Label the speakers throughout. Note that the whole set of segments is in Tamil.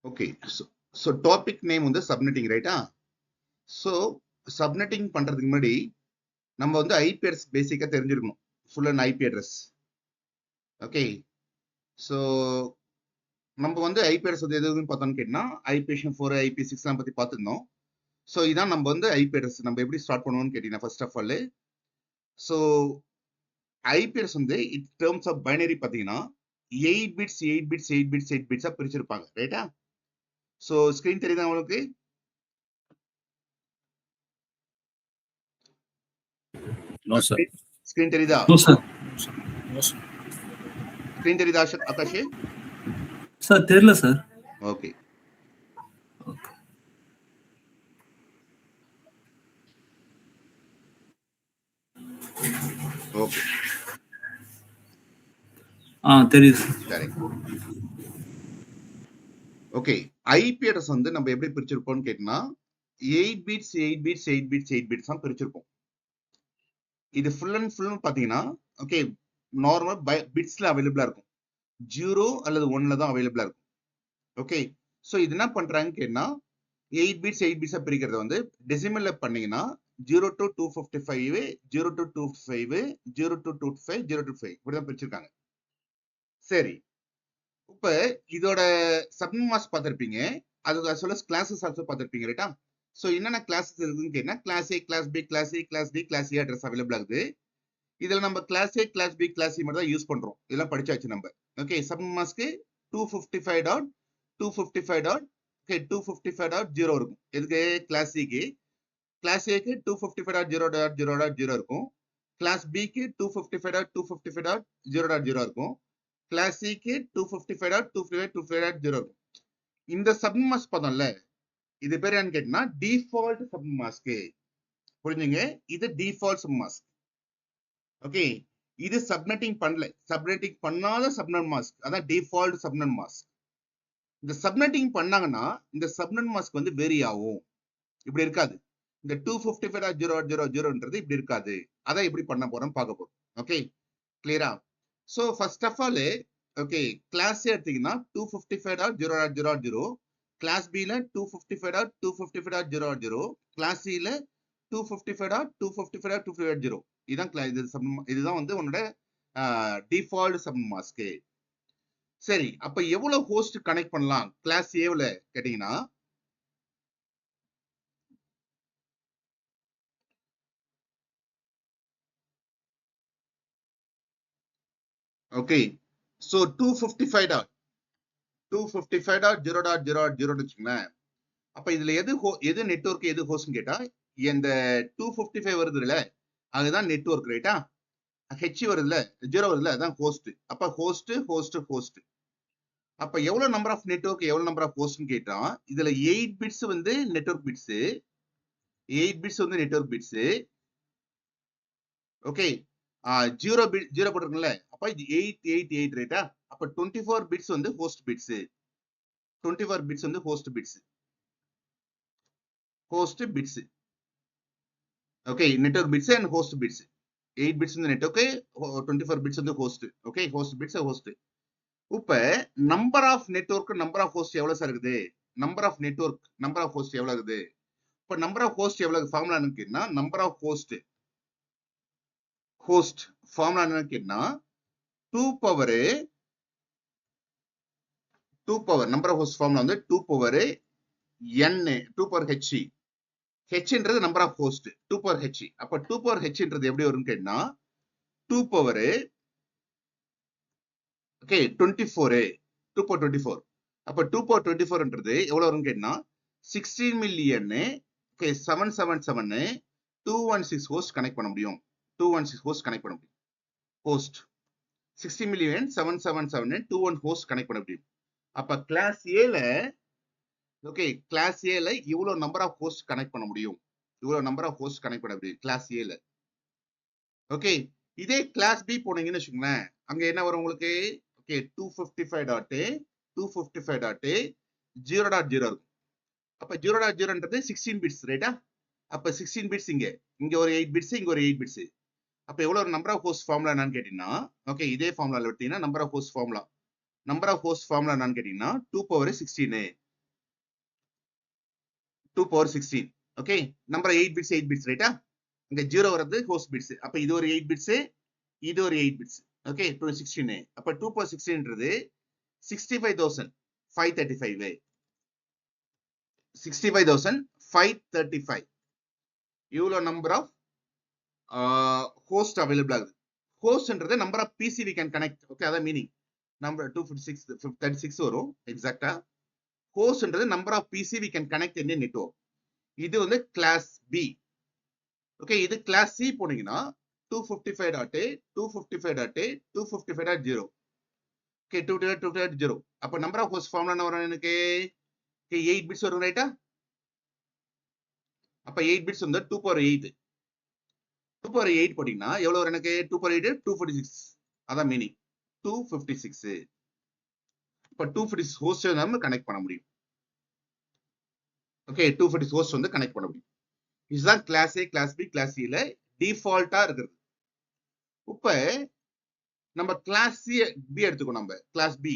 Speaker 1: ஓகே. ஸோ டாபிக் நேம் வந்து சப்நெட்டிங், ரைட்டா? ஸோ சப்நெட்டிங் பண்றதுக்கு முன்னாடி நம்ம வந்து ஐபி அட்ரஸ் பேசிக்கா தெரிஞ்சிருக்கணும். Full and IP address. Okay. So நம்ம வந்து ஐபி அட்ரஸ் வந்து எதுன்னு பார்த்தோம்னு கேட்டோம்னா IP4 IP6 எல்லாம் பத்தி பார்த்துருந்தோம். ஸோ இதான் நம்ம வந்து ஐபி அட்ரஸ் நம்ம எப்படி ஸ்டார்ட் பண்ணுவோம்னு கேட்டீங்கன்னா first of all so IP address வந்து இன் டேர்ம்ஸ் ஆஃப் பைனரி பார்த்தீங்கன்னா 8 பிட்ஸ் 8 பிட்ஸ் 8 பிட்ஸ் 8 பிட்ஸா பிரிச்சிருப்பாங்க, ரைட்டா? ஸோ ஸ்கிரீன் தெரியுதா உங்களுக்கு?
Speaker 2: No, sir.
Speaker 1: ஸ்கிரீன் தெரியுதா?
Speaker 2: No, sir. No, sir.
Speaker 1: Screen தெரியுதா ஆகாஷ்?
Speaker 2: சார் தெரியல சார்.
Speaker 1: ஓகே. ஓகே.
Speaker 2: தெரியுது.
Speaker 1: சரி. ஓகே. ஐபி அட்ரஸ் வந்து நம்ம எப்படி பிரிச்சிருப்போம்னு கேட்டோம்னா 8 பிட்ஸ் 8 பிட்ஸ் 8 பிட்ஸ் 8 பிட்ஸ் தான் பிரிச்சிருப்போம். இது ஃபுல் அண்ட் ஃபுல் பாத்தீங்கன்னா ஓகே நார்மல் பிட்ஸ்ல அவைலபிளா இருக்கும். 0 அல்லது 1ல தான் அவைலபிளா இருக்கும். ஓகே. ஸோ இது என்ன பண்றாங்கன்னு கேட்டா 8 பிட்ஸ் 8 பிட்ஸா பிரிக்கிறத வந்து டெசிமல்ல பண்ணீங்கன்னா 0 to 255 0 to 255 0 to 255 0 to 5 இப்படிதான் பிரிச்சிருக்காங்க. சரி, இப்ப இதோட சப்மாஸ் பார்த்திருப்பீங்க. அது as well as classes also பார்த்திருப்பீங்க, ரைட்டா? சோ என்னென்ன கிளாஸஸ் இருக்குன்னு கேட்டா class A, class B, class C, class D, class E address available ஆகுது. இதுல நம்ம class A, class B, class C மட்டும் தான் யூஸ் பண்றோம். இதெல்லாம் படிச்சாச்சு நம்ம. ஓகே, சப்மாஸ்க்கு 255.255. ஓகே, 255.0 இருக்கும். எதுக்கு? கிளாஸ் C க்கு. கிளாஸ் A க்கு 255.0.0.0 இருக்கும். கிளாஸ் B க்கு 255.255.0.0 இருக்கும். கிளாஸ் C க்கு 255.255.255.0 இருக்கும். இந்த சப்மாஸ்க் பார்த்தோம்ல, இது பேர் என்னன்னு கேட்டீங்கன்னா டிஃபால்ட் சப்மாஸ்க். புரிஞ்சுங்க? இது டிஃபால்ட் சப்மாஸ்க். ஓகே, இது சப்நெட்டிங் பண்ணல. சப்நெட்டிங் பண்ணாத சப்நெட் மாஸ்க், அதான் டிஃபால்ட் சப்நெட் மாஸ்க். இந்த சப்நெட்டிங் பண்ணாங்கன்னா இந்த சப்நெட் மாஸ்க் வந்து வேரி ஆகும். இப்படி இருக்காது. இந்த 255.0.0.0ன்றது இப்படி இருக்காது. அதை எப்படி பண்ண போறோம் பார்க்க போறோம். ஓகே, கிளியரா? So first of all okay, class A எடுத்தீங்கன்னா 255.0.0.0, கிளாஸ் B ல 255.255.0.0, கிளாஸ் C ல 255.255.255.0. இதுதான் வந்து உன்னோட டிஃபால்ட் சப் மாஸ்க். சரி, அப்ப எவ்வளவு ஹோஸ்ட் கனெக்ட் பண்ணலாம் கிளாஸ் ஏல கேட்டீங்கன்னா ஓகே, சோ 255.255.0.0.0 வச்சுக்கோங்களேன். அப்ப இதுல எது நெட்வொர்க் எது ஹோஸ்ட்னு கேட்டா இந்த 255 வருது இல்ல, அதுதான் நெட்வொர்க், ரைட்டா? ஹெச் வருதுல, 0 வருதுல, அதான் ஹோஸ்ட். அப்ப ஹோஸ்ட் ஹோஸ்ட் ஹோஸ்ட். அப்ப எவ்வளவு நம்பர் ஆஃப் நெட்வொர்க் எவ்வளவு நம்பர் ஆஃப் ஹோஸ்ட்னு கேட்டா இதுல 8 பிட்ஸ் வந்து நெட்வொர்க் பிட்ஸ், 8 பிட்ஸ் வந்து நெட்வொர்க் பிட்ஸ். ஓகே, 0 போட்டிருக்குல்ல, அப்ப இது 888, ரைட்டா? அப்ப 24 பிட்ஸ் வந்து ஹோஸ்ட் பிட்ஸ். 24 பிட்ஸ் வந்து host bits. Host bits. Okay, network bits and host bits. 8 bits வந்து நெட்வொர்க், 24 பிட்ஸ் வந்து host. Okay, host bits host. இப்ப number of network number of host எவ்வளவு சார் இருக்குது? Number of network number of host எவ்வளவு இருக்குது? இப்ப நம்பர் ஆஃப் ஹோஸ்ட் எவ்வளவு ஃபார்முலா கேட்டா நம்பர் ஆஃப் ஹோஸ்ட் ஃபார்முலா என்னன்னு கேட்டா 2 power number of host formula வந்து 2 பவர் n 2 பவர் h. ஹெச்ன்றது number of host, 2 power h. அப்ப 2 பவர் hன்றது எப்படி வரும்னு கேட்டா 2 பவர் ஓகே 24, 2 பவர் 24. அப்ப 2 பவர் 24ன்றது எவ்வளவு வரும்னு கேட்டா 16 மில்லியன் 777 216 ஹோஸ்ட் கனெக்ட் பண்ண முடியும். 216 ஹோஸ்ட் கனெக்ட் பண்ண முடியும். ஹோஸ்ட் 60 மில்லியன் 777 21 ஹோஸ்ட் கனெக்ட் பண்ண முடியும். அப்ப கிளாஸ் ஏல ஓகே, கிளாஸ் ஏல இவ்வளவு நம்பர் ஆஃப் ஹோஸ்ட் கனெக்ட் பண்ண முடியும். இவ்வளவு நம்பர் ஆஃப் ஹோஸ்ட் கனெக்ட் பண்ண முடியும் கிளாஸ் ஏல. ஓகே, இதே கிளாஸ் பி போனீங்கன்னு வச்சுக்கோங்களேன், அங்க என்ன வரும் உங்களுக்கு? ஓகே, 255.255.0.0 இருக்கும். அப்ப 0.0ன்றது 16 பிட்ஸ், ரைட்டா? அப்ப 16 பிட்ஸ் இங்க ஒரு 8 பிட்ஸ், இங்க ஒரு 8 பிட்ஸ். அப்ப எவ்வளவு நம்பர் ஆஃப் ஹோஸ்ட் ஃபார்முலா என்னன்னு கேட்டீங்கன்னா ஓகே, இதே ஃபார்முலால எடுத்தீங்கன்னா நம்பர் ஆஃப் ஹோஸ்ட் ஃபார்முலா என்னன்னு கேட்டீங்கன்னா 2 power 16 2 power 16. Okay, number 8 bits 8 bits ரைட்டா? இங்க 0 வரது ஹோஸ்ட் பிட்ஸ். அப்ப இது ஒரு 8 பிட்ஸ், இது ஒரு 8 பிட்ஸ். ஓகே, 216. அப்ப 2 power 16ன்றது 65,535. 65,535. இவ்வளவு நம்பர் ஆஃப் ஹோஸ்ட் அவைலபிள் ஆகுது. ஹோஸ்ட்ன்றது number of PC we can connect. Okay, அதான் மீனிங். நம்பர் 256 36 வரும் எக்ஸாக்டா. ஹோஸ்ட்ன்றது number of PC we can connect in network. இது வந்து கிளாஸ் பி. ஓகே, இது கிளாஸ் சி போனீங்கன்னா 255.8 255.8 255.0. ஓகே, 255.0. அப்ப நம்பர் ஆஃப் ஹோஸ்ட் ஃபார்முலா என்ன வரும் எனக்கு? 8 பிட்ஸ் வரும் ரைட்டா? அப்ப 8 பிட்ஸ் வந்து 2 power 8. 2 power 8 போட்டீங்கன்னா எவ்வளவு வரும் எனக்கு? 2 power 8 256. அதான் மீனிங் 256. இப்ப 256 ஹோஸ்ட் நம்ம கனெக்ட் பண்ண முடியும். ஓகே, 256 ஹோஸ்ட் வந்து கனெக்ட் பண்ண முடியும். இதுதான் class A, class B, class சில டிஃபால்ட்டா இருக்குது. இப்ப நம்ம கிளாஸ் சி பி எடுத்துக்கோ. நம்ம கிளாஸ் பி,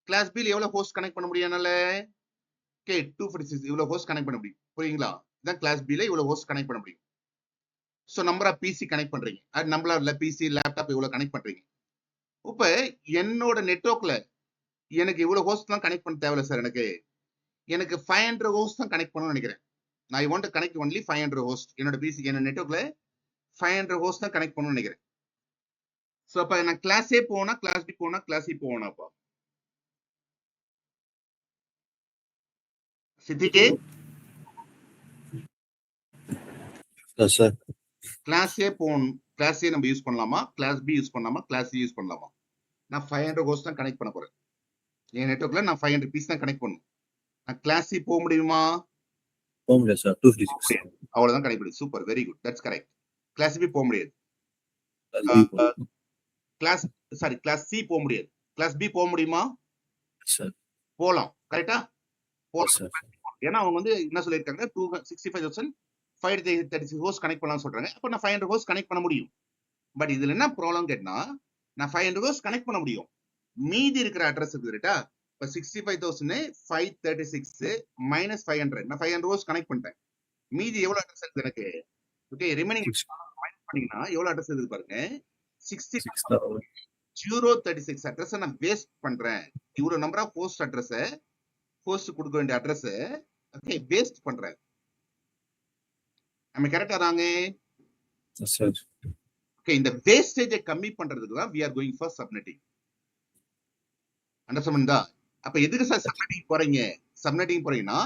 Speaker 1: கிளாஸ் பில எவ்வளவு ஹோஸ்ட் கனெக்ட் பண்ண முடியும்? ஓகே, 256 இவ்வளவு ஹோஸ்ட் கனெக்ட் பண்ண முடியும். புரியுங்களா? இதான் கிளாஸ் பில இவ்வளவு ஹோஸ்ட் கனெக்ட் பண்ண முடியும். So number of PC connect பண்றீங்க. அது நம்மள பிசி லேப்டாப் இவ்வளவு கனெக்ட் பண்றீங்க. இப்ப என்னோட நெட்வொர்க்ல எனக்கு இவ்வளவு ஹோஸ்ட் தான் கனெக்ட் பண்ண தேவையில்ல சார். எனக்கு 500 ஹோஸ்ட் தான் கனெக்ட் பண்ணணும்னு நினைக்கிறேன். நான் I want to connect only 500 host. என்னோட பிசி என்னோட நெட்வொர்க்ல 500 ஹோஸ்ட் தான் கனெக்ட் பண்ணணும்னு நினைக்கிறேன். சோ அப்ப நான் கிளாஸ் ஏ போனா, கிளாஸ் பி போனா, கிளாஸ் சி போனாப்பா. சித்திகே
Speaker 2: சார்
Speaker 1: கிளாஸ் ஏ போகணும். கிளாஸ் ஏ நம்ம யூஸ் பண்ணலாமா, கிளாஸ் பி யூஸ் பண்ணலாமா, கிளாஸ் சி யூஸ் பண்ணலாமா? நான் 500 ஹோஸ்ட் தான் கனெக்ட் பண்ண போறேன். என் நெட்வொர்க்ல நான் 500 பீஸ் தான் கனெக்ட் பண்ணணும். நான் கிளாஸ் சி போக முடியுமா?
Speaker 2: போக முடியாது சார். 256
Speaker 1: அவ்வளவுதான் கனெக்ட் பண்ணி. Super, very good, that's correct. Class B போக முடியாது. கிளாஸ் சி போக முடியாது. கிளாஸ் பி போக முடியுமா?
Speaker 2: சார்
Speaker 1: போலாம், கரெக்டா?
Speaker 2: சார்.
Speaker 1: ஏன்னா அவங்க வந்து என்ன சொல்லியிருக்காங்க, 265,536 ஹோஸ்ட் கனெக்ட் பண்ணலாம்னு சொல்றாங்க. அப்ப நான் 500 ஹோஸ்ட் கனெக்ட் பண்ண முடியும். பட் இதுல என்ன ப்ராப்ளம் கேட்டா, நான் 500 ஹோஸ்ட் கனெக்ட் பண்ண முடியும். மீதி இருக்கிற அட்ரஸ் இருக்கு ரைட்டா? இப்ப 65,536 மைனஸ் 500. நான் 500 ஹோஸ்ட் கனெக்ட் பண்ணிட்டேன். மீதி எவ்வளவு அட்ரஸ் இருக்கு எனக்கு? ஓகே, ரிமைனிங் மைனஸ் பண்ணீங்கன்னா எவ்வளவு அட்ரஸ் இருக்கு பாருங்க. 60,036 அட்ரஸ் நான் வேஸ்ட் பண்றேன். இவ்வளவு number of host address, host கொடுக்க வேண்டிய அட்ரஸ் ஓகே வேஸ்ட் பண்றேன். நம்ம கரெக்டா தாங்க? ஓகே, இந்த வேஸ்டேஜை கம்மி பண்றதுக்கு தான் we are going for subnetting. Understand தான்? அப்ப எதுக்கு சார் சப்நெட்டிங் போறீங்க? சப்நெட்டிங் போறீங்கன்னா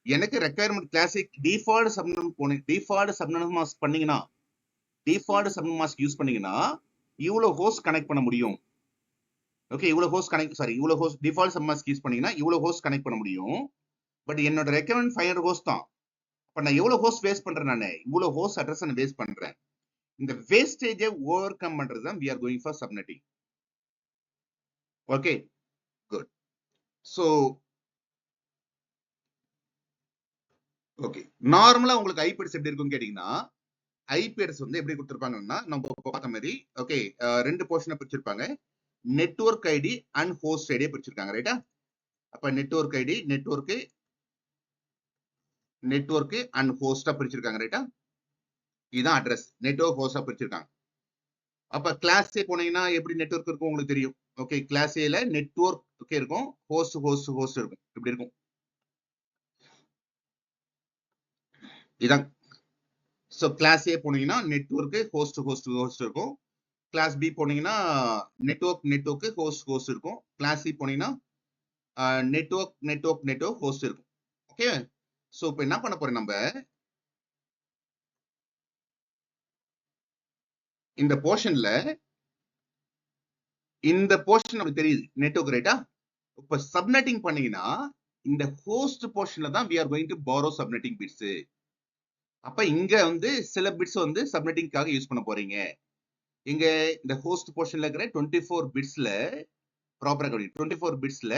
Speaker 1: எனக்கு ரெக்யர்மெண்ட் கிளாசிக் டிஃபால்ட் சப்நெட் போனீங்க, டிஃபால்ட் சப்நெட் மாஸ்க் பண்ணீங்கன்னா, டிஃபால்ட் சப்நெட் மாஸ்க் யூஸ் பண்ணீங்கன்னா இவ்வளவு ஹோஸ்ட் கனெக்ட் பண்ண முடியும். ஓகே, இவ்வளவு ஹோஸ்ட் கனெக்ட் இவ்வளவு host default sub mask use பண்ணீங்கன்னா இவ்வளவு ஹோஸ்ட் கனெக்ட் பண்ண முடியும். பட் என்னோட ரெக்யர்மெண்ட் 500 ஹோஸ்ட் தான். அப்ப நான் எவ்வளவு ஹோஸ்ட் வேஸ்ட் பண்றேன்? நானு இவ்வளவு ஹோஸ்ட் அட்ரஸ் நான் வேஸ்ட் பண்றேன். இந்த வேஸ்டேஜை ஓவர் கம் பண்றது தான் we are going for subnetting. Okay, good. So okay, நார்மலா உங்களுக்கு ஐபி அட்ரஸ் எப்படி இருக்கும்னு கேட்டீங்கன்னா, ஐபி அட்ரஸ் வந்து எப்படி கொடுத்திருப்பாங்கன்னா நம்ம பார்த்த மாதிரி ஓகே, ரெண்டு போர்ஷனை பிரிச்சிருப்பாங்க. நெட்வொர்க் ஐடி அண்ட் ஹோஸ்ட் ஐடியை பிரிச்சிருக்காங்க ரைட்டா? அப்ப நெட்வொர்க் ஐடி, நெட்வொர்க் அண்ட் ஹோஸ்டா பிரிச்சிருக்காங்க ரைட்டா? இதுதான் அட்ரஸ். நெட்வொர்க் ஹோஸ்டா பிரிச்சிருக்காங்க. அப்ப கிளாஸ் ஏ போனீங்கன்னா எப்படி நெட்வொர்க் இருக்கும் உங்களுக்கு தெரியும். ஓகே, கிளாஸ் ஏல நெட்வொர்க் ஓகே இருக்கும், ஹோஸ்ட் இருக்கும், இப்படி இருக்கும். இதான். சோ கிளாஸ் ஏ போனீங்கன்னா நெட்வொர்க் ஹோஸ்ட் இருக்கும். கிளாஸ் பி போனீங்கன்னா நெட்வொர்க் ஹோஸ்ட் இருக்கும். கிளாஸ் சி போனீங்கன்னா நெட்வொர்க் ஹோஸ்ட் இருக்கும். ஓகே, சோ இப்போ என்ன பண்ண போறோம், நம்ம இந்த போர்ஷன்ல நமக்கு தெரியுது நெட்வொர்க் ரைட்டா? இப்ப சப்நெட்டிங் பண்ணீங்கன்னா இந்த ஹோஸ்ட் போர்ஷன்ல தான் we are going to borrow subnetting bits. அப்ப இங்க வந்து சில பிட்ஸ் வந்து சப்நெட்டிங்காக யூஸ் பண்ண போறீங்க. இங்க இந்த ஹோஸ்ட் போர்ஷன்ல இருக்கிற 24 பிட்ஸ்ல ப்ராப்பரா 24 பிட்ஸ்ல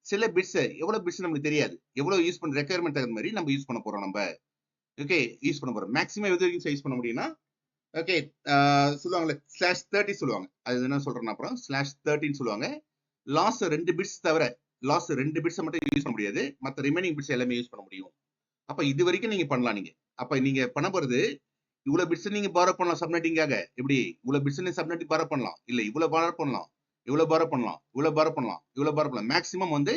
Speaker 1: சில பிட்ஸ், எவ்வளவு பிட்ஸ் நமக்கு தெரியாது, எவ்வளவு யூஸ் பண்ண ரெக்யர்மெண்ட் தகுந்த மாதிரி நம்ம யூஸ் பண்ண போறோம். நம்ம ஓகே யூஸ் பண்ண போறோம். மேக்ஸிமம் எது வரைக்கும் யூஸ் பண்ண முடியும்னா ஓகே சொல்லுவாங்கல்ல /30 சொல்லுவாங்க. அது என்ன சொல்றேன்னா அப்புறம் /30 சொல்லுவாங்க. லாஸ்ட் 2 பிட்ஸ் தவிர லாஸ்ட் 2 பிட்ஸ் மட்டும் யூஸ் பண்ண முடியாது. மத்த ரிமைனிங் பிட்ஸ் எல்லாமே யூஸ் பண்ண முடியும். அப்ப இது வரைக்கும் நீங்க பண்ணலாம் நீங்க. அப்ப நீங்க பண்ண போறது இவ்வளவு பிட்ஸ் நீங்க பாரோ பண்ணலாம் சப்நெட்டிங்காக. எப்படி இவ்வளவு பிட்ஸ் நீங்க சப்நெட்டிங் பாரோ பண்ணலாம், இல்ல இவ்வளவு பாரோ பண்ணலாம், இவ்வளவு பாரோ பண்ணலாம், இவ்வளவு பாரோ பண்ணலாம், இவ்வளவு பாரோ பண்ணலாம். மேக்ஸிமம் வந்து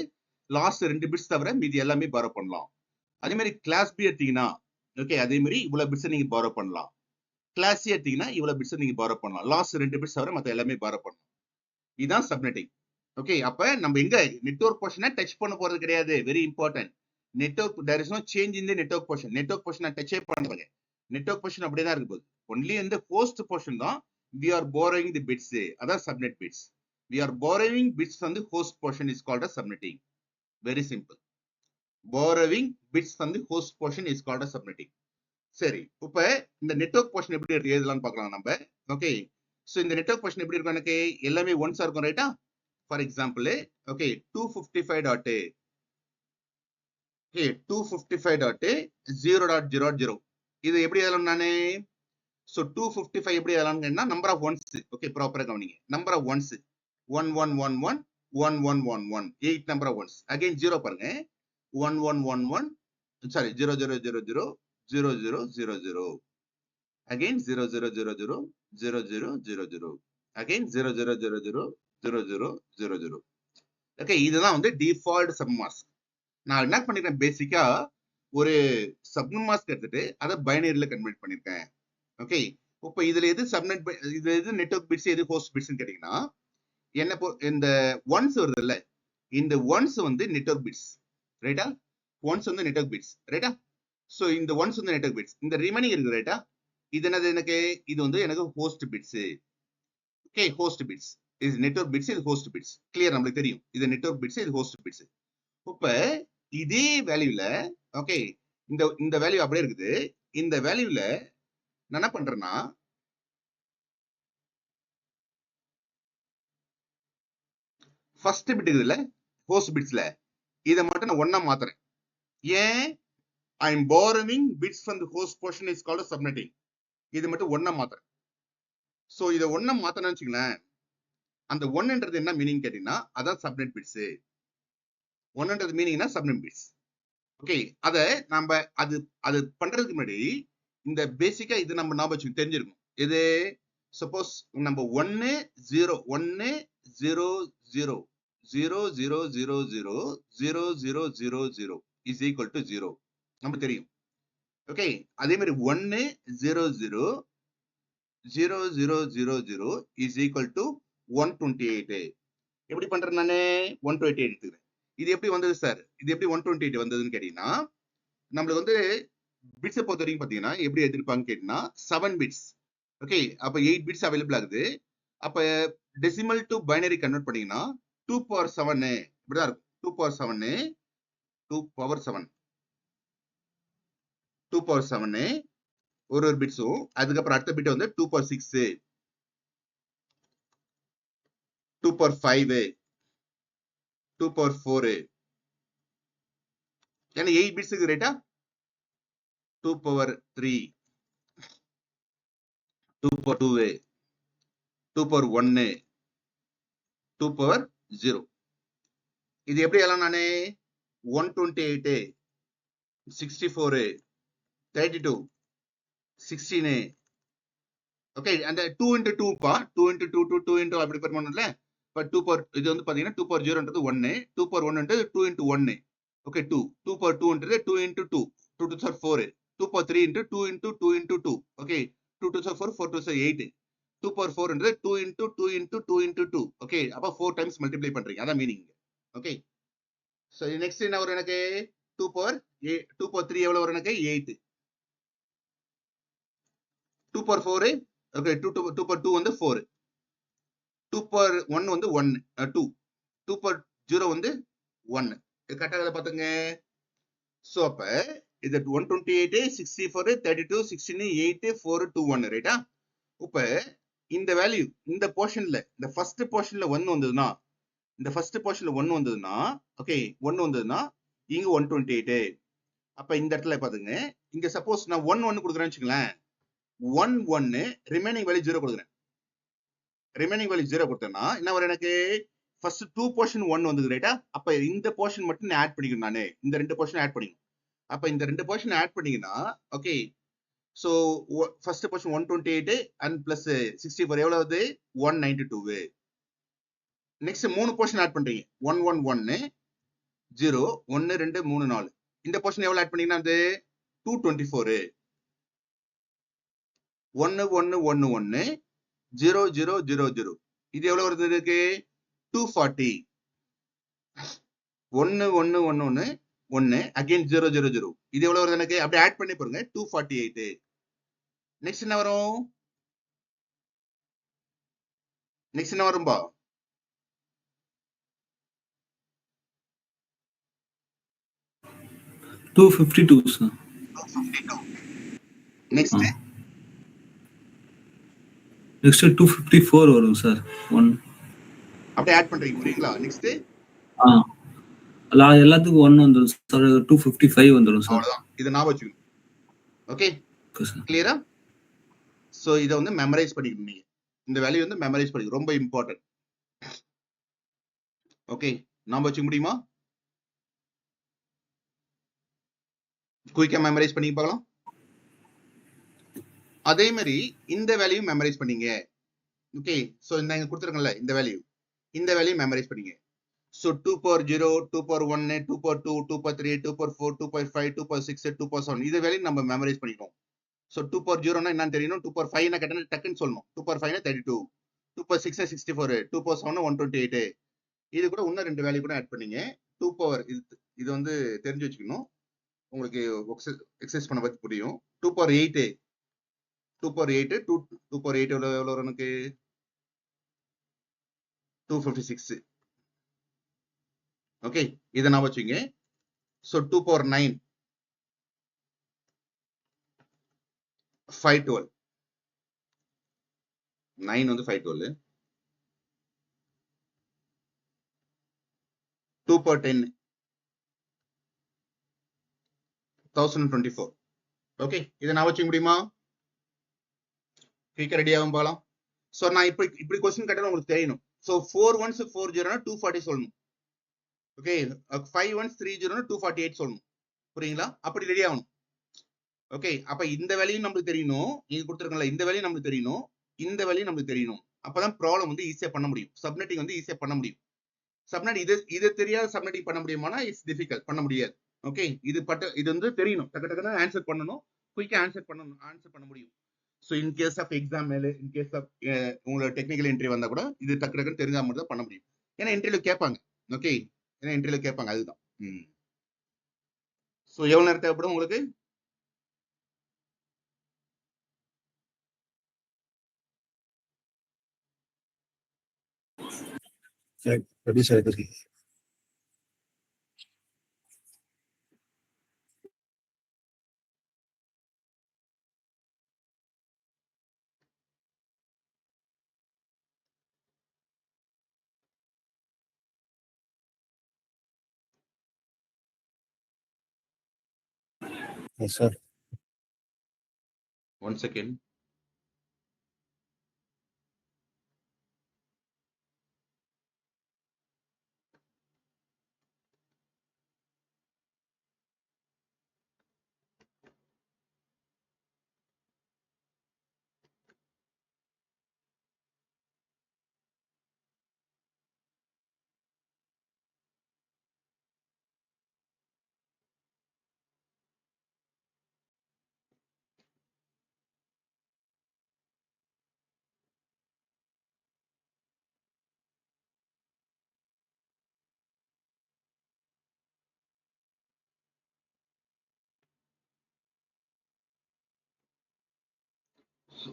Speaker 1: லாஸ்ட் 2 பிட்ஸ் தவிர மீதி எல்லாமே பாரோ பண்ணலாம். அதே மாதிரி கிளாஸ் பி எடுத்தீங்கன்னா ஓகே, அதே மாதிரி இவ்வளவு பிட்ஸ் நீங்க பாரோ பண்ணலாம். கிளாஸ் சி எடுத்தீங்கன்னா இவ்வளவு பிட்ஸ் நீங்க பாரோ பண்ணலாம். லாஸ்ட் 2 பிட்ஸ் தவிர மத்த எல்லாமே பாரோ பண்ணலாம். இதுதான் சப்நெட்டிங். ஓகே, அப்ப நம்ம எங்க நெட்வொர்க் போர்ஷனை டச் பண்ண போறது கிடையாது. Very important. Network there is no change in the network portion. Network போர்ஷனை டச்சே பண்ணுவாங்க. நெட்வொர்க் போர்ஷன் அப்படியே தான் இருக்கு போகுது. ஒன்லி இந்த ஹோஸ்ட் போர்ஷன் தான் we are borrowing the bits. அதான் subnet bits. we are borrowing bits from the host portion is called as subnetting. very simple. borrowing bits from the host portion is called as subnetting. சரி, இப்ப இந்த நெட்வொர்க் போர்ஷன் எப்படி எழுதலாம்னு பார்க்கலாம் நம்ம. ஓகே, சோ இந்த நெட்வொர்க் போர்ஷன் எப்படி இருக்கும்? எனக்கு எல்லாமே ஒன்ஸா இருக்கும், ரைட்டா? ஃபார் எக்ஸாம்பிள் ஓகே 255.0.0.0 இது எப்படி எழுதலாம் நானே? சோ 255 எப்படி எழுதலாம்னா நம்பர் ஆஃப் ஒன்ஸ். ஓகே, ப்ராப்பரா கவனிங்க. Number of ones 1111 1111 8 number of ones. Again 0 பாருங்க 1111 சாரி 0000 0000 again 0000 0000 again 0000 0000. ஓகே, இதுதான் வந்து டிஃபால்ட் சப் மாஸ்க். நான் என்ன பண்ணிருக்கேன், பேசிக்கா ஒரு சப் மாஸ்க் எடுத்துட்டு அதை பைனரியில கன்வெர்ட் பண்ணிருக்கேன். ஓகே, இப்போ இதுல எது சப்நெட், இது எது நெட்வொர்க் பிட்ஸ், எது ஹோஸ்ட் பிட்ஸ் கேட்டீங்கன்னா என்ன இந்த ஒன்ஸ் வருது இல்ல, இந்த ஒன்ஸ் வந்து நெட்வொர்க் பிட்ஸ், ரைட்டா? ஒன்ஸ் வந்து நெட்வொர்க் பிட்ஸ், ரைட்டா? சோ இந்த ஒன்ஸ் வந்து நெட்வொர்க் பிட்ஸ். இந்த ரிமைனிங் இருக்கு, ரைட்டா? இது என்னது எனக்கு? இது வந்து எனக்கு host bits. Okay, host bits. இது நெட்வொர்க் பிட்ஸ், இது ஹோஸ்ட் பிட்ஸ். கிளியர்? நம்மளுக்கு தெரியும் இது நெட்வொர்க் பிட்ஸ், இது ஹோஸ்ட் பிட்ஸ். இப்ப இதே வேல்யூல ஓகே, இந்த வேல்யூ அப்படியே இருக்குது. இந்த வேல்யூல நான் என்ன பண்றேன்னா ஃபர்ஸ்ட் பிட் இருக்குதுல்ல ஹோஸ்ட் பிட்ஸ்ல, இதை மட்டும் நான் ஒண்ணா மாத்துறேன். ஏன்? I am borrowing bits from the host portion is called as subnetting. இது மட்டும் ஒண்ணா மாத்துறேன். சோ இதை ஒண்ணா மாத்தணும்னு வச்சுங்களேன், அந்த ஒன்ன்றது என்ன மீனிங் கேட்டீங்கன்னா அதான் சப்நெட் பிட்ஸ். ஒன்ன்றது மீனிங்னா சப்நெட் பிட்ஸ். ஓகே, அத நம்ம அது பண்றதுக்கு முன்னாடி இந்த பேசிக்கா இது நம்ம ஞாபகம் தெரிஞ்சிருக்கும். இது சப்போஸ் நம்ம 1 0 1 0 0 0 0 0 0 0 0 0 0 is equal to 0 நமக்கு தெரியும். ஓகே, அதே மாதிரி 1 0 0 0 0 0 0 is equal to 128. எப்படி பண்றேன் நானு? 128 எடுத்துக்கிறேன். இது எப்படி வந்தது சார்? இது எப்படி 128 வந்ததுன்னு கேட்டீங்கன்னா, நம்மளுக்கு வந்து பிட்ஸை பொறுத்த வரைக்கும் பாத்தீங்கன்னா எப்படி எடுத்திருப்பாங்க கேட்டீங்கன்னா 7 பிட்ஸ். ஓகே, அப்ப 8 பிட்ஸ் அவைலபிள் ஆகுது. அப்ப டெசிமல் டு பைனரி கன்வெர்ட் பண்ணீங்கன்னா 2 பவர் 7 இப்படிதான் இருக்கும். 2 பவர் 7 2 பவர் 7 2 பவர் 7 ஒரு பிட்ஸும். அதுக்கப்புறம் அடுத்த பிட் வந்து 2 பவர் 6 2 பவர் 5 2 பவர் 4 ஏன்னா 8 பிட்ஸ் இருக்கு, ரைட்டா? 2 பவர் 3 2 பவர் 2 2 பவர் 1 2 பவர் 0. இது எப்படி எல்லாம் நானே 128 64 32 16. ஓகே, அந்த 2 into 2 பா 2 into 2 2 into அப்படி பண்ணணும்ல. இப்ப 2 பவர் இது வந்து பாத்தீங்கன்னா 2 பவர் 0ன்றது 1 2 பவர் 1ன்றது 2 into 1. ஓகே, 2 2 பவர் 2ன்றது 2 into 2 2 to 4 2 பவர் 3 into 2 into 2 into 2. Okay, 2 to 4 4 to 8 2 power 4ன்றது 2 into 2 into 2 into 2. ஓகே, அப்ப 4 டைம்ஸ் மல்டிப்ளை பண்றீங்க, அதான் மீனிங். ஓகே, சோ நெக்ஸ்ட் என்ன வரும் எனக்கு? 2 பவர் 3 எவ்வளவு வரும் எனக்கு? 8. 2 பவர் 4 ஓகே 2 பவர் 2 வந்து 4. 2 பவர் 1 வந்து 1 2 2 பவர் 0 வந்து 1. இது கரெக்டா பாத்துங்க. சோ அப்ப இது 128 64 32 16 8 4 2 1, ரைட்டா? இப்ப இந்த வேல்யூ இந்த போர்ஷன்ல இந்த ஃபர்ஸ்ட் போர்ஷன்ல 1 வந்ததுன்னா, இந்த ஃபர்ஸ்ட் போர்ஷன்ல 1 வந்ததுன்னா ஓகே 1 வந்ததுன்னா இங்க 128. அப்ப இந்த இடத்துல பாத்துங்க, இங்க சப்போஸ் நான் 1 1 கொடுக்குறேன்னு வச்சுங்களேன், 1 1 ரிமைனிங் வேல்யூ 0 கொடுக்குறேன். ரிமைனிங் வேல்யூ 0 கொடுத்தேன்னா என்ன வரும் எனக்கு? ஃபர்ஸ்ட் 2 போர்ஷன் 1 வந்தது, ரைட்டா? அப்ப இந்த போர்ஷன் மட்டும் நான் ஆட் பண்ணிக்கணும். நானே இந்த ரெண்டு போர்ஷன் ஆட் பண்ணிக்கணும். அப்ப இந்த ரெண்டு போர்ஷன் ஆட் பண்ணீங்கன்னா okay so first portion 128 and plus 64 எவ்வளவு வருது 192. நெக்ஸ்ட் மூணு போர்ஷன் ஆட் பண்றீங்க 111 0 1 2 3 4. இந்த போர்ஷன் எவ்வளவு ஆட் பண்ணீங்கன்னா அது 224 1 1 1 1 0 0 0 0. இது எவ்வளவு வருது இருக்கு 240 1 1 1 1 1 அகைன் 0 0 0. இது எவ்வளவு வருது எனக்கு அப்படியே ஆட் பண்ணி பாருங்க 248. நெக்ஸ்ட் என்ன வரும் நெக்ஸ்ட் என்ன வரும்பா
Speaker 2: 252 sir.
Speaker 1: நெக்ஸ்ட்
Speaker 2: Next 254 வரும் சார்.
Speaker 1: அப்படியே ஆட் பண்றீங்க புரியுங்களா நெக்ஸ்ட்
Speaker 2: எல்லாத்துக்கும் 1 வந்துடும் சார். 255 வந்துடும் சார்.
Speaker 1: அவ்வளவுதான் இதை ஞாபகம் வச்சுக்கணும். Okay
Speaker 2: sir.
Speaker 1: கிளியரா சோ இதை வந்து மெமரைஸ் பண்ணிக்கணும் நீங்க இந்த வேல்யூ வந்து மெமரைஸ் பண்ணிக்கணும் ரொம்ப இம்பார்ட்டன்ட். ஓகே ஞாபகம் வச்சுக்க முடியுமா குயிக்கா மெமரைஸ் பண்ணி பார்க்கலாம். அதே மாதிரி இந்த வேல்யூ மெமரைஸ் பண்ணீங்க. ஓகே சோ இந்த இங்க கொடுத்துருக்கல இந்த வேல்யூ மெமரைஸ் பண்ணீங்க. So 2 power 0 2 power 1 2 power 2 2 power 3 2 power 4 2 power 5 2 power 6 2 power 7 இது வேல்யூ நம்ம மெமரைஸ் பண்ணிக்கணும். சோ 2 power 0 னா என்னன்னு தெரியணும் 2 power 5 னா கேட்டா டக்குன்னு சொல்லணும் 2 power 5 னா 32 2 power 6 னா 64 2 power 7 னா 128. இது கூட இன்னும் ரெண்டு வேல்யூ கூட ஆட் பண்ணீங்க 2 power இது வந்து தெரிஞ்சு வச்சுக்கணும் உங்களுக்கு எக்ஸசைஸ் பண்ண பத்தி புரியும். 2 power 8 2 power 8 2 power 8 எவ்வளவு வரும் எனக்கு 256. ஓகே இதை நான் வச்சுங்க. சோ 2 power 9 512 9 வந்து 512 2 power 10 1024. ஓகே இதை நான் வச்சுக்க முடியுமா குயிக்கா ரெடி ஆகும் போகலாம். சோ நான் இப்படி கொஸ்டின் கேட்டா உங்களுக்கு தெரியணும். சோ 4 1s 4 0 னா 240 சொல்லணும். ஓகே 5 1s 3 0 னா 248 சொல்லணும். புரியுங்களா அப்படி ரெடி ஆகணும். ஓகே அப்ப இந்த வேலையும் நமக்கு தெரியணும் நீங்க கொடுத்துருக்கல இந்த வேலையும் நமக்கு தெரியணும் இந்த வேலையும் நமக்கு தெரியணும். அப்பதான் ப்ராப்ளம் வந்து ஈஸியா பண்ண முடியும் சப்நெட்டிங் வந்து ஈஸியா பண்ண முடியும். சப்நெட் இது தெரியாத சப்நெட்டிங் பண்ண முடியுமானா இட்ஸ் டிஃபிகல்ட் பண்ண முடியாது. ஓகே இது வந்து தெரியணும் டக்கு டக்குன்னு ஆன்சர் பண்ணணும் குயிக்கா ஆன்சர் பண்ண முடியும். So in case of exam மேலே இன் கேஸ் ஆஃப் உங்களோட டெக்னிக்கல் என்ட்ரி வந்தா கூட இது டக்கு டக்குன்னு தெரிஞ்சா மட்டும் தான் பண்ண முடியும். ஏன்னா இன்டர்வியூ கேட்பாங்க. ஓகே ஏன்னா இன்டர்வியூ கேட்பாங்க அதுதான். ஸோ எவ்வளவு நேரம் தேவைப்படும் உங்களுக்கு
Speaker 2: எப்படி சார் இருக்கு? Yes, sir.
Speaker 1: 1 second.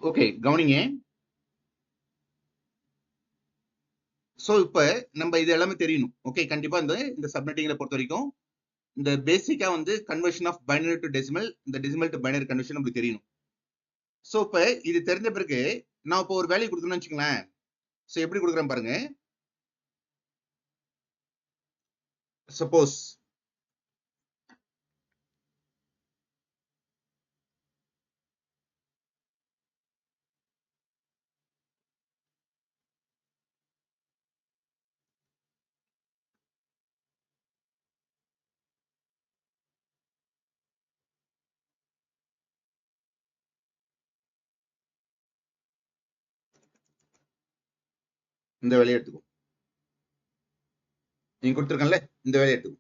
Speaker 1: ஓகே கவனிங்க. சோ இப்ப நம்ம இது எல்லாமே தெரியணும். ஓகே கண்டிப்பா இந்த சப்நெட்டிங்ல பொறுத்த வரைக்கும் இந்த பேசிக்கா வந்து conversion of binary to decimal இந்த டெசிமல் டு பைனரி கன்வர்ஷன் நமக்கு தெரியணும். சோ இப்ப இது தெரிஞ்ச பிறகு நான் இப்போ ஒரு வேல்யூ கொடுக்கணும்னு வச்சுக்கோங்களேன். சோ எப்படி கொடுக்குறேன் பாருங்க. சப்போஸ் இந்த வேலையை எடுத்துக்கோ. நீங்க கொடுத்துருக்கல இந்த வேலையை எடுத்துக்கோ.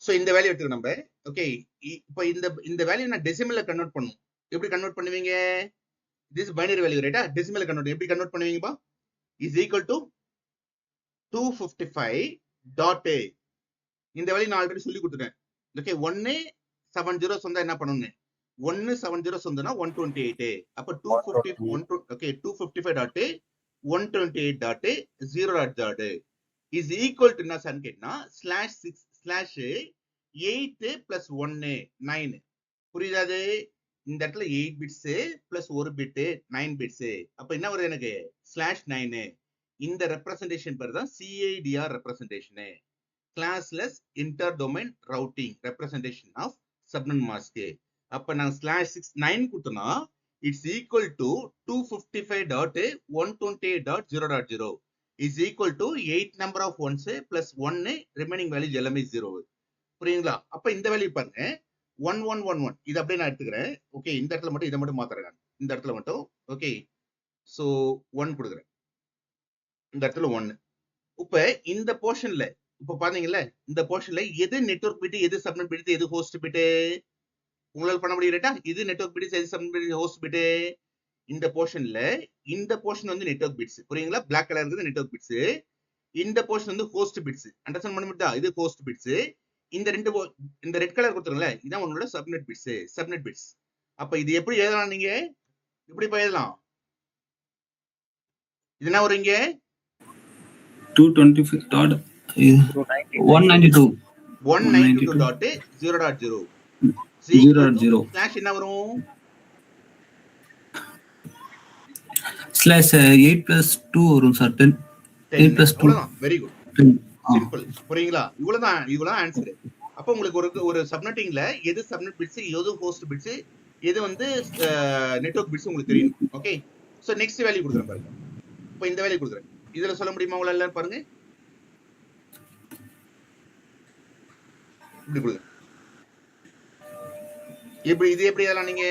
Speaker 1: சோ இந்த வேல்யூ எடுத்துக்கோ நம்ம. ஓகே, இப்போ இந்த வேல்யூ நான் டெசிமல்ல கன்வெர்ட் பண்ணனும். எப்படி கன்வெர்ட் பண்ணுவீங்க? திஸ் பைனரி வேல்யூ ரைட்டா? டெசிமல்ல கன்வெர்ட் எப்படி கன்வெர்ட் பண்ணுவீங்கப்பா? இஸ் ஈக்குவல் டு 255 டாட் இந்த வேல்யூ நான் ஆல்ரெடி சொல்லி கொடுத்துட்டேன். ஓகே, 170 சொந்தா என்ன பண்ணணும்? 170 சொந்தனா 128. அப்ப 250 okay 255 dot 128 dot 0 dot is equal to என்ன சார் கேட்டா /8 பிளஸ் 1 9. புரியுதாது? இந்த இடத்துல 8 பிட்ஸ் பிளஸ் 1 பிட் 9 பிட்ஸ். அப்ப என்ன வருது எனக்கு? /9. இந்த ரெப்ரசன்டேஷன் பேர் தான் CIDR representation, classless inter domain routing representation of subnet mask. அப்ப நான் /9 கொடுத்தனா it's equal to 255.128.0.0 is equal to 8 number of ones plus 1 remaining value எல்லாமே 0. புரியுங்களா? அப்ப இந்த வேல்யூ பாருங்க 1111 இது அப்படியே நான் எடுத்துக்கிறேன். ஓகே, இந்த இடத்துல மட்டும் இதை மட்டும் மாத்துறேன் நான். இந்த இடத்துல மட்டும் ஓகே, சோ 1 கொடுக்குறேன். இந்த இடத்துல 1. இப்ப இந்த போர்ஷன்ல இப்ப பாத்தீங்கல்ல, இந்த போர்ஷன்ல எது நெட்வொர்க் பிட், எது சப்நெட் பிட், எது ஹோஸ்ட் பிட் உங்களால பண்ண முடியுறா? இது நெட்வொர்க் பிட், எது சப்நெட் பிட், ஹோஸ்ட் பிட். இந்த போர்ஷன்ல இந்த போர்ஷன் வந்து நெட்வொர்க் பிட்ஸ். புரியுங்களா? பிளாக் கலர் இருக்குது நெட்வொர்க் பிட்ஸ். இந்த போர்ஷன் வந்து ஹோஸ்ட் பிட்ஸ். அண்டர்ஸ்டாண்ட் பண்ண முடியுதா? இது ஹோஸ்ட் பிட்ஸ். இந்த ரெட் கலர் கொடுத்துருங்களே, இதான் உங்களோட சப்நெட் பிட்ஸ். Subnet bits. அப்ப இது எப்படி எழுதலாம்? நீங்க எப்படி எழுதலாம்? இது என்ன வரும்? இங்க 192.0.0 ஸ்லாஷ் என்ன வரும்?
Speaker 2: /8 plus 2 வரும் sir. 10 8 plus 2.
Speaker 1: Very good, simple. புரியுங்களா? இவ்வளவுதான் ஆன்சர். அப்ப உங்களுக்கு ஒரு சப்நெட்டிங்ல எது சப்நெட் பிட்ஸ், எது ஹோஸ்ட் பிட்ஸ், எது வந்து நெட்வொர்க் பிட்ஸ் உங்களுக்கு தெரியும். ஓகே, சோ நெக்ஸ்ட் வேல்யூ கொடுக்குறேன் பாருங்க. இப்போ இந்த வேல்யூ கொடுக்குறேன். இதுல சொல்ல முடியுமா உங்களால? எல்லாரும் பாருங்க. இப்படி கொடுங்க. எப்படி இது எப்படி எல்லாம் நீங்க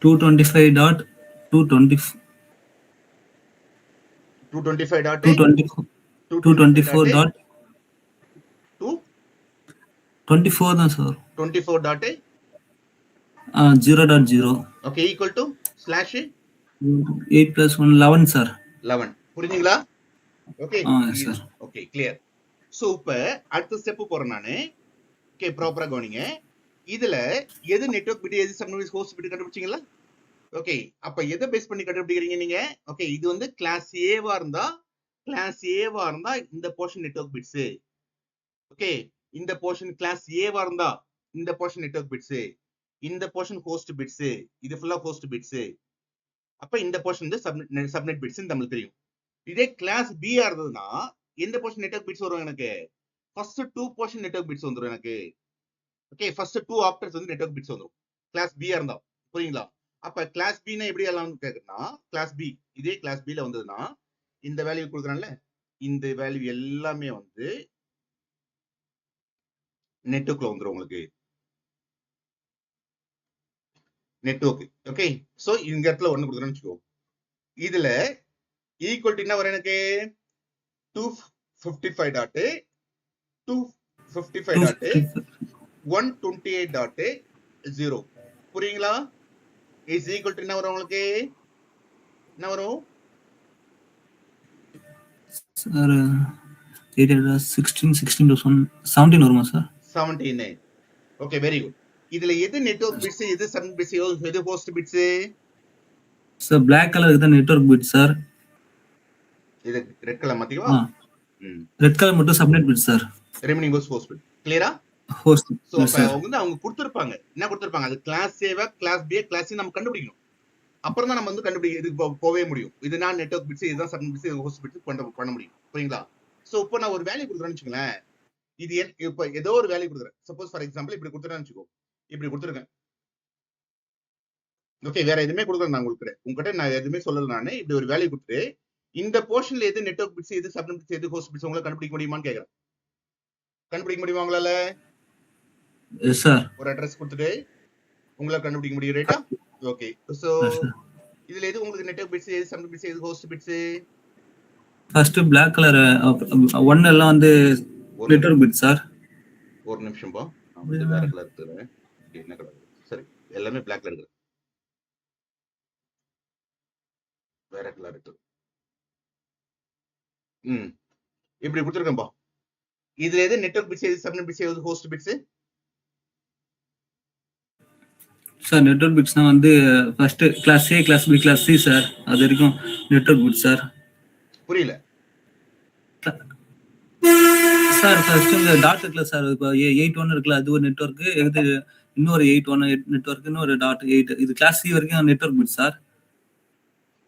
Speaker 2: 224 தான் sir.
Speaker 1: 24.0.0 okay equal to slash
Speaker 2: 8 plus 1 11 sir.
Speaker 1: 11. புரியுதுங்களா? Okay
Speaker 2: sir.
Speaker 1: Okay clear. So இப்ப அடுத்த ஸ்டெப் போறேன் நானு. ஓகே, ப்ராப்பரா கவனிங்க. இதுல எது நெட்வொர்க் பிட், எது சப்நெட் ஹோஸ்ட் பிட் கண்டுபிடிச்சீங்களா? ஓகே, அப்ப எதை பேஸ் பண்ணி கண்டுபிடிக்கிறீங்க நீங்க? ஓகே, இது வந்து கிளாஸ் ஏவா இருந்தா இந்த போர்ஷன் நெட்வொர்க் பிட்ஸ். ஓகே, இந்த போர்ஷன் கிளாஸ் ஏவா இருந்தா இந்த போர்ஷன் நெட்வொர்க் பிட்ஸ், இந்த போர்ஷன் ஹோஸ்ட் பிட்ஸ், இது ஃபுல்லா ஹோஸ்ட் பிட்ஸ். அப்ப இந்த போர்ஷன் வந்து சப்நெட் பிட்ஸ் நமக்கு தெரியும். இதே கிளாஸ் பி ஆ இருந்ததுன்னா எந்த போர்ஷன் நெட்வொர்க் பிட்ஸ் வரும் எனக்கு? ஃபர்ஸ்ட் 2 போர்ஷன் நெட்வொர்க் பிட்ஸ் வந்துரும் எனக்கு. ஓகே, ஃபர்ஸ்ட் 2 ஆப்டர்ஸ் வந்து நெட்வொர்க் பிட்ஸ் வந்துரும் கிளாஸ் பி ஆ இருந்தா. புரியுங்களா? அப்ப கிளாஸ் பி னா எப்படி எல்லாம் கேக்குறேன்னா, கிளாஸ் பி இதே கிளாஸ் பி ல வந்ததுன்னா இந்த வேல்யூ கொடுக்குறான்ல, இந்த வேல்யூ எல்லாமே வந்து நெட்வொர்க்ல வந்துரும் உங்களுக்கு. நெட்வொர்க். ஓகே, சோ இந்த இடத்துல 1 கொடுக்குறேன்னு வச்சுக்கோ. இதுல ஈக்குவல் டு என்ன வரும் எனக்கு? 255.128.0 புரியுங்களா? இஸ் ஈக்குவல் டு என்ன வரும் உங்களுக்கு? என்ன வரும்
Speaker 2: சார்? 16 plus 1 17 வருமா சார்?
Speaker 1: 17. Okay, very good. இதுல எது நெட்வொர்க் பிட்ஸ், எது சப்நெட் பிட்ஸ், எது host bits?
Speaker 2: Sir Black colour தான் நெட்வொர்க் பிட் சார்.
Speaker 1: இது ரெட் கலர் மாத்திக்கவா?
Speaker 2: ரெட் கலர் மட்டும் subnet bit sir.
Speaker 1: Remaining was host bit. கிளியரா?
Speaker 2: ஹோஸ்ட்.
Speaker 1: சோ அப்ப அவங்க கொடுத்திருப்பாங்க. என்ன கொடுத்திருப்பாங்க? அது கிளாஸ் ஏவா, கிளாஸ் பி, கிளாஸ் சி நம்ம கண்டுபிடிக்கணும். அப்புறம் தான் நம்ம வந்து இதுக்கு போவே முடியும். இதுதான் நெட்வொர்க் பிட்ஸ், இதுதான் சப்நெட் பிட்ஸ், இது ஹோஸ்ட் பிட்ஸ் பண்ண முடியும். புரியுங்களா? சோ இப்போ நான் ஒரு வேல்யூ கொடுக்குறேன்னு வச்சுக்கோங்களேன். இது இப்ப ஏதோ ஒரு வேல்யூ கொடுக்குறேன். சப்போஸ் ஃபார் எக்ஸாம்பிள் இப்படி கொடுத்துறேன்னு வச்சுக்கோ. இப்படி கொடுத்துருக்கேன். ஓகே, வேற எதுவுமே கொடுக்கல நான் உங்ககிட்ட நான் எதுவுமே சொல்லல. நானு இப்படி ஒரு வேல்யூ கொடுத்துட்டு இந்த போர்ஷன்ல எது நெட்வொர்க் பிட்ஸ், எது சப்நெட் பிட்ஸ், எது ஹோஸ்ட் பிட்ஸ் உங்களால கண்டுபிடிக்க முடியுமான்னு கேக்குறேன். கண்டுபிடிக்க முடியுமா உங்களால?
Speaker 2: Yes sir.
Speaker 1: ஒரு அட்ரஸ் கொடுத்துட்டு உங்களால கண்டுபிடிக்க முடியும், ரைட்டா? ஓகே, சோ இதுல எது உங்களுக்கு நெட்வொர்க் பிட்ஸ், எது சப்நெட் பிட்ஸ், எது host bits?
Speaker 2: First black colour one எல்லாம் வந்து
Speaker 1: ஒரு
Speaker 2: நெட்வொர்க் பிட் சார்.
Speaker 1: ஒரு நிமிஷம் பா, நான் வந்து வேற கலர் எடுத்துறேன். என்ன கலர்? சரி, எல்லாமே பிளாக்ல எடுக்கிறேன். வேற கலர் எடுத்து இப்படி கொடுத்துருக்கேன்பா. இதுல எது நெட்வொர்க் பிட்ஸ், எது சப்நெட் பிட்ஸ், எது ஹோஸ்ட் பிட்ஸ்?
Speaker 2: சார் நெட்வொர்க் பிட்ஸ்னா வந்து first class A, class B, class C sir. அது வரைக்கும் நெட்வொர்க் பிட் சார்.
Speaker 1: புரியல
Speaker 2: சார். ஃபர்ஸ்ட் இந்த டாட் இருக்குல்ல சார், இப்போ 8-1 இருக்குல்ல, அது ஒரு நெட்வொர்க். இது இன்னொரு 8-1 நெட்வொர்க், இன்னொரு டாட் 8. இது கிளாஸ் சி வரைக்கும் நெட்வொர்க் பிட் சார்.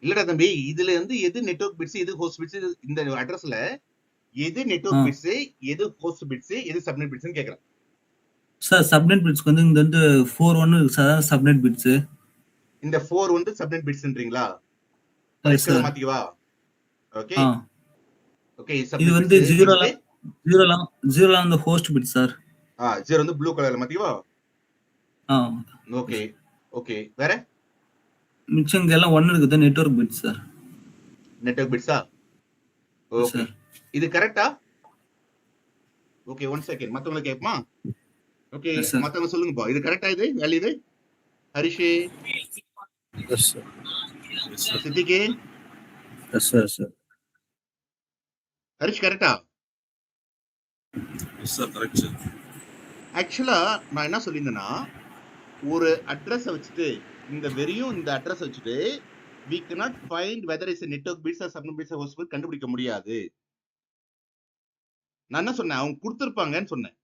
Speaker 1: இல்லடா தம்பி, இதுல இருந்து எது நெட்வொர்க் பிட்ஸ், எது ஹோஸ்ட் பிட்ஸ்? இந்த அட்ரஸ்ல எது நெட்வொர்க் பிட்ஸ், எது ஹோஸ்ட் பிட்ஸ், எது சப்நெட் பிட்ஸ்னு கேக்குறேன்
Speaker 2: சார். சப்நெட் பிட்ஸ்க்கு வந்து இங்க வந்து 4-1 இருக்கு சார், சப்நெட் பிட்ஸ்.
Speaker 1: இந்த 4 வந்து சப்நெட் பிட்ஸ்ன்றீங்களா? பரிஸ்கல மாத்திவா. Okay okay.
Speaker 2: இது வந்து 0 அந்த ஹோஸ்ட் பிட் சார்.
Speaker 1: 0 வந்து ப்ளூ கலர்ல மாத்திவா. Okay okay. வேற
Speaker 2: மிச்சம் இங்க எல்லாம் 1 இருக்குது, network bit sir.
Speaker 1: Network pizza? Okay. இது கரெக்ட்டா? Okay, 1 second. மத்தவங்க கேட்போமா? ஓகே, மத்தவங்க சொல்லுங்கப்பா. இது கரெக்ட்டா? இது வேல்யூ இது ஹரிஷே?
Speaker 2: Yes sir.
Speaker 1: சித்திகே?
Speaker 2: Yes sir. சார்
Speaker 1: ஹரிஷ் கரெக்ட்டா?
Speaker 2: Yes sir, correct sir.
Speaker 1: ஆக்சுவலா நான் என்ன சொல்லியிருந்தேன்னா, ஒரு அட்ரஸ் வச்சுட்டு இந்த வெறியும் இந்த அட்ரஸ் வச்சுட்டு we cannot find whether it's a network bits or subnet bits or host bits கண்டுபிடிக்க முடியாது. நான் என்ன சொன்னேன், அவங்க கொடுத்திருப்பாங்கன்னு சொன்னேன்.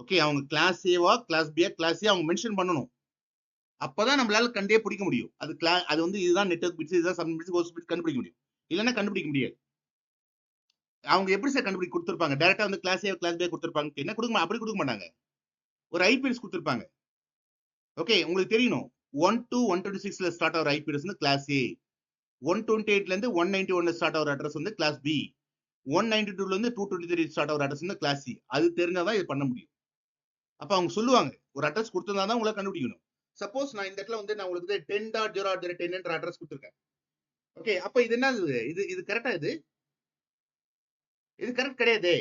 Speaker 1: ஓகே, அவங்க கிளாஸ் ஏவா, கிளாஸ் பியா, கிளாஸ் சி அவங்க மென்ஷன் பண்ணணும். அப்பதான் நம்மளால கண்டே பிடிக்க முடியும். அது வந்து இதுதான் நெட்வொர்க் பிட்ஸ், இதுதான் சப்நெட் பிட்ஸ், ஹோஸ்ட் பிட்ஸ் கண்டுபிடிக்க முடியும். இல்லைன்னா கண்டுபிடிக்க முடியாது. அவங்க எப்படி சார் கண்டுபிடிக்க கொடுத்திருப்பாங்க? டைரக்டா வந்து கிளாஸ் ஏ, கிளாஸ் பியா கொடுத்திருப்பாங்க. என்ன கொடுக்க, அப்படி கொடுக்க மாட்டாங்க. ஒரு ஐபி அட்ரஸ் கொடுத்திருப்பாங்க. ஓகே, உங்களுக்கு தெரியணும் 1 to 126ல ஸ்டார்ட் ஆகிற ஐபி அட்ரஸ் வந்து கிளாஸ் ஏ, 128ல இருந்து 191ல ஸ்டார்ட் ஆகிற அட்ரஸ் வந்து கிளாஸ் பி, 192ல இருந்து 223 ஸ்டார்ட் ஆகிற அட்ரஸ் வந்து கிளாஸ் சி. அது தெரிஞ்சாதான் இது பண்ண முடியும். அப்ப அவங்க சொல்லுவாங்க, ஒரு அட்ரஸ் கொடுத்திருந்தாதான் உங்களை கண்டுபிடிக்கணும். சப்போஸ் நான் இந்த இடத்துல வந்து நான் உங்களுக்கு 10.0.10 அட்ரஸ் கொடுத்துருக்கேன். ஓகே, அப்ப இது என்ன? இது கரெக்டா? இது கரெக்ட் கிடையாது.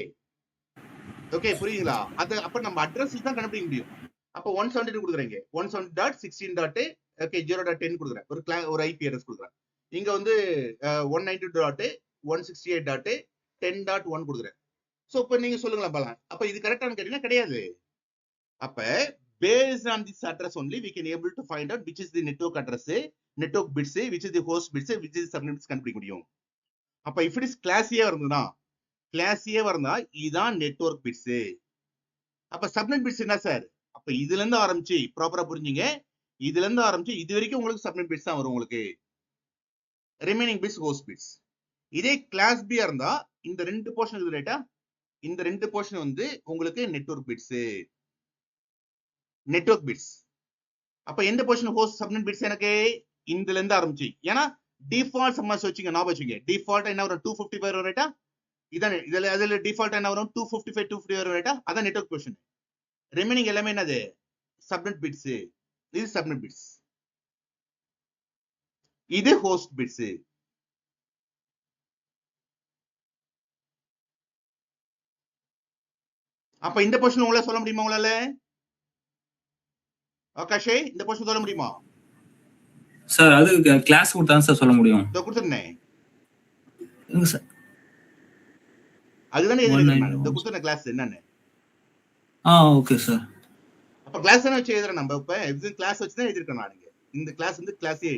Speaker 1: ஓகே, புரியுங்களா? அது அப்ப நம்ம அட்ரஸ் தான் கண்டுபிடிக்க முடியும். அப்ப 172 கொடுக்குறீங்க, 170.16. ஓகே, 0.10 கொடுக்குறேன். ஒரு ஐபி அட்ரஸ் கொடுக்குறேன். இங்க வந்து 192.168.10.1 கொடுக்குறேன். சோ இப்ப நீங்க சொல்லுங்களா பாலாம், அப்ப இது கரெக்டானு கேட்டீங்கன்னா கிடையாது. அப்ப based on this address only we can able to find out which is the network address, network bits, which is the host bits, which is subnet bits கண்டுபிடிக்க முடியும். அப்ப if it is class A வருதுனா, class A வருந்தா இதான் network bits. அப்ப subnet bits என்ன சார்? அப்ப இதுல இருந்து ஆரம்பிச்சு ப்ராப்பரா புரிஞ்சுங்க, இதுல இருந்து ஆரம்பிச்சு இது வரைக்கும் உங்களுக்கு subnet bits தான் வரும். உங்களுக்கு ரிமைனிங் பிட்ஸ் ஹோஸ்ட் பிட்ஸ். இதே கிளாஸ் பி இருந்தா இந்த ரெண்டு போர்ஷன் இருக்குது ரைட்டா, இந்த ரெண்டு போர்ஷன் வந்து உங்களுக்கு நெட்வொர்க் பிட்ஸ். Network bits. அப்ப எந்த போர்ஷன் ஹோஸ்ட் சப்நெட் பிட்ஸ்? எனக்கு இதுல இருந்து ஆரம்பிச்சு, ஏன்னா டிஃபால்ட் சம்மஸ் வச்சுங்க, ஞாபகம் வச்சுங்க. டிஃபால்ட் என்ன வரும்? 255 வரும் ரைட்டா. இதான் இதுல அதுல டிஃபால்ட் என்ன வரும்? 255 வரும் ரைட்டா. அதான் நெட்வொர்க் போர்ஷன். ரிமைனிங் எல்லாமே என்னது? Subnet bits. இது சப்நெட் பிட்ஸ், இது ஹோஸ்ட் பிட்ஸ். அப்ப இந்த போர்ஷன் உங்களால சொல்ல முடியுமா? உங்களால ஆகாஷே இந்த போர்ஷன் சொல்ல முடியுமா
Speaker 2: சார்? அது கிளாஸ் கொடுத்தா சார் சொல்ல முடியும்.
Speaker 1: இதோ கொடுத்துருந்தேன்.
Speaker 2: சார்
Speaker 1: அதுதானே எழுதிருக்கேன் நான். இதோ கொடுத்துருந்த கிளாஸ் என்னன்னு.
Speaker 2: Okay sir.
Speaker 1: அப்ப கிளாஸ் தானே வச்சு எழுதுறேன் நம்ம. இப்ப இது கிளாஸ் வச்சு தான் எழுதிருக்கேன் நான். இந்த கிளாஸ் வந்து கிளாஸ் ஏ,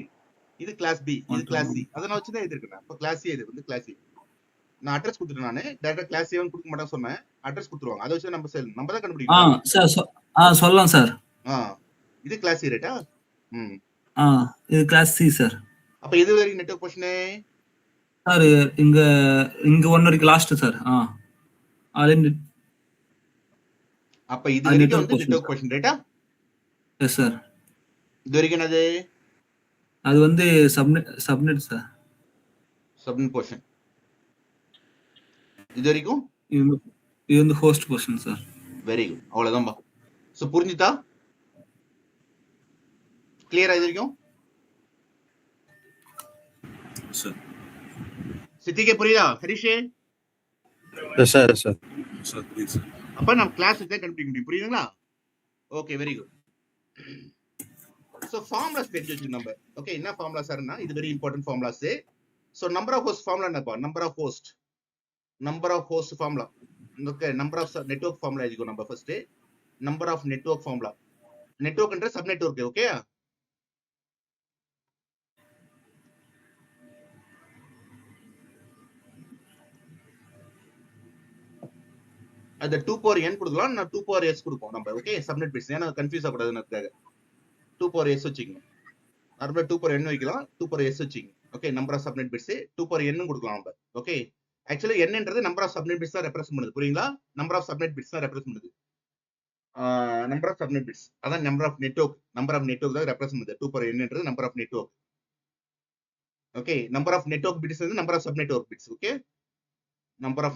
Speaker 1: இது கிளாஸ் பி, இது கிளாஸ் சி. அதை நான் வச்சு தான் எழுதிருக்கேன். அப்ப கிளாஸ் ஏ, இது வந்து கிளாஸ் ஏ. நான் அட்ரஸ் கொடுத்துட்டேன். நானு டைரக்டா கிளாஸ் ஏன்னு கொடுக்க மாட்டேன் சொன்னேன். அட்ரஸ் கொடுத்துருவாங்க. அதை வச்சு நம்ம தான் கண்டுபிடிக்கணும்
Speaker 2: சார். சொல்லலாம் சார்.
Speaker 1: இது கிளாஸ் ஏ ரைட்டா.
Speaker 2: இது கிளாஸ் சி சார்.
Speaker 1: அப்ப இது வரைக்கும் நெட்வொர்க் போர்ஷன்
Speaker 2: சார் இங்க ஒன்னு வரைக்கும் லாஸ்ட் சார்.
Speaker 1: அப்ப இது வரைக்கும் வந்து நெட்வொர்க் போர்ஷன் ரைட்டா.
Speaker 2: Yes sir.
Speaker 1: இது வரைக்கும் என்னது?
Speaker 2: அது வந்து சப்நெட் சார்.
Speaker 1: Subnet portion. இது வரைக்கும்
Speaker 2: இது வந்து host portion sir.
Speaker 1: Very good. அவ்வளவுதான் பா. சோ புரிஞ்சுதா? கிளியரா இது வரைக்கும்? சித்திகே புரியுதா ஹரிஷே?
Speaker 3: Yes, sir. Yes, sir.
Speaker 4: Sir, please, sir.
Speaker 1: அப்ப நம்ம கிளாஸ் தான் கண்டுபிடிக்க முடியும். புரியுதுங்களா? Okay, very good. So formulas தெரிஞ்சு வச்சுக்கணும் நம்ம. ஓகே, என்ன ஃபார்முலா சார்னா இது very important formulas. So number of host formula என்னப்பா? Number of host formula. Okay, number of network formula எழுதிக்கோ நம்ம first. Number of network formula. நெட்வொர்க்ன்ற சப் நெட்வொர்க். ஓகே, அது 2 power n கொடுக்கலாம், நான் 2 power s கொடுப்போம் நம்ம. ஓகே, சப்நெட் பிட்ஸ், ஏன்னா கன்ஃபியூஸ் ஆகக்கூடாதுன்னு 2 power s வச்சுக்கோங்க. நார்மலா 2 power n வைக்கலாம், 2 power s வச்சுக்கோங்க. Okay, number of subnet bits 2 power n கொடுக்கலாம் நம்ம. ஓகே, ஆக்சுவலி என்னன்றது நம்பர் ஆஃப் சப்நெட் பிட்ஸ் தான் ரெப்ரசென்ட் பண்ணுது. புரியுங்களா? நம்பர் ஆஃப் சப்நெட் பிட்ஸ் தான் ரெப்ரசென்ட் பண்ணுது. நம்பர் ஆஃப் சப்நெட் பிட்ஸ் அதான் நம்பர் ஆஃப் நெட்வொர்க் தான் ரெப்ரசென்ட் பண்ணுது. 2 power n ன்றது number of network. Okay, number of network bits வந்து number of sub network bits. Okay, number of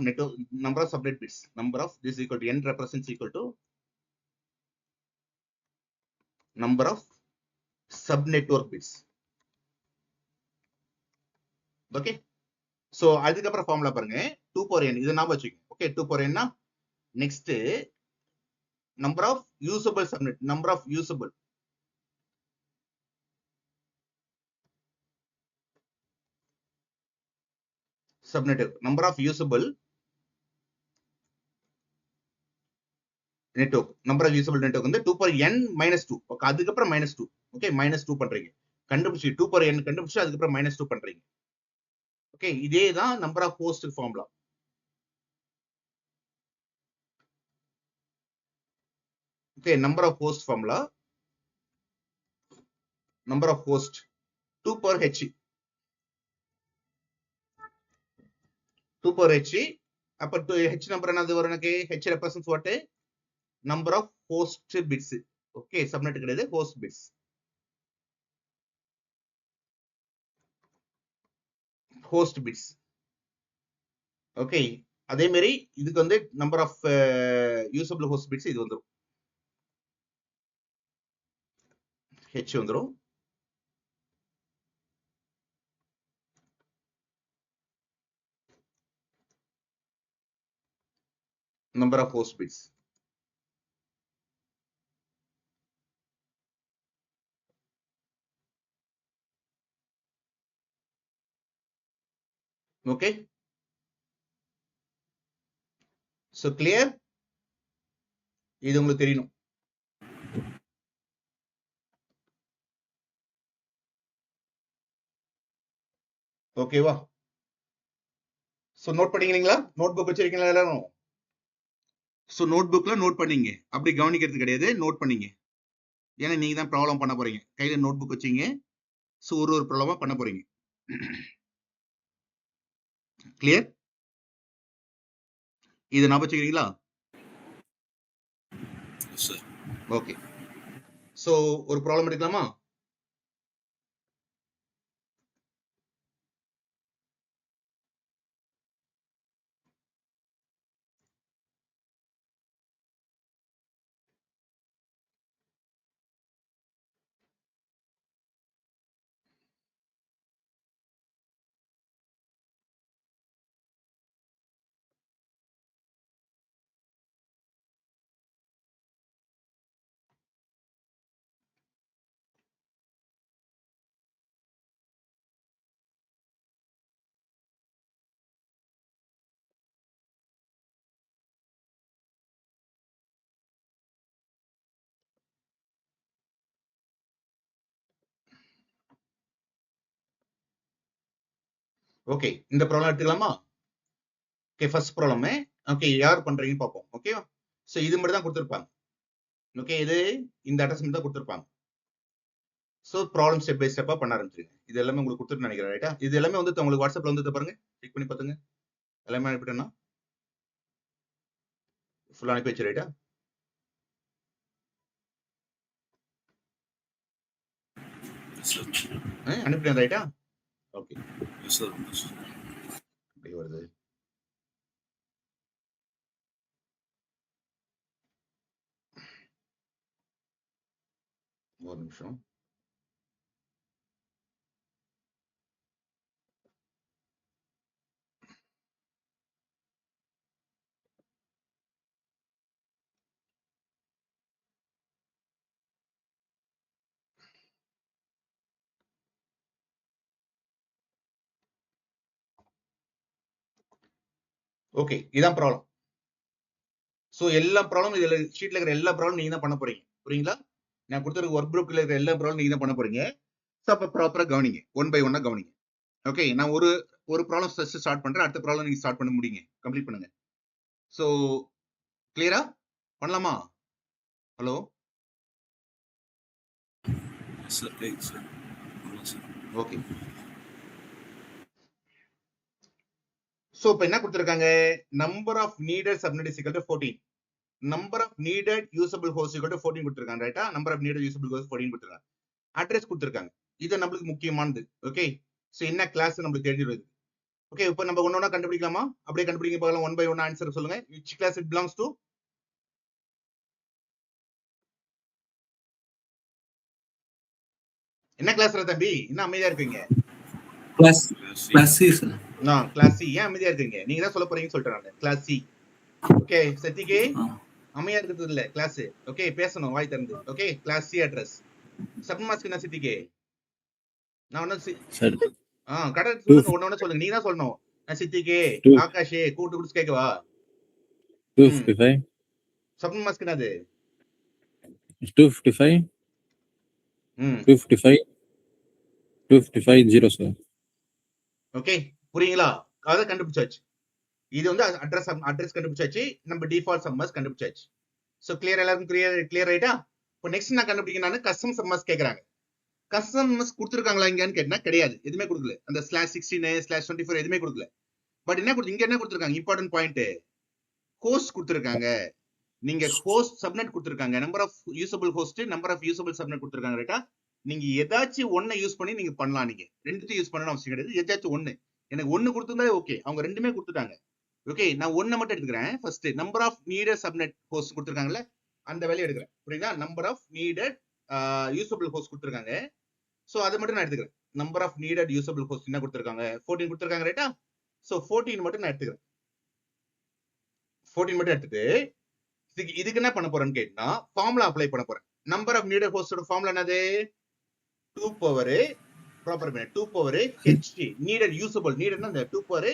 Speaker 1: subnet bits, number of this equal to n represents equal to number of subnetwork bits. Okay, so அதுக்கப்புறம் ஃபார்முலா பாருங்க. 2 power n இதை ஞாபகம் வச்சுக்கோங்க. ஓகே, 2 power n னா next number of usable subnet, number of usable subnetwork, number of usable network. Number of usable network வந்து 2 power n minus 2. ஓகே, அதுக்கப்புறம் -2. ஓகே, -2 பண்றீங்க. கண்டுபிடிச்சு 2 power n கண்டுபிடிச்சு அதுக்கப்புறம் -2 பண்றீங்க. ஓகே, இதே தான் number of host formula. Okay, number of host formula, number of host 2 power h, 2 power h. அப்ப h நம்பர் என்னது வரும் எனக்கு? h represents what? Number of host bits. Okay, subnet கிடையாது, host bits. Host bits. Okay, அதே மாதிரி இதுக்கு வந்து number of usable host bits இது வந்துடும், h வந்துடும். Number of host bits. Okay, so clear? இது உங்களுக்கு தெரியணும். ஓகேவா? சோ நோட் பண்ணிக்கிறீங்களா? நோட் புக் வச்சிருக்கீங்களா எல்லாரும்? சோ நோட் புக்ல நோட் பண்ணீங்க, அப்படி கவனிக்கிறது கிடையாது, நோட் பண்ணீங்க. ஏன்னா நீங்க தான் ப்ராப்ளம் பண்ண போறீங்க. கையில நோட் புக் வச்சீங்க, சோ ஒரு ப்ராப்ளமா பண்ண போறீங்க. கிளியர்? இது ஞாபகம் வச்சுக்கிறீங்களா?
Speaker 4: Yes, sir.
Speaker 1: ஓகே, சோ ஒரு ப்ராப்ளம் எடுக்கலாமா? ஓகே, இந்த ப்ராப்ளம் எடுத்துக்கலாமா? Okay, first problem. ஓகே, யார் பண்றீங்கன்னு பார்ப்போம். ஓகே, சோ இது மட்டும் தான் கொடுத்திருப்பாங்க. ஓகே, இது இந்த அட்டாச்மெண்ட் தான் கொடுத்திருப்பாங்க. சோ ப்ராப்ளம் ஸ்டெப் பை ஸ்டெப்பா பண்ண ஆரம்பிச்சிருங்க. இது எல்லாமே உங்களுக்கு கொடுத்துட்டு நினைக்கிறேன், ரைட்டா? இது எல்லாமே வந்து உங்களுக்கு வாட்ஸ்அப்ல வந்து பாருங்க, செக் பண்ணி பாத்துங்க. எல்லாமே அனுப்பிட்டேன்னா ஃபுல்லா அனுப்பி வச்சு, ரைட்டா?
Speaker 4: Yes, sir.
Speaker 1: அனுப்பிட்டேன், ரைட்டா? Okay,
Speaker 4: Yes, sir. Yes, sir.
Speaker 1: இப்படி வருது. ஒரு நிமிஷம். ஓகே, இதான் ப்ராப்ளம். ஸோ எல்லா ப்ராப்ளம் இதுல ஷீட்ல இருக்கிற எல்லா ப்ராப்ளம் நீங்க தான் பண்ண போறீங்க. புரியுங்களா? நான் கொடுத்துருக்க ஒர்க் புக்ல இருக்கிற எல்லா ப்ராப்ளம் நீங்க தான் பண்ண போறீங்க. ஸோ அப்ப ப்ராப்பரா கவனிங்க, ஒன் பை ஒன்னா கவனிங்க. ஓகே, நான் ஒரு ப்ராப்ளம் ஃபர்ஸ்ட் ஸ்டார்ட் பண்றேன், அடுத்த ப்ராப்ளம் நீங்க ஸ்டார்ட் பண்ண முடியுங்க, கம்ப்ளீட் பண்ணுங்க. ஸோ கிளியரா பண்ணலாமா? Hello,
Speaker 4: Yes, sir. Right, sir. Hello, sir.
Speaker 1: Okay. So இப்போ என்ன கொடுத்துருக்காங்க? Number of needed subnet is equal to 14. Number of needed usable host equal to 14 கொடுத்துருக்காங்க. ரைட்டா? Number of needed usable host 14 கொடுத்துருக்காங்க. அட்ரஸ் கொடுத்துருக்காங்க. இது நம்மளுக்கு முக்கியமானது. ஓகே, ஸோ என்ன கிளாஸ் நம்மளுக்கு தெரிஞ்சிருது. ஓகே, இப்போ நம்ம ஒன்னொன்னா கண்டுபிடிக்கலாமா? அப்படியே கண்டுபிடிக்க பார்க்கலாம். ஒன் பை ஒன் ஆன்சர் சொல்லுங்க. Which class it belongs to? என்ன கிளாஸ் தம்பி? என்ன அமைதியா இருக்கீங்க?
Speaker 2: Class
Speaker 4: Class C.
Speaker 2: Class C sir.
Speaker 1: Class C. ஏன் அமைதியா இருக்கீங்க? நீங்க தான் சொல்ல போறீங்கன்னு சொல்லிட்டேன் நான். Class C. ஓகே, சத்திகே அமைதியா இருக்கிறது இல்ல கிளாஸ். ஓகே, பேசணும் வாய் திறந்து. Okay, class C address. Sub mask என்ன சித்திகே? நான் ஒன்னும்
Speaker 3: சார்
Speaker 1: கரெக்ட் சொல்லுங்க, ஒன்னு சொல்லுங்க. நீங்க தான் சொல்லணும். நான் சித்திகே, ஆகாஷே கூட்டு குடிச்சு கேட்கவா?
Speaker 3: 255
Speaker 1: சப் மாஸ்க் என்னது?
Speaker 3: 255 255 255 0 சார்.
Speaker 1: ஓகே, புரியுங்களா? அதை கண்டுபிடிச்சாச்சு. இது வந்து அட்ரஸ் கண்டுபிடிச்சாச்சு. நம்ம டிஃபால்ட் சம்மர்ஸ் கண்டுபிடிச்சாச்சு. சோ கிளியர், எல்லாருக்கும் கிளியர் ரைட்டா? இப்போ நெக்ஸ்ட் நான் கண்டுபிடிக்கணும். கஸ்டம் சம்மர்ஸ் கேக்குறாங்க. கஸ்டம் சம்மர்ஸ் கொடுத்துருக்காங்களா இங்கன்னு கேட்டா கிடையாது, எதுவுமே கொடுக்கல. அந்த /16/24 எதுவுமே கொடுக்கல. பட் என்ன இங்க என்ன கொடுத்துருக்காங்க? இம்பார்ட்டன்ட் பாயிண்ட், ஹோஸ்ட் கொடுத்துருக்காங்க. நீங்க ஹோஸ்ட் சப்நெட் கொடுத்துருக்காங்க. Number of usable host, number of usable subnet கொடுத்துருக்காங்க. ரைட்டா? நீங்க ஏதாச்சும் ஒன்னை யூஸ் பண்ணி நீங்க பண்ணலாம். நீங்க ரெண்டுத்தையும் யூஸ் பண்ணணும் அவசியம் கிடையாது. ஏதாச்சும் ஒண்ணு. எனக்கு ஒண்ணு கொடுத்துருந்தாலே ஓகே. அவங்க ரெண்டுமே கொடுத்துட்டாங்க. ஓகே, நான் ஒண்ணை மட்டும் எடுத்துக்கிறேன். First number of needed subnet host கொடுத்துருக்காங்கல்ல, அந்த வேலையை எடுக்கிறேன். புரியுதா? Number of needed usable host கொடுத்துருக்காங்க. சோ அதை மட்டும் நான் எடுத்துக்கிறேன். Number of needed usable host என்ன கொடுத்துருக்காங்க? 14 கொடுத்துருக்காங்க. ரைட்டா? சோ 14 மட்டும் நான் எடுத்துக்கிறேன். 14 மட்டும் எடுத்துட்டு இதுக்கு என்ன பண்ண போறேன்னு கேட்டா ஃபார்முலா அப்ளை பண்ண போறேன். நம்பர் ஆஃப் நீடட் ஹோஸ்டோட ஃபார்முலா என்னது? 2 power proper 2 power h needed usable. நீடட்னா அந்த 2 power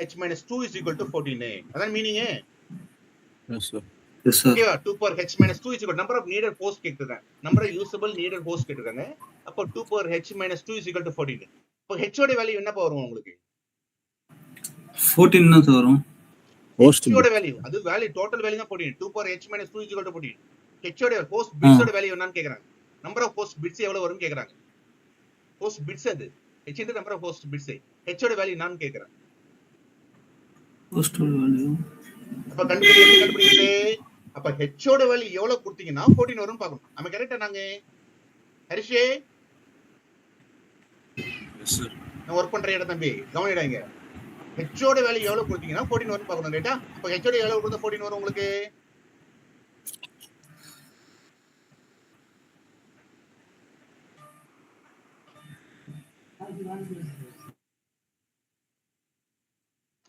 Speaker 1: h minus 2 is equal to 14. அதான் meaning.
Speaker 3: Yes sir.
Speaker 2: Yes sir.
Speaker 1: ஓகேவா? 2 power h minus 2 is equal number of needed host கேட்டிருக்காங்க. Number of usable needed host கேட்டிருக்காங்க. அப்போ 2 power h minus 2 is equal to 14. இப்போ h ஓட வேல்யூ என்ன வரும் உங்களுக்கு?
Speaker 2: 14 தான் சார் வரும்.
Speaker 3: ஹோஸ்ட்
Speaker 1: h ஓட வேல்யூ, அது வேல்யூ டோட்டல் வேல்யூ தான் 14. 2 power h minus 2 is equal to 14. h ஓட ஹோஸ்ட் பிட்ஸ் ஓட வேல்யூ என்னன்னு கேக்குறாங்க. நம்பர் ஆஃப் ஹோஸ்ட் பிட்ஸ் எவ்வளவு வரும்னு கேக்குறாங்க. ஹோஸ்ட் பிட்ஸ் அது h இந்த number of host bits. h ஓட வேல்யூ என்னன்னு கேக்குறாங்க.
Speaker 2: ஹோஸ்ட் வேல்யூ
Speaker 1: அப்ப கண்டுபிடிக்கிறது. அப்ப h ஓட வேல்யூ எவ்வளவு கொடுத்தீங்கன்னா 14 வரும்னு பார்க்கணும். நம்ம கரெக்ட்டா நாங்க ஹரிஷே?
Speaker 4: Yes, sir.
Speaker 1: நான் வர்க் பண்ற இடம் தம்பி கவனிடாங்க. h ஓட வேல்யூ எவ்வளவு கொடுத்தீங்கன்னா 14 வரும்னு பார்க்கணும். ரைட்டா? அப்ப h ஓட எவ்வளவு கொடுத்தா 14 வரும் உங்களுக்கு?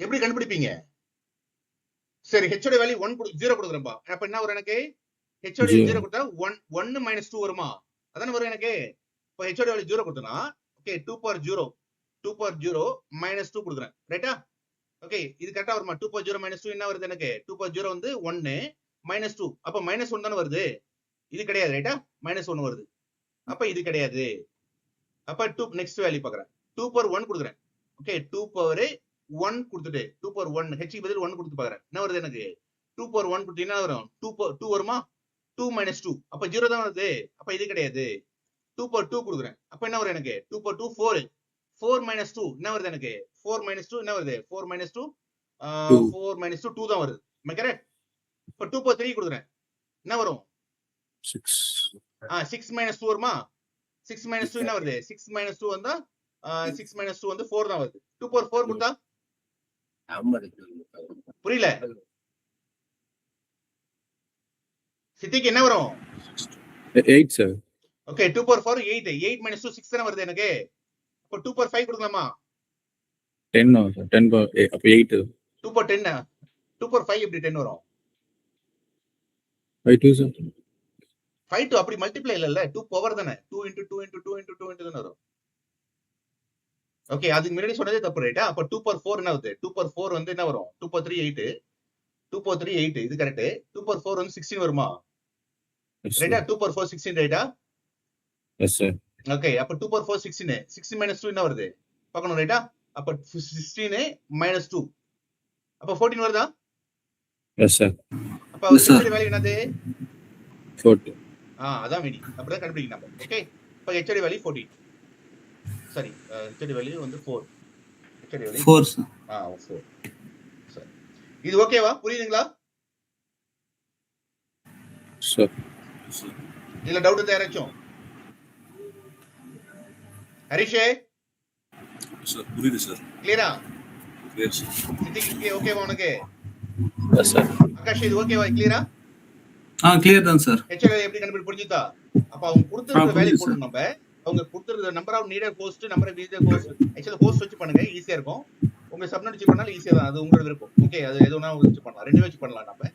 Speaker 1: எப்படி கண்டுபிடிப்பீங்க? சரி, h ஓட வேல்யூ 0 கொடுக்குறேன்பா. அப்ப என்ன வரும் எனக்கு? h ஓட 0 கொடுத்தா 1 minus 2 வருமா? அதானே வரும் எனக்கு. இப்போ h ஓட வேல்யூ 0 கொடுத்தனா ஓகே 2 பவர் 0 minus 2 கொடுக்குறேன். ரைட்டா? ஓகே, இது கரெக்ட்டா வருமா? 2 பவர் 0 minus 2 என்ன வருது எனக்கு? 2 பவர் 0 வந்து 1 minus 2. அப்ப -1 தானே வருது. இது கிடையாது. ரைட்டா? -1 வருது. அப்ப இது கிடையாது. அப்ப 2 நெக்ஸ்ட் வேல்யூ பார்க்கறேன். 2 பவர் 1 கொடுக்குறேன். ஓகே, 2 பவர் 1 கொடுத்துட்டு 2 பவர் 1 h க்கு பதில் 1 கொடுத்து பார்க்கறேன். என்ன வருது எனக்கு? 2 பவர் 1 கொடுத்தீங்கன்னா வரும் 2 வருமா? 2 minus 2. அப்ப 0 தான் வருது. அப்ப இது கிடையாது. 2 பவர் 2 கொடுக்குறேன். அப்ப என்ன வரும் எனக்கு? 2 பவர் 2 4 minus 2 என்ன வருது எனக்கு? 4 minus 2 என்ன வருது? 4 minus 2 4 minus 2 2 தான் வருது. கரெக்ட்? இப்ப 2 பவர் 3 கொடுக்குறேன். என்ன வரும்?
Speaker 3: 6
Speaker 1: 6 minus 2 வருமா? 6 minus 2 என்ன வருது? 6 minus 2 வந்தா 6 minus 2 வந்து 4 தான் வருது. 2 பவர் 4 கொடுத்தா புரியல? சித்திக்கு என்ன வரும்?
Speaker 3: 8 சார்.
Speaker 1: Okay, 2 power 4 8. 8 minus 2 6 தான வருது எனக்கு. அப்ப 2 பவர் 5 கொடுக்கலாமா?
Speaker 3: 10 சார். 10 பவர் அப்ப 8.
Speaker 1: 2 பவர் 10. 2 பவர் 5 எப்படி 10 வரும்?
Speaker 3: 5 2 சார்.
Speaker 1: 5 2 அப்படி மல்டிப்ளை இல்லல்ல. 2 பவர் தானே. 2 into 2 into 2 into 2 into தான வரும். ஓகே, அதுக்கு முன்னாடி சொன்னதே தப்பு ரைட்டா? அப்ப 2 பவர் 4 என்ன ஆகுது? 2 பவர் 4 வந்து என்ன வரும்? 2 பவர் 3 8, 2 பவர் 3 8, இது கரெக்ட். 2 பவர் 4 வந்து 16 வருமா
Speaker 3: Yes,
Speaker 1: ரைட்டா?
Speaker 3: sir.
Speaker 1: 2 பவர் 4 16 ரைட்டா?
Speaker 3: Yes, sir.
Speaker 1: ஓகே, அப்ப 2 பவர் 4 16, 16 minus 2 என்ன வருது பார்க்கணும் ரைட்டா? அப்ப 16 minus 2, அப்ப 14 வருதா?
Speaker 3: Yes, sir.
Speaker 1: அப்ப
Speaker 2: Yes, sir.
Speaker 1: ஹெச்ஓடி வேல்யூ என்னது?
Speaker 3: 40.
Speaker 1: அதான் மீனிங். அப்படிதான் கண்டுபிடிக்கணும் நம்ம. ஓகே, இப்ப HOD value 14, sorry HOD value வந்து 4, ஹெச்ஓடி வேல்யூ
Speaker 2: 4 சார்.
Speaker 1: 4. சரி, இது ஓகேவா? புரியுதுங்களா?
Speaker 3: Sir.
Speaker 4: Yes, sir.
Speaker 1: இதுல டவுட் இருந்தா யாராச்சும்? ஹரிஷே
Speaker 4: Sir, புரியுது சார்.
Speaker 1: கிளியரா?
Speaker 4: Clear, sir.
Speaker 1: சித்திக்கு ஓகேவா உனக்கு?
Speaker 3: Yes, sir.
Speaker 1: ஆகாஷ் இது ஓகேவா? கிளியரா?
Speaker 2: கிளியர் தான் சார்.
Speaker 1: ஹெச்ஓடி எப்படி கண்டுபிடி புரிஞ்சுதா? அப்ப அவங்க கொடுத்திருக்கிற வேல்யூ
Speaker 2: புரியுது சார்.
Speaker 1: போடணும் நம்ம. அவங்க கொடுத்திருக்கிற number of needed host, number of needed host, ஆக்சுவலா ஹோஸ்ட் வச்சு பண்ணுங்க, ஈஸியா இருக்கும். உங்க சப்நெட் வச்சு பண்ணாலும் ஈஸியா தான், அது உங்களோட விருப்பம். ஓகே, அது எதுனா வச்சு பண்ணலாம், ரெண்டுமே வச்சு பண்ணலாம். நம்ம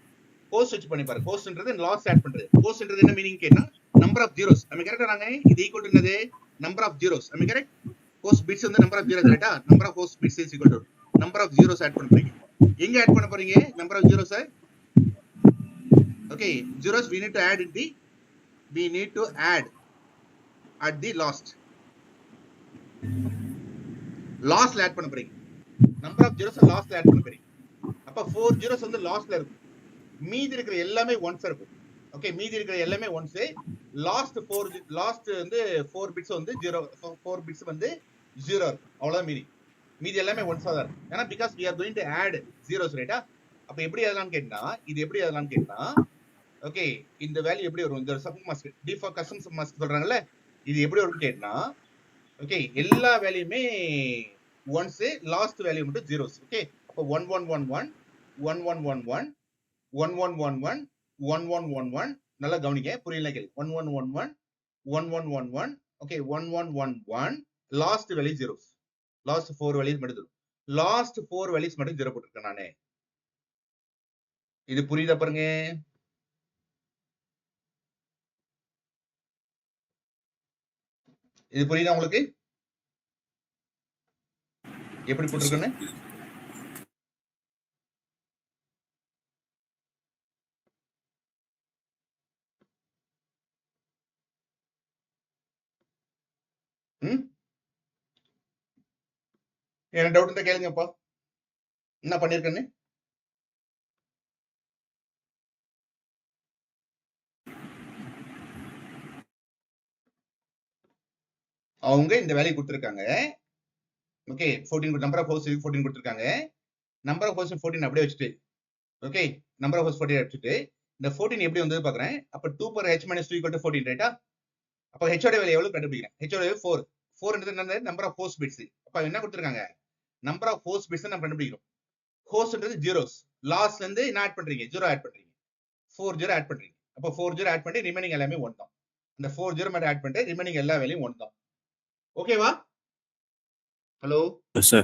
Speaker 1: ஹோஸ்ட் வச்சு பண்ணி பாருங்க. ஹோஸ்ட்ன்றது லாஸ் ஆட் பண்றது. ஹோஸ்ட்ன்றது என்ன மீனிங் கேட்டா நம்பர் ஆஃப் ஜீரோஸ். நம்ம கரெக்டாங்க, இது ஈக்குவல் டு என்னது? Number of zeros. நம்ம கரெக்ட். ஹோஸ்ட் பிட்ஸ் வந்து நம்பர் ஆஃப் ஜீரோஸ் ரைட்டா? Number of host bits is equal to number of zeros add பண்ண போறீங்க. எங்க ஆட் பண்ண போறீங்க number of zeros? Okay, zeros we need to add at the last ல ஆட் பண்ண போறீங்க. நம்பர் ஆஃப் ஜீரோஸ் லாஸ்ட்ல ஆட் பண்ண போறீங்க. அப்ப 4 ஜீரோஸ் வந்து லாஸ்ட்ல இருக்கும், மீதி இருக்கிற எல்லாமே ஒன்ஸ் இருக்கும். ஓகே, மீதி இருக்கிற எல்லாமே ஒன்ஸ். லாஸ்ட் வந்து 4 பிட்ஸ் வந்து 0, 4 பிட்ஸ் வந்து 0 இருக்கும். அவ்வளவுதான் மீனிங். மீதி எல்லாமே ஒன்ஸா தான் இருக்கும். ஏன்னா because we are going to add zeros ரைட்டா? அப்ப எப்படி எழுதலாம்னு கேட்டா, இது எப்படி எழுதலாம்னு கேட்டா, ஓகே, இந்த வேல்யூ எப்படி வரும்? இந்த sub mask default custom sub mask சொல்றாங்கல்ல, இது எப்படி வரும்னு கேட்டா, ஓகே, எல்லா வேல்யூமே ஒன்ஸ், லாஸ்ட் வேல்யூ மட்டும் ஜீரோஸ். ஓகே, அப்ப 1111 1111 1111 1111, நல்லா கவனிங்க, புரியல கேளு. 1111 1111, okay, 1111, last value zeros. Last 4 values மட்டும், லாஸ்ட் 4 வேல்யூஸ் மட்டும் ஜீரோ போட்டுருக்கேன் நானே. இது புரியுதா பாருங்க? இது புரியுதா உங்களுக்கு எப்படி
Speaker 4: Yes, sir.
Speaker 1: போட்டிருக்குன்னு? என்ன டவுட் இருந்தா கேளுங்கப்பா, என்ன பண்ணிருக்கேன்னு. அவங்க இந்த வேல்யூ கொடுத்திருக்காங்க. ஓகே, 14 நம்பர் ஆஃப் ஹவுஸ் 14 கொடுத்திருக்காங்க. நம்பர் ஆஃப் ஹவுஸ் 14 அப்படியே வச்சுட்டு, ஓகே, நம்பர் ஆஃப் ஹவுஸ் 14 வச்சுட்டு இந்த 14 எப்படி வந்தது பாக்குறேன். அப்ப 2 per h minus 2 equal to 14 ரைட்டா? அப்ப h ஓட வேல்யூ எவ்வளவு கண்டுபிடிக்கிறேன்? h ஓட வேல்யூ 4. 4ன்றது என்னது? Number of host bits. அப்ப என்ன கொடுத்திருக்காங்க? நம்பர் ஆஃப் ஹோஸ்ட் பிட்ஸ் நம்ம கண்டுபிடிக்கிறோம். ஹோஸ்ட்ன்றது ஜீரோஸ், லாஸ்ட்ல இருந்து என்ன ஆட் பண்றீங்க? 0 ஆட் பண்றீங்க. 4 0 ஆட் பண்றீங்க. அப்ப 4 0 ஆட் பண்ணி ரிமைனிங் எல்லாமே 1 தான். அந்த 4 0 மட்டும் ஆட் பண்ணிட்டு ரிமைனிங் எல்லா வேல்யூயும் 1 தான். ஓகேவா? Hello?
Speaker 3: Yes, sir.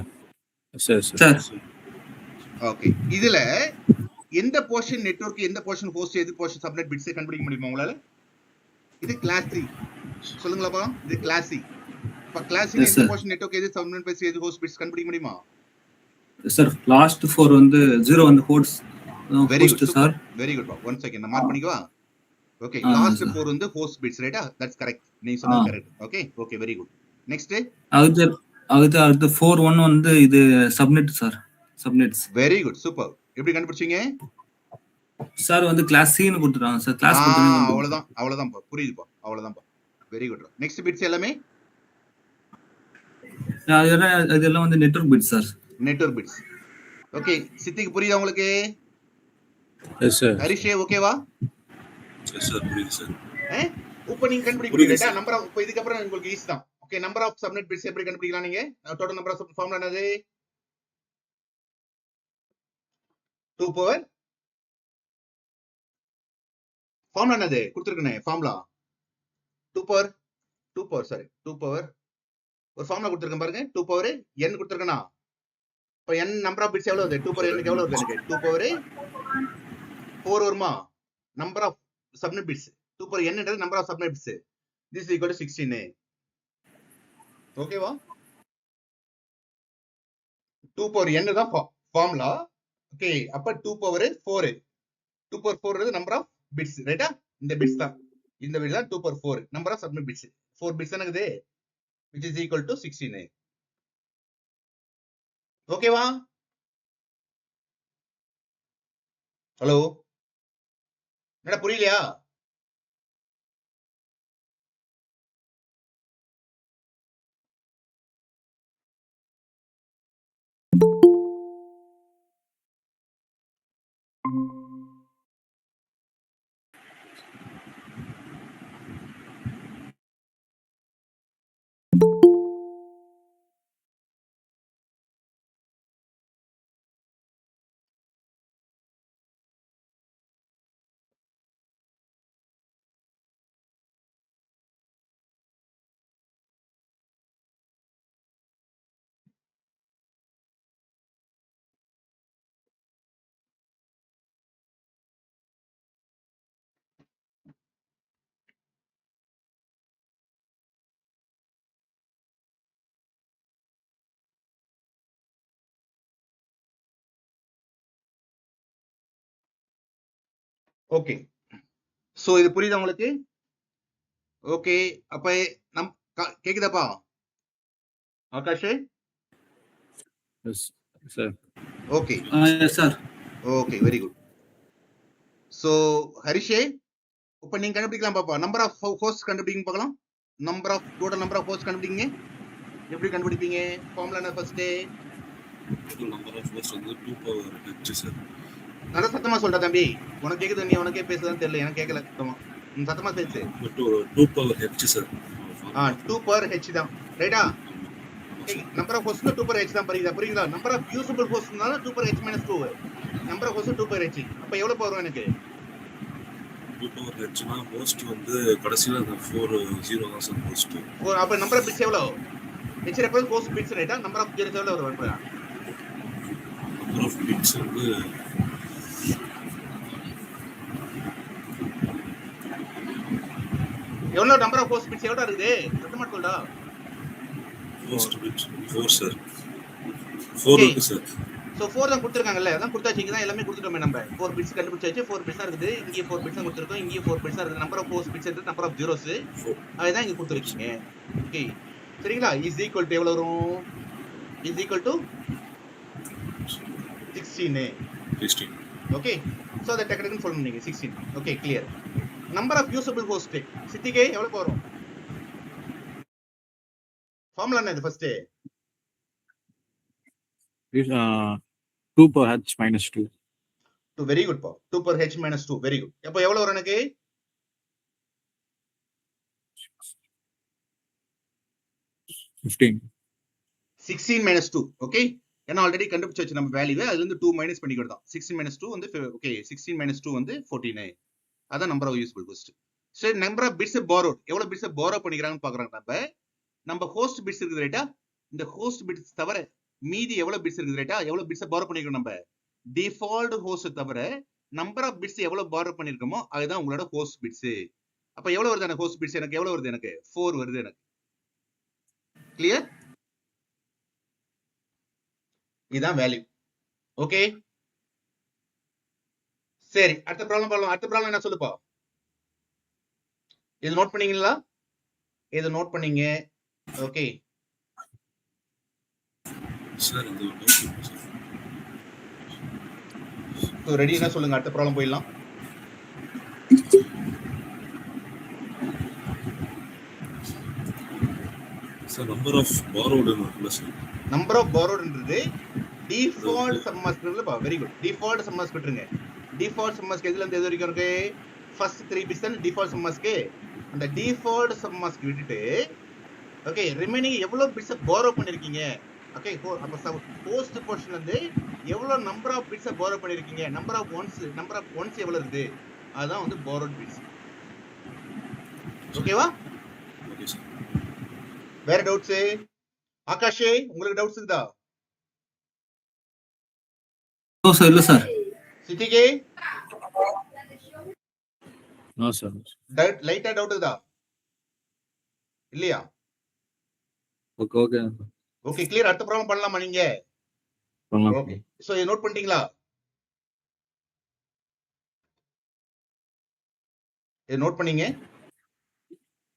Speaker 3: Yes, sir. Yes, sir.
Speaker 2: Sir,
Speaker 1: okay, இதுல எந்த போர்ஷன் நெட்வொர்க், எந்த போர்ஷன் ஹோஸ்ட், எது போர்ஷன் சப்நெட் பிட்ஸ் கண்டுபிடிக்க முடியுமா உங்களால? இது கிளாஸ் 3 சொல்லுங்களா? இது கிளாஸ் C. இப்ப கிளாஸ் C
Speaker 2: Yes,
Speaker 1: எந்த
Speaker 2: sir.
Speaker 1: போர்ஷன் நெட்வொர்க், எது சப்நெட் பிட்ஸ், எது ஹோஸ்ட் பிட்ஸ் கண்டுபிடிக்க முடியுமா?
Speaker 2: சார் லாஸ்ட் 4 வந்து 0 வந்து host
Speaker 1: very
Speaker 2: host
Speaker 1: good
Speaker 2: sir.
Speaker 1: Very good. One second நான் மார்க் பண்ணிக்கவா? ஓகே,
Speaker 2: ஆ,
Speaker 1: லாஸ்ட்
Speaker 2: sir.
Speaker 1: 4 வந்து ஹோஸ்ட் பிட்ஸ் ரைட்டா? தட்ஸ் கரெக்ட், நீ சொன்னது correct. Okay okay, very good. Next
Speaker 2: அடுத்து 4 1 வந்து இது subnet sir. Subnets
Speaker 1: very good, super. எப்படி கண்டுபிடிச்சீங்க?
Speaker 2: சார் வந்து கிளாஸ் C ன்னு கொடுத்துறாங்க சார். கிளாஸ் கொடுத்தீங்க
Speaker 1: அவ்வளவுதான் புரியுதுப்பா, அவ்வளவுதான். Very good. நெக்ஸ்ட் பிட்ஸ் எல்லாமே
Speaker 2: இதெல்லாம் வந்து network bit sir.
Speaker 1: Network bits. Okay, சித்திக்கு புரியுதா உங்களுக்கு?
Speaker 3: Yes, sir.
Speaker 1: ஹரிஷே ஓகேவா?
Speaker 4: Yes, sir. புரியுது சார்.
Speaker 1: இப்போ நீங்க கண்டுபிடிக்க
Speaker 4: புரியுது
Speaker 1: முடியல
Speaker 4: sir.
Speaker 1: Number of. இப்போ இதுக்கு அப்புறம் உங்களுக்கு ஈஸி தான். Okay, number of subnet bits எப்படி கண்டுபிடிக்கலாம் நீங்க? டோட்டல் நம்பர் ஆஃப் ஃபார்முலா என்னது? 2 பவர் ஃபார்முலா என்னது கொடுத்திருக்கனே? ஃபார்முலா 2 பவர் சாரி 2 பவர் ஒரு ஃபார்முலா கொடுத்திருக்கேன் பாருங்க. 2 பவர் n கொடுத்திருக்கேனா? இப்போ n நம்பர் ஆஃப் பிட்ஸ் எவ்வளவு வருது? 2 பவர் n க்கு எவ்வளவு வருது எனக்கு? 2 பவர் 4 வருமா? Number of subnet bits 2 power n ன்றது number of subnet bits. This is equal to 16. ஓகேவா? 2 power n தான் ஃபார்முலா. ஓகே, அப்ப 2 power 4. 2 power 4 number of bits, ரைட்டா? இந்த பிட்ஸ் தான், இந்த பிட் தான் 2 power 4 number of subnet bits. 4 bits என்னது, which is equal to 16. ஓகேவா? ஹலோ, என்னடா புரியலையா? ஓகே, சோ இது புரியுதா உங்களுக்கு? ஓகே, அப்ப நம் கேக்குதாப்பா Akash?
Speaker 3: Yes, sir.
Speaker 1: Okay,
Speaker 2: yes sir.
Speaker 1: Okay, very good. So ஹரிஷே, இப்ப நீங்க கண்டுபிடிக்கலாம் பாப்பா. நம்பர் ஆஃப் ஹோஸ்ட் கண்டுபிடிங்க பார்க்கலாம். Number of total number of host கண்டுபிடிங்க. எப்படி கண்டுபிடிப்பீங்க? ஃபார்முலா என்ன first?
Speaker 4: Total number of host வந்து 2 power h சார்.
Speaker 1: நல்ல சத்தமா சொல்ற தம்பி, உனக்கு கேக்குது, நீ உனக்கே பேசுதான்னு தெரியல, எனக்கு கேட்கல சத்தமா. சத்தமா பேசு.
Speaker 4: 2 power h sir.
Speaker 1: 2 per h தான், ரைட்டா? Number of host 2 per h தான், புரியுதா? நம்பர் ஆஃப் யூசபிள் ஹோஸ்ட்னால 2 per h minus 2. Number of host 2 per h. அப்ப எவ்வளவு வரும் எனக்கு?
Speaker 4: 2 power h னா ஹோஸ்ட் வந்து கடைசில அந்த 40 தான் சார் ஹோஸ்ட்.
Speaker 1: அப்ப நம்பர் ஆஃப் பிட்ஸ் எவ்வளவு? h ரெப்ரசன்ட் ஹோஸ்ட் பிட்ஸ், ரைட்டா? நம்பர் ஆஃப் ஜீரோஸ் எவ்வளவு வரும்?
Speaker 4: நம்பர் ஆஃப் பிட்ஸ் வந்து
Speaker 1: எவ்வளவு நம்பர் ஆஃப் ஹோஸ்ட் பிட்ஸ் எவ்வளவு இருக்குது? சத்தமா சொல்டா.
Speaker 4: Host bits 4 sir. 4 இருக்கு சார்.
Speaker 1: சோ 4 தான் கொடுத்திருக்காங்கல்ல, அதான் கொடுத்தாச்சு. இங்க தான் எல்லாமே கொடுத்துட்டோமே நம்ம. 4 பிட்ஸ் கண்டுபிடிச்சாச்சு. 4 பிட்ஸ் தான் இருக்குது. இங்க 4 பிட்ஸ் தான் கொடுத்திருக்கோம். இங்க 4 பிட்ஸ் தான் இருக்குது. நம்பர் ஆஃப் ஹோஸ்ட் பிட்ஸ் இருக்கு, நம்பர் ஆஃப் ஜீரோஸ் அதுதான் இங்க கொடுத்திருக்கீங்க. ஓகே, சரிங்களா? இஸ் ஈக்குவல் டு எவ்வளவு வரும்? Is equal to 16.
Speaker 4: 16.
Speaker 1: Okay, so அத டெக்னிக்கல் சொல்லணும் நீங்க. 16. Okay, clear. Number of usable host சிட்டிகே எவ்வளவு வரும்? ஃபார்முலா என்ன இது first?
Speaker 3: Is 2 per h minus 2.
Speaker 1: 2, very good பா. 2 per h minus 2, very good. அப்ப எவ்வளவு வரும் எனக்கு?
Speaker 3: 15.
Speaker 1: 16 minus 2. ஓகே, ஏன்னா ஆல்ரெடி கண்டுபிடிச்சாச்சு நம்ம வேல்யூ. அதுல இருந்து 2 மைனஸ் பண்ணிக்கிறது தான். 16 minus 2 வந்து ஓகே, 16 minus 2 வந்து 14. அதான் நம்பர் ஆஃப் யூசபிள் ஹோஸ்ட். சரி, நம்பர் ஆஃப் பிட்ஸ் borrowed, எவ்வளவு பிட்ஸ் borrow பண்ணிக்கிறாங்கன்னு பாக்குறாங்க. நம்ம ஹோஸ்ட் பிட்ஸ் இருக்குது, ரைட்டா? இந்த ஹோஸ்ட் பிட்ஸ் தவிர மீதி எவ்வளவு பிட்ஸ் இருக்குது, ரைட்டா? எவ்வளவு பிட்ஸ் borrow பண்ணிக்கிறோம் நம்ம? டிஃபால்ட் ஹோஸ்ட் தவிர நம்பர் ஆஃப் பிட்ஸ் எவ்வளவு borrow பண்ணிருக்கோமோ அதுதான் உங்களோட ஹோஸ்ட் பிட்ஸ். அப்ப எவ்வளவு வருது எனக்கு ஹோஸ்ட் பிட்ஸ்? எனக்கு எவ்வளவு வருது? எனக்கு 4 வருது எனக்கு. கிளியர்? இதுதான் வேல்யூ. ஓகே, சரி, அடுத்த ப்ராப்ளம் என்ன சொல்லுப்பா? இது நோட் பண்ணீங்களா? இது நோட் பண்ணீங்க. ஓகே
Speaker 4: சார் இந்த
Speaker 1: சோ ரெடினா சொல்லுங்க, அடுத்த ப்ராப்ளம் போயிடலாம்.
Speaker 4: சார் நம்பர் ஆஃப் borrowed இருக்குல்ல சார்.
Speaker 1: நம்பர் ஆஃப் borrowedன்றது டிஃபால்ட் சம்மஸ்க்குல. Very good. டிஃபால்ட் சம்மஸ் விட்டுருங்க. டிஃபால்ட் சம்மஸ்க்கு எதுல இருந்து எது வரைக்கும் இருக்கு? ஃபர்ஸ்ட் 3 பிட்ஸ் டிஃபால்ட் சம்மஸ்க்கு. அந்த டிஃபால்ட் சம்மஸ்க்கு விட்டுட்டு ஓகே, ரிமைனிங் எவ்வளவு பிட்ஸ் borrow பண்ணிருக்கீங்க? ஓகே, அப்ப ஹோஸ்ட் போர்ஷன்ல இருந்து எவ்வளவு நம்பர் ஆஃப் பிட்ஸ் borrow பண்ணிருக்கீங்க? நம்பர் ஆஃப் ஒன்ஸ் எவ்வளவு இருக்கு? அதான் வந்து borrowed பிட்ஸ். ஓகேவா?
Speaker 4: Okay sir.
Speaker 1: வேற டவுட்ஸ்? ஆகாஷே, உங்களுக்கு டவுட்ஸ் இருக்குதா?
Speaker 2: நோ சார், இல்ல சார்.
Speaker 1: சிட்டிகே
Speaker 3: No, sir.
Speaker 1: லைட்டா டவுட் இருக்குதா? இல்லையா?
Speaker 3: Okay, okay.
Speaker 1: Okay, clear. அடுத்த ப்ராப்ளம் பண்ணலாமா நீங்க?
Speaker 3: பண்ணலாம்
Speaker 1: ஓகே சோ இதை நோட் பண்ணிட்டீங்களா? இதை நோட் பண்ணீங்க.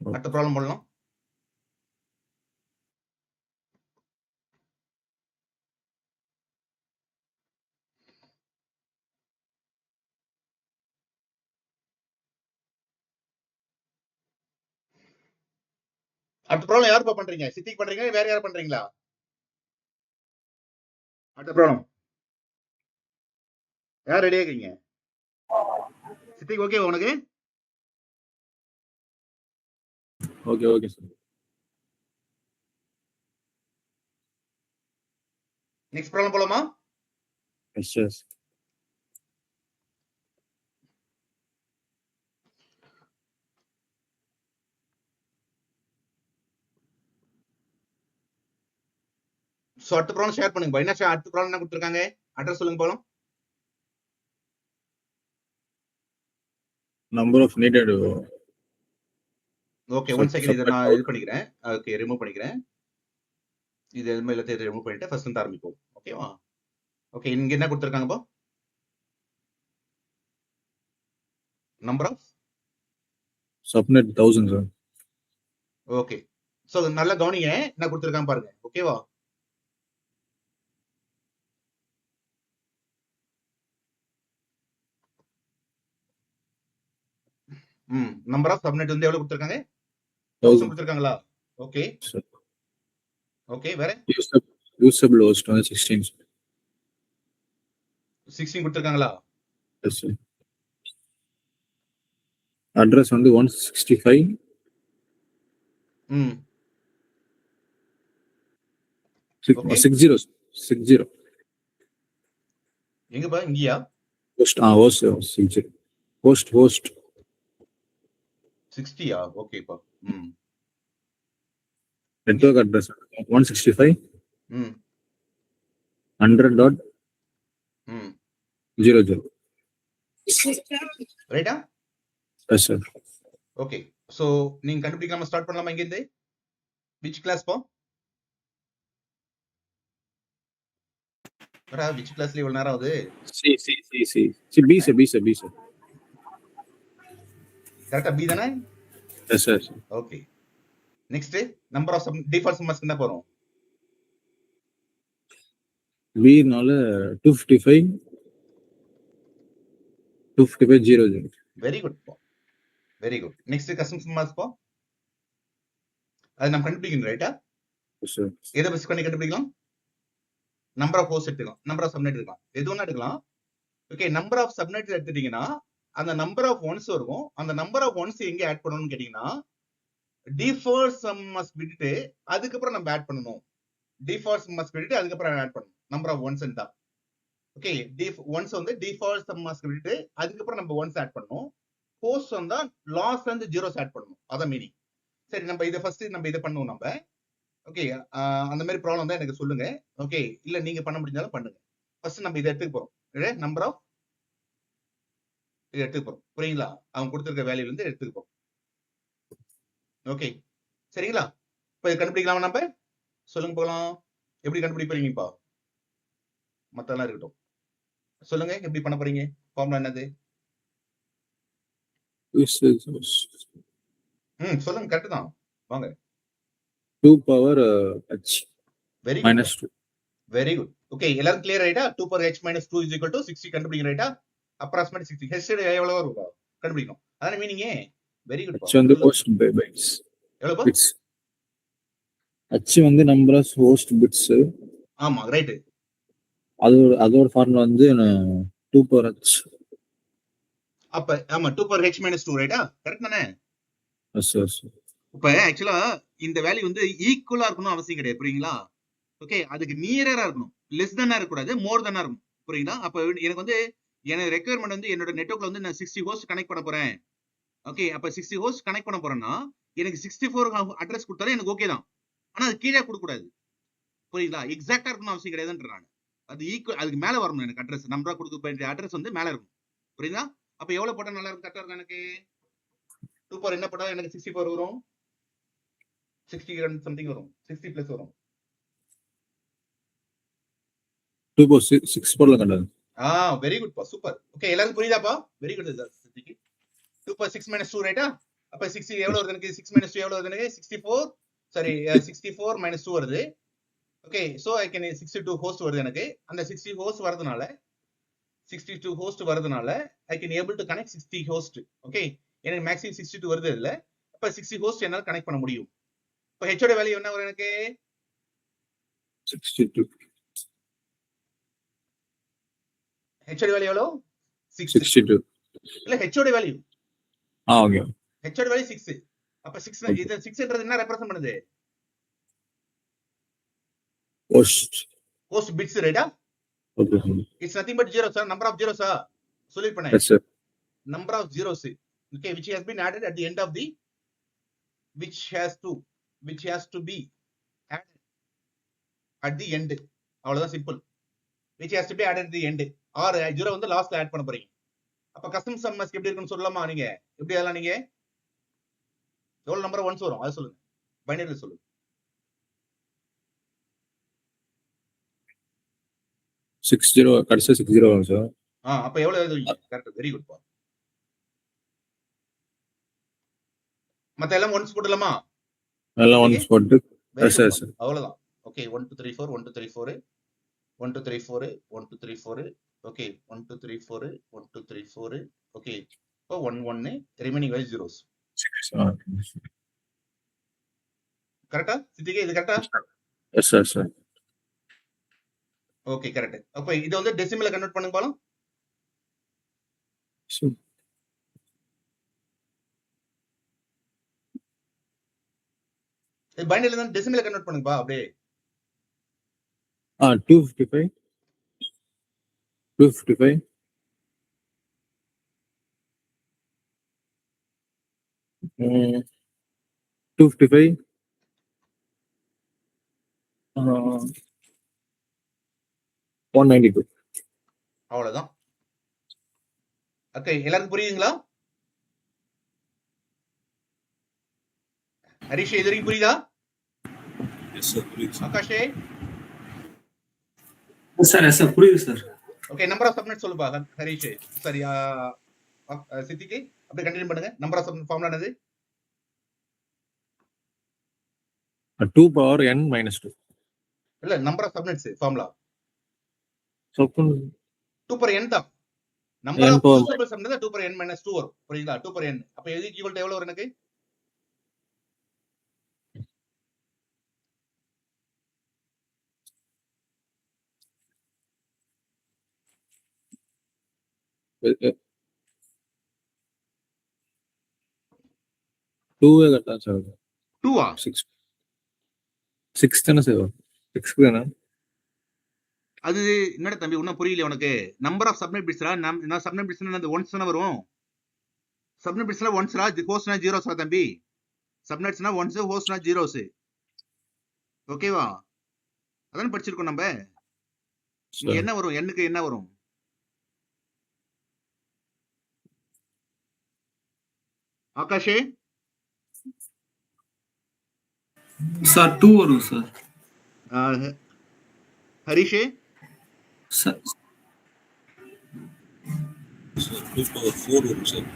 Speaker 1: அடுத்த ப்ராப்ளம் பண்ணலாம். அடுத்த ப்ராப்ளம் யாருப்பா பண்றீங்க? சித்திக்கு பண்றீங்க வேற யாரும் பண்றீங்களா? அடுத்த ப்ராப்ளம் யார் ரெடியா இருக்கீங்க? சித்திக்கு ஓகே உனக்கு?
Speaker 3: Okay okay sir.
Speaker 1: Next problem போலாமா?
Speaker 3: Yes yes.
Speaker 1: சோ அடுத்த ப்ராப்ளம் ஷேர் பண்ணுங்க. என்ன அடுத்த ப்ராப்ளம் என்ன கொடுத்துருக்காங்க? அட்ரஸ் சொல்லுங்க போலாம்.
Speaker 3: Number of needed.
Speaker 1: Okay one second இதை நான் இது பண்ணிக்கிறேன். ஓகே ரிமூவ் பண்ணிக்கிறேன். இது எல்லாத்தையும் ரிமூவ் பண்ணிட்டு ஃபர்ஸ்ட் இருந்து ஆரம்பிப்போம். ஓகேவா? ஓகே இங்க என்ன கொடுத்துருக்காங்க போ? Number of
Speaker 3: subnet 1000 sir.
Speaker 1: Okay so நல்லா கவனிங்க என்ன கொடுத்துருக்காங்க பாருங்க. ஓகேவா? நம்பர் ஆஃப் சப்நெட் வந்து எவ்வளவு கொடுத்துருக்காங்க? 1000 கொடுத்துருக்காங்களா? ஓகே ஓகே வேற
Speaker 3: யூசபிள் ஹோஸ்ட் வந்து 16.
Speaker 1: 16 கொடுத்துருக்காங்களா?
Speaker 3: Yes sir. அட்ரஸ் வந்து 165.
Speaker 1: ம்
Speaker 3: 60.
Speaker 1: எங்கப்பா இங்கயா?
Speaker 3: Host host 60. ஹோஸ்ட்
Speaker 1: 60யா? ஓகேப்பா.
Speaker 3: நெட்வொர்க் அட்ரஸ் 165
Speaker 1: ம்
Speaker 3: 100.00.
Speaker 1: ரைட்டா?
Speaker 3: S sir.
Speaker 1: ஓகே சோ நீங்க கண்டுபிடிக்காம ஸ்டார்ட் பண்ணலாமா? இங்க இருந்து விச் கிளாஸ் போ? விச் கிளாஸ்ல இவ்வளவு நேரம் ஆகுது?
Speaker 3: B sir.
Speaker 1: கரெக்டா பி தானே?
Speaker 3: Yes sir.
Speaker 1: Okay next number of default சம்மர்ஸ் என்ன போறோம்?
Speaker 3: பி நால 255 00.
Speaker 1: வெரி குட் போ. Very good. நெக்ஸ்ட் கஸ்டம் சம்மர்ஸ் போ. அது நம்ம கண்டுபிடிக்கணும் ரைட்டா?
Speaker 3: Yes sir.
Speaker 1: எதை பேஸ் பண்ணி கண்டுபிடிக்கலாம்? நம்பர் ஆஃப் ஹோஸ்ட் எடுத்துக்கலாம், நம்பர் ஆஃப் சப்நெட் எடுக்கலாம், எது ஒண்ணா எடுக்கலாம். ஓகே நம்பர் ஆஃப் சப்நெட் எடுத்துட்டீங்கன்னா அந்த நம்பர் ஆஃப் ஒன்ஸ் இருக்கும். அந்த நம்பர் ஆஃப் ஒன்ஸ் எங்க ஆட் பண்ணணும்னு கேட்டீங்கன்னா டிஃபால்ட் சம் மஸ்ட் விட்டுட்டு அதுக்கப்புறம் நம்ம ஆட் பண்ணணும். டிஃபால்ட் சம் மஸ்ட் விட்டுட்டு அதுக்கப்புறம் ஆட் பண்ணணும். நம்பர் ஆஃப் ஒன்ஸ் தான். ஓகே ஒன்ஸ் வந்து டிஃபால்ட் சம் மஸ்ட் விட்டுட்டு அதுக்கப்புறம் நம்ம ஒன்ஸ் ஆட் பண்ணணும். ஹோஸ்ட் வந்தா லாஸ்ட்ல இருந்து ஜீரோஸ் ஆட் பண்ணணும். அதான் மீனிங். சரி நம்ம இதை ஃபர்ஸ்ட் நம்ம இதை பண்ணுவோம் நம்ம. ஓகே அந்த மாதிரி ப்ராப்ளம் தான் எனக்கு சொல்லுங்க. ஓகே இல்ல நீங்க பண்ண முடிஞ்சாலும் பண்ணுங்க. ஃபர்ஸ்ட் நம்ம இதை எடுத்துக்க போறோம். நம்பர் ஆஃப் இதை எடுத்துக்க போறோம். புரியுங்களா? அவங்க கொடுத்துருக்க வேல்யூல இருந்து எடுத்துக்க போறோம். ஓகே சரிங்களா? இப்ப இதை கண்டுபிடிக்கலாமா நம்ம? சொல்லுங்க போகலாம். எப்படி கண்டுபிடிப்பீங்கப்பா? மத்தெல்லாம் இருக்கட்டும். சொல்லுங்க எப்படி பண்ண போறீங்க? ஃபார்முலா என்னது? சொல்லுங்க கரெக்ட் தான். வாங்க.
Speaker 3: 2 power h
Speaker 1: very
Speaker 3: minus 2.
Speaker 1: Very good. Okay எல்லாரும் கிளியர் ரைட்டா? 2 power h minus 2 is equal to 60 கண்டுபிடிங்க ரைட்டா? அப்ராக்ஸிமேட் 60. h எவ்வளவு வரும் கண்டுபிடிக்கணும். அதானே மீனிங். Very good.
Speaker 3: h வந்து ஹோஸ்ட் பைட்ஸ்.
Speaker 1: எவ்வளவு
Speaker 3: பிட்ஸ்? h வந்து நம்பர் ஆஃப் ஹோஸ்ட் பிட்ஸ்.
Speaker 1: ஆமா ரைட்.
Speaker 3: அதோட ஃபார்முலா வந்து 2 பவர் h.
Speaker 1: அப்ப ஆமா 2 பவர் h minus 2 ரைட்டா? கரெக்ட் தானே?
Speaker 3: Yes yes.
Speaker 1: இப்ப ஆக்சுவலா இந்த வேல்யூ வந்து ஈக்குவலா இருக்கணும் அவசியம் கிடையாது. புரியுங்களா? ஓகே அதுக்கு நியரா இருக்கணும். லெஸ் தானா இருக்க கூடாது, மோர் தானா இருக்கும். புரியுங்களா? அப்ப எனக்கு வந்து எனக்கு ரெக்யர்மெண்ட் வந்து என்னோட நெட்வொர்க்ல வந்து நான் 60 ஹோஸ்ட் கனெக்ட் பண்ண போறேன். ஓகே அப்ப 60 ஹோஸ்ட் கனெக்ட் பண்ண போறேன்னா எனக்கு 64 அட்ரஸ் கொடுத்தாலே எனக்கு ஓகே தான். ஆனா அது கீழே கொடுக்க கூடாது. புரியுங்களா? எக்ஸாக்டா இருக்கணும் அவசியம் கிடையாதுன்ற நான். அது ஈக்குவல் அதுக்கு மேல வரணும். எனக்கு அட்ரஸ் நம்பரா கொடுக்க வேண்டிய அட்ரஸ் வந்து மேல இருக்கும். புரியுங்களா? அப்ப எவ்வளவு போட்டா நல்லா இருக்கும்? கரெக்டா இருக்கும். எனக்கு 2 பவர் என்ன போட்டா எனக்கு 64 வரும்? 60 சம்திங் வரும். 60 பிளஸ் வரும்.
Speaker 3: 2 power 6 போர்ல கண்டது.
Speaker 1: வெரி குட் பா, சூப்பர். ஓகே, எல்லாரும் புரியுதாப்பா? வெரி குட் சித்திக்கு. 2 power 6 minus 2 ரைட்டா? அப்ப 60 எவ்வளவு வருது எனக்கு? 6 minus 2 எவ்வளவு வருது எனக்கு? 64. சாரி 64 minus 2 வருது. Okay, so I can 62 host வருது எனக்கு. அந்த 60 ஹோஸ்ட் வரதுனால 62 ஹோஸ்ட் வரதுனால I can able to connect 60 host. Okay, எனக்கு மேக்ஸிமம் 62 வருது இல்ல. அப்ப 60 ஹோஸ்ட் என்னால கனெக்ட் பண்ண முடியும். இப்போ ஹெச்சோட வேல்யூ என்ன வரும் எனக்கு?
Speaker 3: 62.
Speaker 1: ஹெச்சோட வேல்யூ எவ்வளவு?
Speaker 3: 62.
Speaker 1: இல்ல ஹெச்சோட வேல்யூ.
Speaker 3: ஓகே.
Speaker 1: ஹெச்சோட வேல்யூ 6. அப்ப 6 இது 6ன்றது என்ன ரெப்ரசன்ட் பண்ணுது? ஹோஸ்ட் பிட்ஸ் ரைட்டா?
Speaker 3: Okay.
Speaker 1: It's nothing but zeros, sir. Number of zeros, sir. சொல்லிருப்பேன்.
Speaker 3: Yes sir.
Speaker 1: Number of zeros. Okay, which has been added at the end of the which has to be added at the end. அவ்வளவுதான் simple. which has to be added at the end. or 0 வந்து லாஸ்ட்ல ஆட் பண்ண போறீங்க. அப்ப கஸ்டம் சம்மஸ்க்கு எப்படி இருக்குன்னு சொல்லலாமா? நீங்க எப்படி அதெல்லாம் நீங்க எவ்வளவு நம்பர் ஒன்ஸ் வரும் அது சொல்லுங்க. பைனரியில சொல்லுங்க.
Speaker 3: 60 கடைசி 60 வரும் சார்.
Speaker 1: அப்ப எவ்வளவு எழுதுவீங்க? கரெக்ட், வெரி குட் பா. மத்த எல்லாம் ஒன்ஸ் போடலாமா?
Speaker 3: எல்லாம் ஒன்ஸ் போட்டு எஸ் எஸ்.
Speaker 1: அவ்வளவுதான். ஓகே, 1 2 3 4 1 2 3 4 1 2 3 4 1 2 3 4. ஓகே, 1 2 3 4 1 2 3 4. ஓகே, இப்போ 1 1 ரிமைனிங் வேல்யூ zeros. கரெக்ட்டா? சித்திகே இது கரெக்ட்டா?
Speaker 3: Yes sir sir.
Speaker 1: Okay, correct. அப்ப இத வந்து டெசிமல்ல கன்வர்ட் பண்ணுங்க பாலாம். இது பைனரில தான் டெசிமல்ல கன்வர்ட் பண்ணுங்க பா அப்படியே.
Speaker 3: 255 255 255 192.
Speaker 1: அவ்வளவுதான். ஓகே, எல்லாருக்கும் புரியுதுங்களா? ஹரிஷ் இது வரைக்கும் புரியுதா?
Speaker 4: எஸ் சார், புரியுது.
Speaker 1: ஆகாஷே
Speaker 2: சார் புரியுது சார்.
Speaker 1: ஓகே, நம்பர் ஆஃப் சப்நெட் சொல்லுப்பா ஹரிஷ். சரி, சித்திக்கு அப்படியே கண்டினியூ பண்ணுங்க. நம்பர் ஆஃப் சப்நெட் ஃபார்முலா என்னது?
Speaker 3: 2 power n minus 2.
Speaker 1: இல்ல, number of subnets formula
Speaker 3: So
Speaker 1: 2 per n தான். Number of usable subnet 2 per n minus 2 வரும். புரியுதா? 2 per n. அப்ப இது ஈக்குவல் டு எவ்வளவு வரும் எனக்கு?
Speaker 3: டூ கரெக்டா சார்?
Speaker 1: 2
Speaker 3: 6 தானே சார்? 6 தானே?
Speaker 1: அது என்னடா தம்பி இன்னும் புரியல உனக்கு? நம்பர் ஆஃப் சப்நெட் பிட்ஸ்ரா. நான் சப்நெட் பிட்ஸ்னா அந்த ஒன்ஸ் தான வரும். சப்நெட் பிட்ஸ்னா ஒன்ஸ்ரா, இது ஹோஸ்ட்னா ஜீரோஸ்ரா தம்பி. சப்நெட்ஸ்னா ஒன்ஸ், ஹோஸ்ட்னா ஜீரோஸ். ஓகேவா? அதான் படிச்சிருக்கோம் நம்ம. இங்க என்ன வரும்? எண்ணுக்கு என்ன வரும்? ஆகாஷே
Speaker 2: சார் 2 வரும் சார்.
Speaker 1: ஹரிஷே
Speaker 2: சார்
Speaker 4: 2 power 4 வரும் சார்.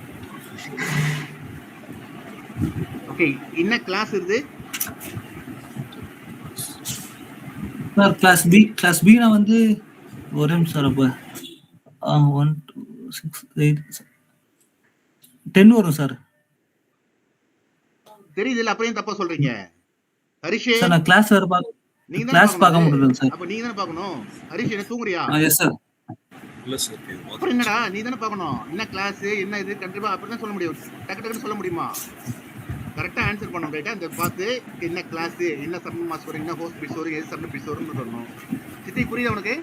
Speaker 1: ஓகே, என்ன கிளாஸ் இது?
Speaker 2: சார் கிளாஸ் பி நான் வந்து ஒரே சார் அப்ப 1 2 6 8 10 வரும் சார்.
Speaker 1: தெரியுது இல்ல, அப்புறம் தப்பா சொல்றீங்க ஹரிஷே?
Speaker 2: சார் நான் கிளாஸ் வேற
Speaker 1: நீங்க
Speaker 2: கிளாஸ் பார்க்க முடியல சார்.
Speaker 1: அப்ப நீங்க தான பார்க்கணும். ஹரிஷ் என்ன தூங்குறியா?
Speaker 2: Yes sir.
Speaker 4: இல்ல சார்,
Speaker 1: அப்புறம் என்னடா நீ தானே பார்க்கணும். என்ன கிளாஸ் என்ன இது கண்டிப்பா அப்படிதான் சொல்ல முடியும். டக்கு சொல்ல முடியுமா? கரெக்டா ஆன்சர் பண்ண ரைட்டா? இந்த பார்த்து என்ன கிளாஸ், என்ன சப்நெட் மாஸ்க் வரும், என்ன ஹோஸ்ட் பிட்ஸ் வரும், எது சப்நெட் பிட்ஸ் வரும்னு சொல்லணும். சித்தி புரியுதா உனக்கு?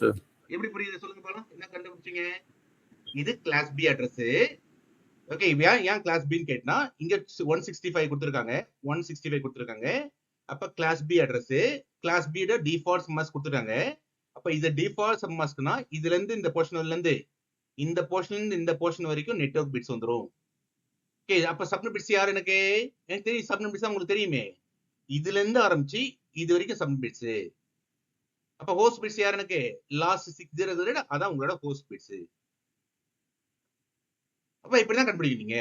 Speaker 3: சார்
Speaker 1: எப்படி புரியுது சொல்லுங்க பாலாம். என்ன கண்டுபிடிச்சீங்க? இது கிளாஸ் பி அட்ரஸ். ஓகே, ஏன் கிளாஸ் பின்னு கேட்டா இங்க 165 கொடுத்திருக்காங்க, 165 கொடுத்திருக்காங்க. அப்ப class B address, class B ட டிஃபால்ட் சப்மாஸ்க் கொடுத்திருக்காங்க. அப்ப இது டிஃபால்ட் சப்மாஸ்க்னா இதுல இருந்து இந்த போர்ஷன்ல இருந்து இந்த போர்ஷன்ல இருந்து இந்த போர்ஷன் வரைக்கும் நெட்வொர்க் பிட்ஸ் வந்துரும். ஓகே, அப்ப சப்நெட் பிட்ஸ் யார்? எனக்கு தெரியும். சப்நெட் பிட்ஸ் உங்களுக்கு தெரியுமே. இதுல இருந்து ஆரம்பிச்சு இது வரைக்கும் சப்நெட் பிட்ஸ். அப்ப ஹோஸ்ட் பிட்ஸ் யார் எனக்கு லாஸ்ட் 6 அதான் உங்களோட ஹோஸ்ட் பிட்ஸ். அப்ப இப்படிதான் கண்டுபிடிக்கிறீங்க.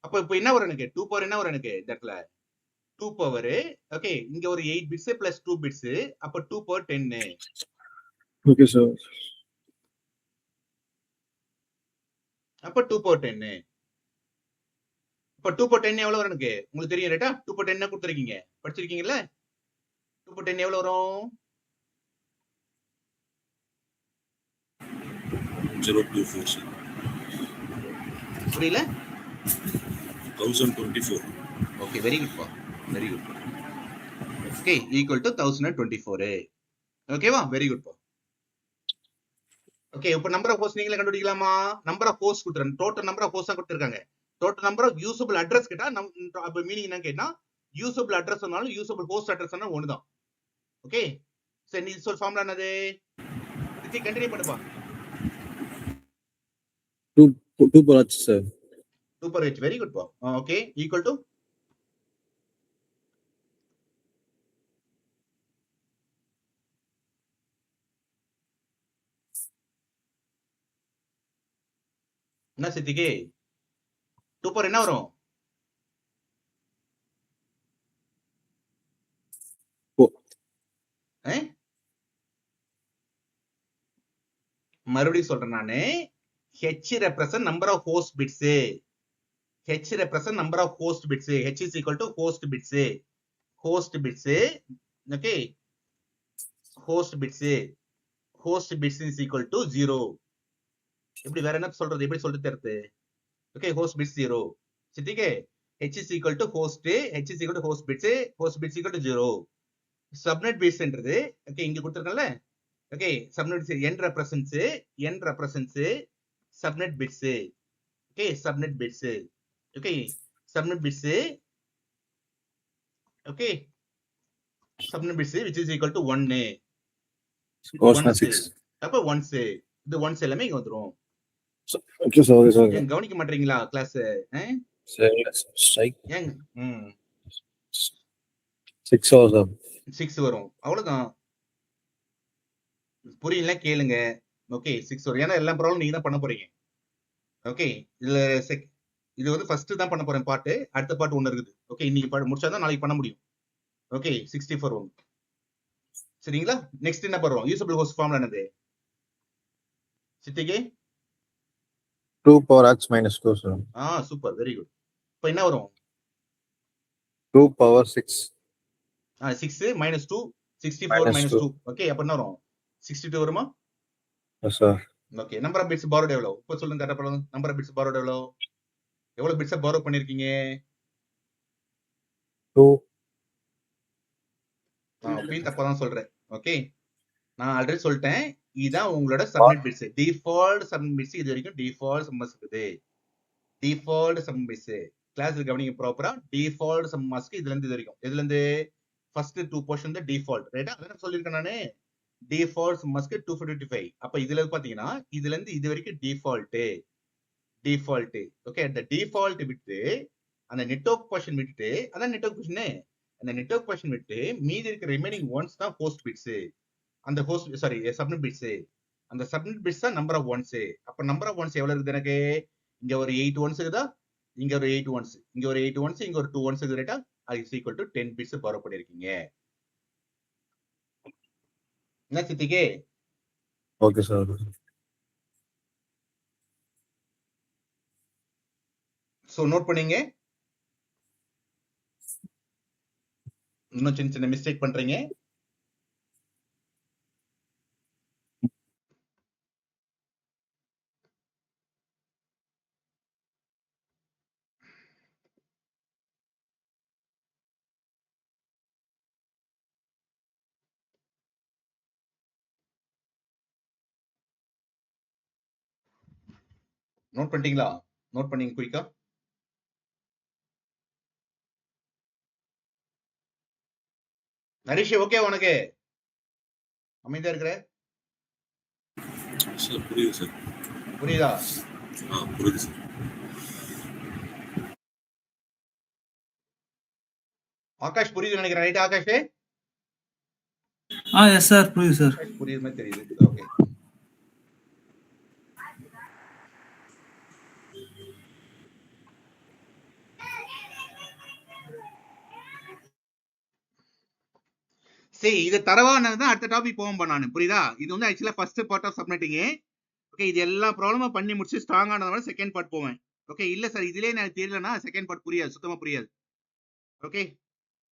Speaker 1: அப்ப இப்ப என்ன வரும் எனக்கு 2 பவர் என்ன வரும் எனக்கு இந்த இடத்துல 2 பவர். ஓகே, இங்க ஒரு 8 பிட்ஸ் பிளஸ் 2 பிட்ஸ், அப்ப 2 பவர் 10.
Speaker 3: Okay sir.
Speaker 1: அப்ப 2 பவர் 10. இப்ப 2 பவர் 10 எவ்வளவு வரும் எனக்கு உங்களுக்கு தெரியும் ரைட்டா? 2 பவர் 10 கொடுத்துருக்கீங்க, படிச்சிருக்கீங்கல்ல? 2 பவர் 10 எவ்வளவு வரும்?
Speaker 4: 024 sir.
Speaker 1: புரியல?
Speaker 4: 1024.
Speaker 1: ஓகே, வெரி குட் பா, very good. Okay, equal to 1024. ஓகேவா? வெரி குட் பா. ஓகே, இப்ப நம்பர் ஆஃப் ஹோஸ்ட் நீங்களே கண்டுபிடிக்கலாமா? நம்பர் ஆஃப் ஹோஸ்ட் கொடுத்துறேன், டோட்டல் நம்பர் ஆஃப் ஹோஸ்ட் தான் கொடுத்துருக்காங்க. Total number of usable address கேட்டா அப்ப மீனிங் என்ன கேட்டா யூசபிள் அட்ரஸ் சொன்னாலும் யூசபிள் ஹோஸ்ட் அட்ரஸ் சொன்னாலும் ஒண்ணுதான். ஓகே, சரி, நீ சொல் ஃபார்முலா என்னது? இது கண்டினியூ பண்ணுப்பா.
Speaker 3: 2 per h sir.
Speaker 1: 2 per h, very good pa. Okay, equal to என்ன சித்திக்கு 2 per என்ன வரும்? மறுபடியும் சொல்றேன் நானு. h represent number of host bits. h represent number of host bits. h is equal to host bits. host bits. Okay, host bits. host bits is equal to 0. எப்படி வேற என்ன சொல்றது? எப்படி சொல்லிட்டு தருது? Okay, host bits 0. சித்திக்கு h is equal to host, h is equal to host bits, host bits equal to 0. subnet bits என்றது ஓகே இங்க கொடுத்திருக்கேன்ல. Okay, subnet bits n represents subnet bits. Okay, subnet bits. Okay, subnet bits. Okay, subnet bits which is equal to 1.
Speaker 3: Host 6.
Speaker 1: அப்ப once இது once எல்லாமே இங்க வந்துரும்.
Speaker 3: Okay sir. Okay sir.
Speaker 1: ஏன் கவனிக்க மாட்டீங்களா கிளாஸ்?
Speaker 3: சரி ஸ்ட்ரைக்.
Speaker 1: ஏன்
Speaker 3: 6 ஆகும்.
Speaker 1: 6 வரும், அவ்வளவுதான். புரியல கேளுங்க. ஓகே, 6 வரும். ஏன்னா எல்லா ப்ராப்ளம் நீங்க தான் பண்ண போறீங்க. ஓகே, இதுல இது வந்து ஃபர்ஸ்ட் தான் பண்ண போறேன் பாட்டு. அடுத்த பாட்டு ஒண்ணு இருக்குது. ஓகே, இன்னைக்கு முடிச்சாதான் நாளைக்கு பண்ண முடியும். ஓகே, 64 வரும். சரிங்களா? நெக்ஸ்ட் என்ன பண்றோம்? யூசபிள் ஹோஸ்ட் ஃபார்முலா என்னது சித்திக்கு?
Speaker 3: 2 power h minus 2 sir.
Speaker 1: Super, very good. இப்போ என்ன வரும்?
Speaker 3: 2 power 6.
Speaker 1: 6 minus 2, 64 minus 2. ஓகே, அப்ப என்ன வரும்? 62 வருமா?
Speaker 3: Yes sir.
Speaker 1: Okay, number of bits borrowed எவ்வளவு? இப்போ சொல்லுங்க கரெக்டா பண்ணுங்க. நம்பர் ஆஃப் பிட்ஸ் borrowed எவ்வளவு பிட்ஸ் borrow பண்ணிருக்கீங்க?
Speaker 3: 2.
Speaker 1: நான் தப்பதான் சொல்றேன். ஓகே, நான் ஆல்ரெடி சொல்லிட்டேன். இதுதான் உங்களோட subnet bits. Default subnet bits இது வரைக்கும் டிஃபால்ட் சம்மஸ் இருக்குது. டிஃபால்ட் சம் பிட்ஸ் கிளாஸ்ல கவனிங்க ப்ராப்பரா. டிஃபால்ட் சம் மாஸ்க்கு இதுல இருந்து இது வரைக்கும், இதுல இருந்து ஃபர்ஸ்ட் 2 போர்ஷன் தான் டிஃபால்ட். ரைட்டா? அதான் சொல்லிருக்கேன் நானு. Default sub mask 255. அப்ப இதுல பாத்தீங்கன்னா இதுல இருந்து இது வரைக்கும் டிஃபால்ட். ஓகே, அந்த டிஃபால்ட் விட்டு அந்த நெட்வொர்க் போர்ஷன் விட்டுட்டு, அதான் நெட்வொர்க் போர்ஷன், அந்த நெட்வொர்க் போர்ஷன் விட்டு மீதி இருக்க ரிமைனிங் ஒன்ஸ் தான் ஹோஸ்ட் பிட்ஸ். அந்த ஹோஸ்ட் சப்நெட் பிட்ஸ். அந்த சப்நெட் பிட்ஸ் தான் நம்பர் ஆஃப் ஒன்ஸ். அப்ப நம்பர் ஆஃப் ஒன்ஸ் எவ்வளவு இருக்குது எனக்கு? இங்க ஒரு 8 ஒன்ஸ் இருக்குதா? இங்க ஒரு 8 ஒன்ஸ், இங்க ஒரு 8 ஒன்ஸ், இங்க ஒரு 2 ஒன்ஸ் இருக்குது. ரைட்டா? அது is equal to 10 bits borrow பண்ணிருக்கீங்க. என்ன சித்திக்கு?
Speaker 3: Okay sir.
Speaker 1: சோ நோட் பண்ணீங்க. இன்னும் சின்ன சின்ன மிஸ்டேக் பண்றீங்க. நோட் பண்ணிட்டீங்களா? நோட் பண்ணீங்க குயிக்கா. நரேஷ் ஓகே உனக்கு? அமைதியா இருக்கிற?
Speaker 4: சார் புரியுது சார்.
Speaker 1: புரியுதா?
Speaker 4: புரியுது சார்.
Speaker 1: ஆகாஷ் புரியுது நினைக்கிறேன். ரைட் ஆகாஷ்?
Speaker 2: எஸ் சார், புரியுது சார்.
Speaker 1: புரியுற மாதிரி தெரியுது. ஓகே. சரி, இது தரவானதான் அடுத்த டாபிக் போவோம் நானு. புரியுதா? இது வந்து ஆக்சுவலா first part of subnetting. Okay, இது எல்லா ப்ராப்ளமும் பண்ணி முடிச்சு ஸ்ட்ராங் ஆனதால செகண்ட் பார்ட் போவேன். ஓகே, இல்ல சார் இதுலயே எனக்கு தெரியலனா செகண்ட் பார்ட் புரியாது, சுத்தமா புரியாது. ஓகே,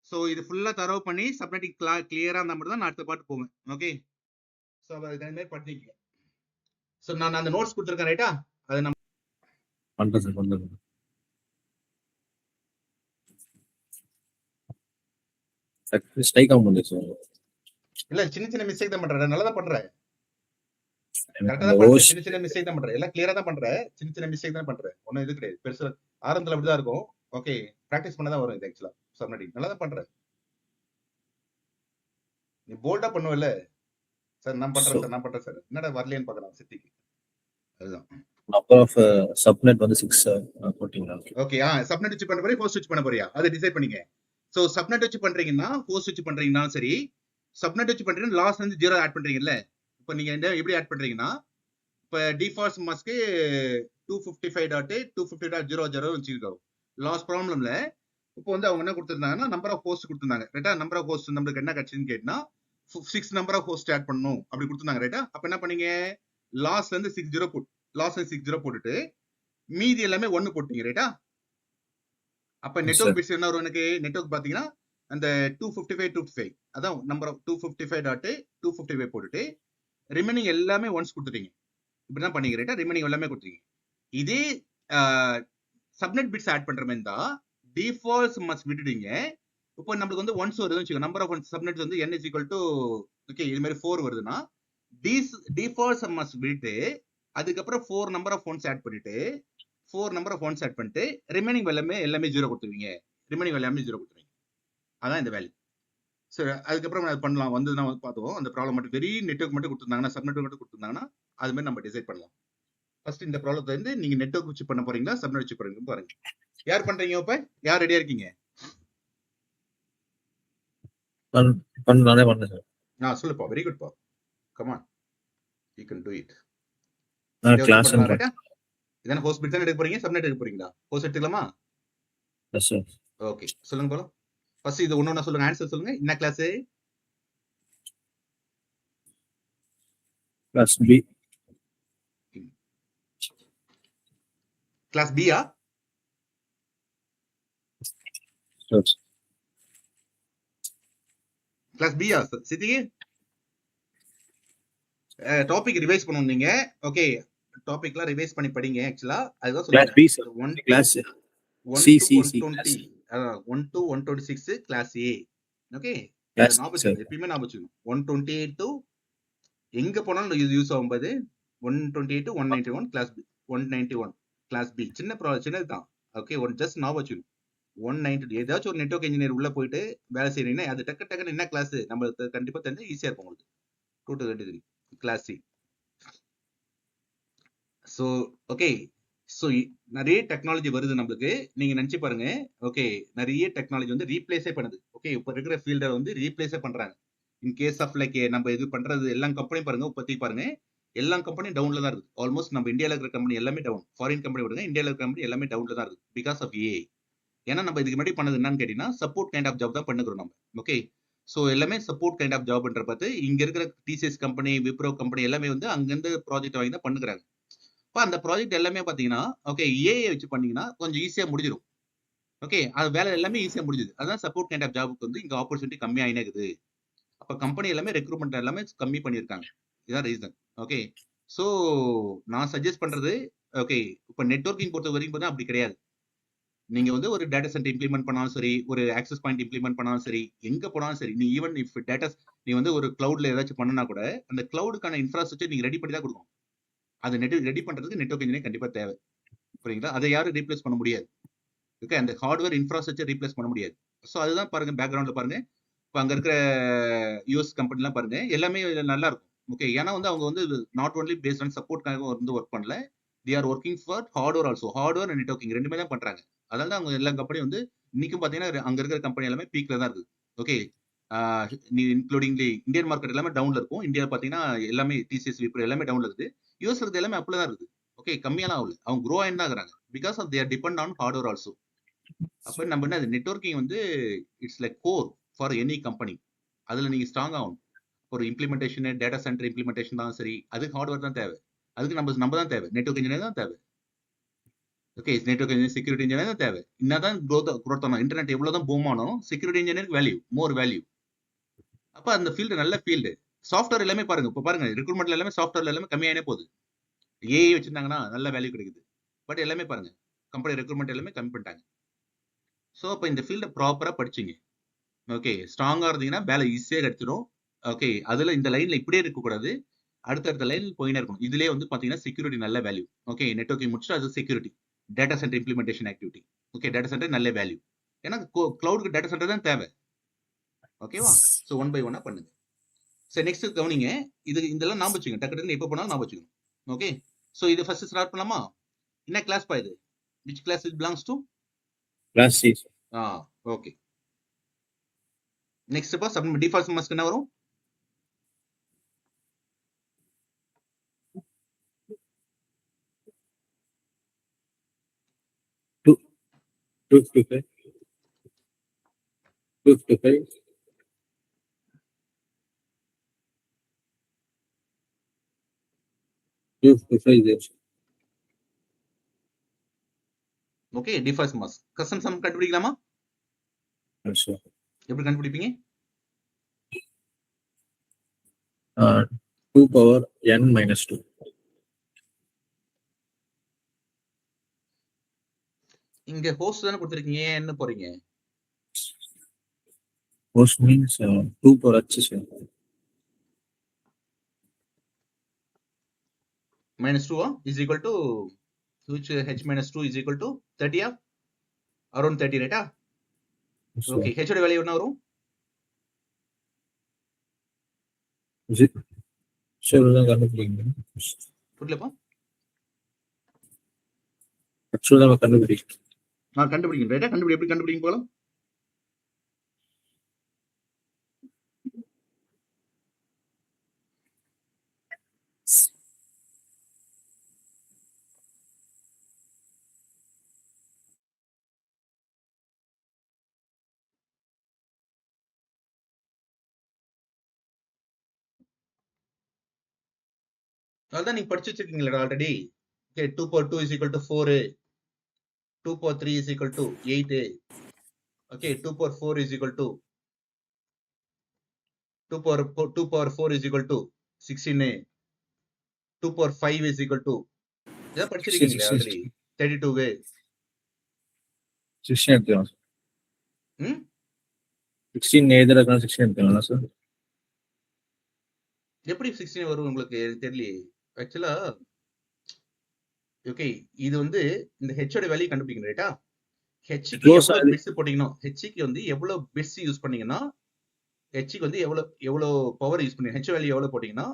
Speaker 1: சோ இது ஃபுல்லா தரவு பண்ணி சப்மிட்டிங் கிளியரா இருந்தா மட்டும் தான் நான் அடுத்த பார்ட் போவேன். ஓகே, சோ அது மாதிரி பண்ணிக்கங்க. சோ நான் அந்த நோட்ஸ் கொடுத்திருக்கேன் ரைட்டா? அதை நம்ம
Speaker 3: பண்றேன் சார், பண்றேன். ஸ்ட்ரைக் ஆக முடியல சார்.
Speaker 1: இல்ல சின்ன சின்ன மிஸ்டேக் தான் பண்றேன், நல்லா தான் பண்றேன், கரெக்டா
Speaker 3: அந்த
Speaker 1: தான் பண்றேன்.
Speaker 3: ஓஷ்
Speaker 1: சின்ன சின்ன மிஸ்டேக் தான் பண்றேன், எல்லாம் கிளியரா தான் பண்றேன். சின்ன சின்ன மிஸ்டேக் தான் பண்றேன், ஒன்னும் இது கிடையாது பெருசா. ஆரம்பத்துல அப்படிதான் இருக்கும். ஓகே, பிராக்டிஸ் பண்ணதான் வரும் இது. ஆக்சுவலா சப்மிட்டிங் நல்லா தான் பண்றேன். நீ போல்டா பண்ணுவல சார், நான் பண்றேன் சார், நான் பண்றேன் சார், என்னடா வரலையேன்னு பாக்குறான் சித்திக்கு. அதுதான்
Speaker 3: நம்பர் ஆஃப் சப்நெட் வந்து 6 போட்டீங்களா?
Speaker 1: ஓகே. சப்நெட் வச்சு பண்ண போறியா, ஹோஸ்ட் வச்சு பண்ண போறியா, அதை டிசைட் பண்ணிக்க. சோ சப்நெட் வச்சு பண்றீங்கன்னா, ஹோஸ்ட் வச்சு பண்றீங்கன்னா சரி. சப்நெட் வச்சு பண்றீங்கன்னா லாஸ்ட் வந்து 0 ஆட் பண்றீங்கல்ல. இப்போ நீங்க எப்படி ஆட் பண்றீங்கன்னா, இப்போ டிஃபால்ட் மாஸ்க்கு 255.250.00 வச்சிருக்கோம். லாஸ்ட் ப்ராப்ளம்ல இப்போ வந்து அவங்க என்ன கொடுத்திருந்தாங்கன்னா, நம்பர் ஆஃப் ஹோஸ்ட் கொடுத்திருந்தாங்க ரைட்டா. நம்பர் ஆஃப் ஹோஸ்ட் நம்மளுக்கு என்ன கிடைச்சுன்னு கேட்டா 6 நம்பர் ஆஃப் ஹோஸ்ட் ஆட் பண்ணணும் அப்படி கொடுத்திருந்தாங்க ரைட்டா. அப்ப என்ன பண்ணீங்க, லாஸ்ட்ல இருந்து 60 போட்டு, லாஸ்ட்ல 60 போட்டுட்டு மீதி எல்லாமே 1 போட்டீங்க ரைட்டா. அப்ப நெட்வொர்க் பிட்ஸ் என்ன வரும் எனக்கு, நெட்வொர்க் பாத்தீங்கன்னா அந்த 255 அதான் நம்பர் ஆஃப் 255.255 போட்டுட்டு ரிமைனிங் எல்லாமே ஒன்ஸ் கொடுத்துட்டீங்க. இப்படிதான் பண்ணீங்க ரைட்டா. ரிமைனிங் எல்லாமே கொடுத்தீங்க. இதே சப்நெட் பிட்ஸ் ஆட் பண்ற மாதிரி இருந்தா டிஃபால்ட்ஸ் மஸ்ட் விட்டுடுங்க. இப்போ நம்மளுக்கு வந்து ஒன்ஸ் வருதுன்னு வச்சுக்கோங்க, நம்பர் ஆஃப் சப்நெட்ஸ் வந்து n is equal to okay இது மாதிரி 4 வருதுன்னா டிஃபால்ட்ஸ் மஸ்ட் விட்டு அதுக்கப்புறம் 4 நம்பர் ஆஃப் ஒன்ஸ் ஆட் பண்ணிட்டு 4 நம்பர் ஆஃப் ஒன்ஸ் ஆட் பண்ணிட்டு ரிமைனிங் எல்லாமே 0 கொடுத்துருவீங்க. ரிமைனிங் எல்லாமே 0 கொடுத்துருவீங்க. அதான் இந்த வேல்யூ. சரி, அதுக்கப்புறம் அது பண்ணலாம் வந்து நான் பார்த்தோம். அந்த ப்ராப்ளம் மட்டும் வெரி நெட்வொர்க் மட்டும் கொடுத்துருந்தாங்கன்னா, சப்நெட் மட்டும் கொடுத்துருந்தாங்கன்னா அது மாதிரி நம்ம டிசைட் பண்ணலாம். ஃபர்ஸ்ட் இந்த ப்ராப்ளத்தை வந்து நீங்க நெட்வொர்க் வச்சு பண்ண போறீங்களா, சப்நெட் வச்சு போறீங்க பாருங்க. யார் பண்றீங்க இப்ப, யார் ரெடியா இருக்கீங்க?
Speaker 3: நானே பண்ணேன் சார்.
Speaker 1: சொல்லுப்பா. வெரி குட் பா, come on, you can do it.
Speaker 3: Class
Speaker 1: ரைட்டா. இதான ஹோஸ்ட் பிட் தான் எடுக்க போறீங்க, சப்நெட் எடுக்க போறீங்களா? ஹோஸ்ட் எடுத்துக்கலாமா?
Speaker 3: S sir.
Speaker 1: ஓகே, சொல்லுங்க போலாம். ஃபர்ஸ்ட் இது ஒண்ணு சொல்லுங்க, ஆன்சர் சொல்லுங்க. என்ன கிளாஸ்?
Speaker 3: Class B.
Speaker 1: கிளாஸ் பியா? கிளாஸ் பியா சித்திக்கு? டாபிக் ரிவைஸ் பண்ணணும் நீங்க. ஓகே, டாபிக்லாம் ரிவைஸ் பண்ணி படிங்க. ஆக்சுவலா அதுதான்
Speaker 3: class B sir.
Speaker 1: 1
Speaker 3: class
Speaker 1: C C C 1 to 126 class A. Okay, எப்பயுமே ஞாபகம் வச்சுக்கணும். 128 to எங்க போனாலும் இது யூஸ் ஆகும்போது 128 to 191 class B. 191 class B சின்னது தான். ஓகே, ஜஸ்ட் ஞாபகம் வச்சுக்கணும். 190 ஏதாச்சும் ஒரு நெட்வொர்க் இன்ஜினியர் உள்ள போயிட்டு வேலை செய்யறீங்கன்னா அது டக்குன்னு என்ன கிளாஸ் நம்மளுக்கு கண்டிப்பா தெரிஞ்சு ஈஸியா இருக்கும் உங்களுக்கு. 223 class C. So okay, so நிறைய டெக்னாலஜி வருது நம்மளுக்கு. நீங்க நினைச்சு பாருங்க. ஓகே, நிறைய டெக்னாலஜி வந்து ரீப்ளேஸே பண்ணுது. ஓகே, இப்போ இருக்கிற ஃபீல்டை வந்து ரீப்ளேஸே பண்றாங்க. இன் கேஸ் ஆஃப் லைக் நம்ம இது பண்றது எல்லா கம்பெனியும் பாருங்க, உற்பத்தி பாருங்க, எல்லா கம்பெனியும் டவுன்ல தான் இருக்கு. ஆல்மோஸ்ட் நம்ம இந்தியாவில் இருக்கிற கம்பெனி எல்லாமே டவுன். ஃபாரின் கம்பெனி விடுங்க, இந்தியாவில் இருக்கிற கம்பெனி எல்லாமே டவுன்ல தான் இருக்கு பிகாஸ் ஆஃப் ஏஐ. ஏன்னா நம்ம இதுக்கு முன்னாடி பண்ணது என்னன்னு கேட்டீங்கன்னா சப்போர்ட் கைண்ட் ஆஃப் ஜாப் தான் பண்ணுகிறோம் நம்ம. ஓகே, ஸோ எல்லாமே சப்போர்ட் கைண்ட் ஆஃப் ஜாப்ன்ற பார்த்து இங்க இருக்கிற டிசிஎஸ் கம்பெனி, விப்ரோ கம்பெனி எல்லாமே வந்து அங்கிருந்து ப்ராஜெக்ட் வாங்கி தான் பண்ணுறாங்க. இப்போ அந்த ப்ராஜெக்ட் எல்லாமே பார்த்தீங்கன்னா ஓகே ஏஐ வச்சு பண்ணீங்கன்னா கொஞ்சம் ஈஸியாக முடிஞ்சிடும். ஓகே, அது வேலை எல்லாமே ஈஸியாக முடிஞ்சுது. அதான் சப்போர்ட் கைண்ட் ஆஃப் ஜாபுக்கு வந்து இங்கே ஆப்பர்ச்சுனிட்டி கம்மியாகினே இருக்குது. அப்போ கம்பெனி எல்லாமே ரெக்ரூட்மெண்ட் எல்லாமே கம்மி பண்ணியிருக்காங்க. இதுதான் ரீசன். ஓகே, ஸோ நான் சஜஸ்ட் பண்றது ஓகே, இப்போ நெட்வொர்க்கிங் பொறுத்த வரைக்கும் பார்த்தா அப்படி கிடையாது. நீங்க வந்து ஒரு டேட்டா சென்டர் இம்ப்ளிமெண்ட் பண்ணாலும் சரி, ஒரு ஆக்சஸ் பாயிண்ட் இம்ப்ளிமெண்ட் பண்ணாலும் சரி, எங்க போனாலும் சரி, நீ ஈவன் இஃப் டேட்டாஸ் நீ வந்து ஒரு கிளவுட்ல ஏதாச்சும் பண்ணனா கூட அந்த கிளவுடுக்கான இன்ஃப்ராஸ்ட்ரக்சர் நீங்க ரெடி பண்ணி தான் கொடுக்கணும். அது ரெடி பண்றதுக்கு நெட்வொர்க் இன்ஜினியர் கண்டிப்பா தேவை. புரியுங்களா? அதை யாரும் ரீப்ளேஸ் பண்ண முடியாது. ஓகே, அந்த ஹார்ட்வேர் இன்ஃப்ராஸ்ட்ரக்சர் ரீப்ளேஸ் பண்ண முடியாது. ஸோ அதுதான் பாருங்க, பேக்ரவுண்ட்ல பாருங்க. இப்போ அங்க இருக்கிற யூஎஸ் கம்பெனிலாம் பாருங்க, எல்லாமே நல்லா இருக்கும். ஓகே, ஏன்னா வந்து அவங்க வந்து நாட் ஒன்லி பேஸ்ட் ஆன் சப்போர்ட்காக வந்து ஒர்க் பண்ணல, they are working for hardware also. Hardware and networking ரெண்டுமே தான் பண்றாங்க. அதனால தான் அவங்க எல்லா கம்பெனியும் வந்து இன்னைக்கும் பாத்தீங்கன்னா அங்க இருக்கிற கம்பெனி எல்லாமே பீக்ல தான் இருக்குது. ஓகே, இன்க்ளூடிங் இந்தியன் மார்க்கெட் எல்லாமே டவுன்ல இருக்கும். இந்தியா பாத்தீங்கன்னா எல்லாமே டிசிஎஸ் விப்ரோ எல்லாமே டவுன்ல இருக்குது. யூஎஸ் இருக்குது எல்லாமே அப்ல தான் இருக்குது. ஓகே, கம்மியெல்லாம் ஆகல. அவங்க க்ரோ ஆயிட்டு தான் இருக்கிறாங்க. Because of their depend on hardware also. அப்ப நம்ம என்ன நெட்வொர்க்கிங் வந்து it's like core for any company. அதுல நீங்க ஸ்ட்ராங் ஆகணும். ஒரு இம்ப்ளிமெண்டேஷன், டேட்டா சென்டர் இம்ப்ளிமெண்டேஷன் தான் சரி, அதுக்கு ஹார்ட்வேர் தான் தேவை. அதுக்கு நம்ம தான் தேவை. நெட்வொர்க் இன்ஜினியர் தான் தேவை. Okay, network engineer, security engineer தான் தேவை. என்னதான் க்ரோத் ஆனோம், இன்டர்நெட் எவ்வளவுதான் பூம் ஆனாலும் செக்யூரிட்டி இன்ஜினியருக்கு வேல்யூ, மோர் வேல்யூ. அப்ப அந்த ஃபீல்டு நல்ல ஃபீல்டு. சாஃப்ட்வேர் எல்லாமே பாருங்க, இப்போ பாருங்க ரெக்ரூட்மெண்ட்ல எல்லாமே சாஃப்ட்வேர்ல எல்லாமே கம்மியானே போகுது. ஏஐ வச்சிருந்தாங்கன்னா நல்ல வேல்யூ கிடைக்குது. பட் எல்லாமே பாருங்க கம்பெனி ரெக்ரூட்மெண்ட் எல்லாமே கம்மி பண்ணிட்டாங்க. ஸோ அப்போ இந்த ஃபீல்டை ப்ராப்பரா படிச்சிங்க. ஓகே, ஸ்ட்ராங்கா இருந்தீங்கன்னா வேலை ஈஸியாக கிடைச்சிடும். ஓகே, அதுல இந்த லைன்ல இப்படியே இருக்கக்கூடாது, அடுத்தடுத்த லைன் போயினே இருக்கணும். இதுலேயே வந்து பாத்தீங்கன்னா செக்யூரிட்டி நல்ல வேல்யூ. ஓகே, நெட்வொர்க்கிங் முடிச்சுட்டு அது security, data centre implementation activity. Okay, data centre நல்ல வேல்யூ. ஏன்னா கிளவுடுக்கு டேட்டா சென்டர் தான் தேவை. ஓகேவா? ஸோ 1 by 1 பண்ணுங்க. சரி, நெக்ஸ்ட் கவனிங்க. இதெல்லாம் ஞாபகம் வச்சுங்க. டக்கு எப்போ போனாலும் ஞாபகம் வச்சுக்கணும். ஓகே, ஸோ இது ஃபர்ஸ்ட் ஸ்டார்ட் பண்ணலாமா? என்ன கிளாஸ் பா இது? Which class it belongs to?
Speaker 3: Class C.
Speaker 1: Okay. Next பா சப்மிட் டிஃபால்ட் மாஸ்க் என்ன வரும்? ஓகே, டிஃபால்ட் மாஸ்க் கஸ்டம் சம் கண்டுபிடிக்கலாமா? எப்படி கண்டுபிடிப்பீங்க?
Speaker 3: 2 power n minus 2.
Speaker 1: இங்க ஹோஸ்ட் தானே கொடுத்துருக்கீங்க, என்ன போறீங்க?
Speaker 3: Host means 2 power h sir.
Speaker 1: minus 2 is equal to which h minus 2 is equal to 30 around 30, right? Okay, h ஓட வேல்யூ என்ன வரும்?
Speaker 3: சொல்லுங்க கண்டுபிடிங்க.
Speaker 1: புரியலப்பா.
Speaker 3: ஆக்சுவலா நம்ம கண்டுபிடிக்கணும்.
Speaker 1: கண்டுபிடிங்க, ரைட்டா? எப்படி கண்டுபிடிங்க போலாம்? அதான் நீங்க படிச்சு வச்சிருக்கீங்களா already? Okay, 2 power 2 is equal to 4, 2 power 3 is equal to 8. Okay, 2 power 4 is equal to 2 power 4 is equal to 16. 2 power 5 is equal to இத படிச்சிருக்கீங்களா ஆல்ரெடி? 32.
Speaker 3: 16 எடுத்துக்கலாம். 16 எதிர இருக்க 16 எடுத்துக்கலாம் சார்.
Speaker 1: எப்படி 16 வரும் உங்களுக்கு தெரியல. ஆக்சுவலா ஓகே, இது வந்து இந்த h ஓட வேல்யூ கண்டுபிடிக்கணும், ரைட்டா? h க்கு எவ்வளவு பிட்ஸ் போட்டீங்கன்னா, h க்கு வந்து எவ்வளவு பிட்ஸ் யூஸ் பண்ணீங்கன்னா, h க்கு வந்து எவ்வளவு பவர் யூஸ் பண்ணீங்க, h வேல்யூ எவ்வளவு போட்டீங்கன்னா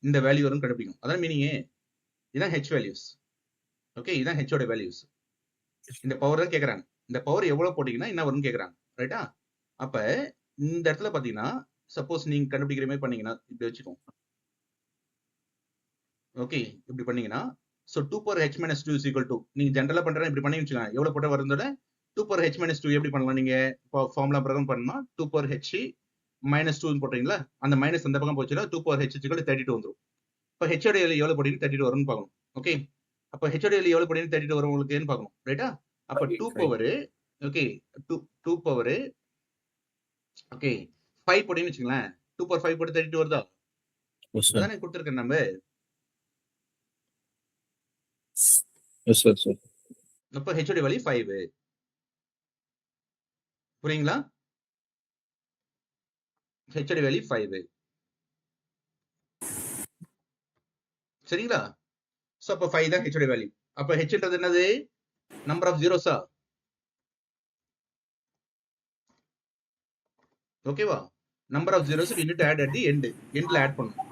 Speaker 1: இந்த வேல்யூ வரும் கண்டுபிடிக்கணும். அதான் மீனிங். இதான் h வேல்யூஸ். ஓகே, இதான் h ஓட வேல்யூஸ். இந்த பவர் தான் கேக்குறாங்க. இந்த பவர் எவ்வளவு போட்டீங்கன்னா என்ன வரும்னு கேக்குறாங்க, ரைட்டா? அப்ப இந்த இடத்துல பாத்தீங்கன்னா சப்போஸ் நீங்க கண்டுபிடிக்கிற மாதிரி பண்ணீங்கன்னா இப்படி வச்சுக்கோங்க. ஓகே, இப்படி பண்ணீங்கன்னா so 2 power h minus 2 is equal to, நீங்க ஜெனரலா பண்றேன் இப்படி பண்ணி வச்சுக்கலாம். எவ்வளவு போட்ட வருதோட 2 power h minus 2 எப்படி பண்ணலாம்? நீங்க ஃபார்முலா பிரகாரம் பண்ணா 2 power h minus 2 போட்டீங்களா, அந்த மைனஸ் அந்த பக்கம் போச்சுன்னா 2 power h equal to 32 வந்துரும். இப்ப h ஓட வேல்யூ எவ்வளவு போட்டீங்கன்னா 32 வரும்னு பார்க்கணும். ஓகே, அப்ப h ஓட வேல்யூ எவ்வளவு போட்டீங்கன்னா 32 வரும் உங்களுக்கு ஏன்னு பார்க்கணும், ரைட்டா? அப்ப 2 power ஓகே 2 power ஓகே 5 போட்டீங்கன்னு வச்சுங்களேன். 2 power 5 போட்டு 32 வருதா? அதானே கொடுத்துருக்கேன் நம்ம.
Speaker 3: Yes sir.
Speaker 1: அப்ப h ஓட வேல்யூ 5. புரியுங்களா? h ஓட வேல்யூ 5. சரிங்களா? சோ அப்ப 5 தான் h ஓட வேல்யூ. அப்ப h ன்றது என்னது? நம்பர் ஆஃப் ஜீரோஸா? ஓகேவா? Number of zeros we need to add at the end. எண்ட்ல ஆட் பண்ணனும்,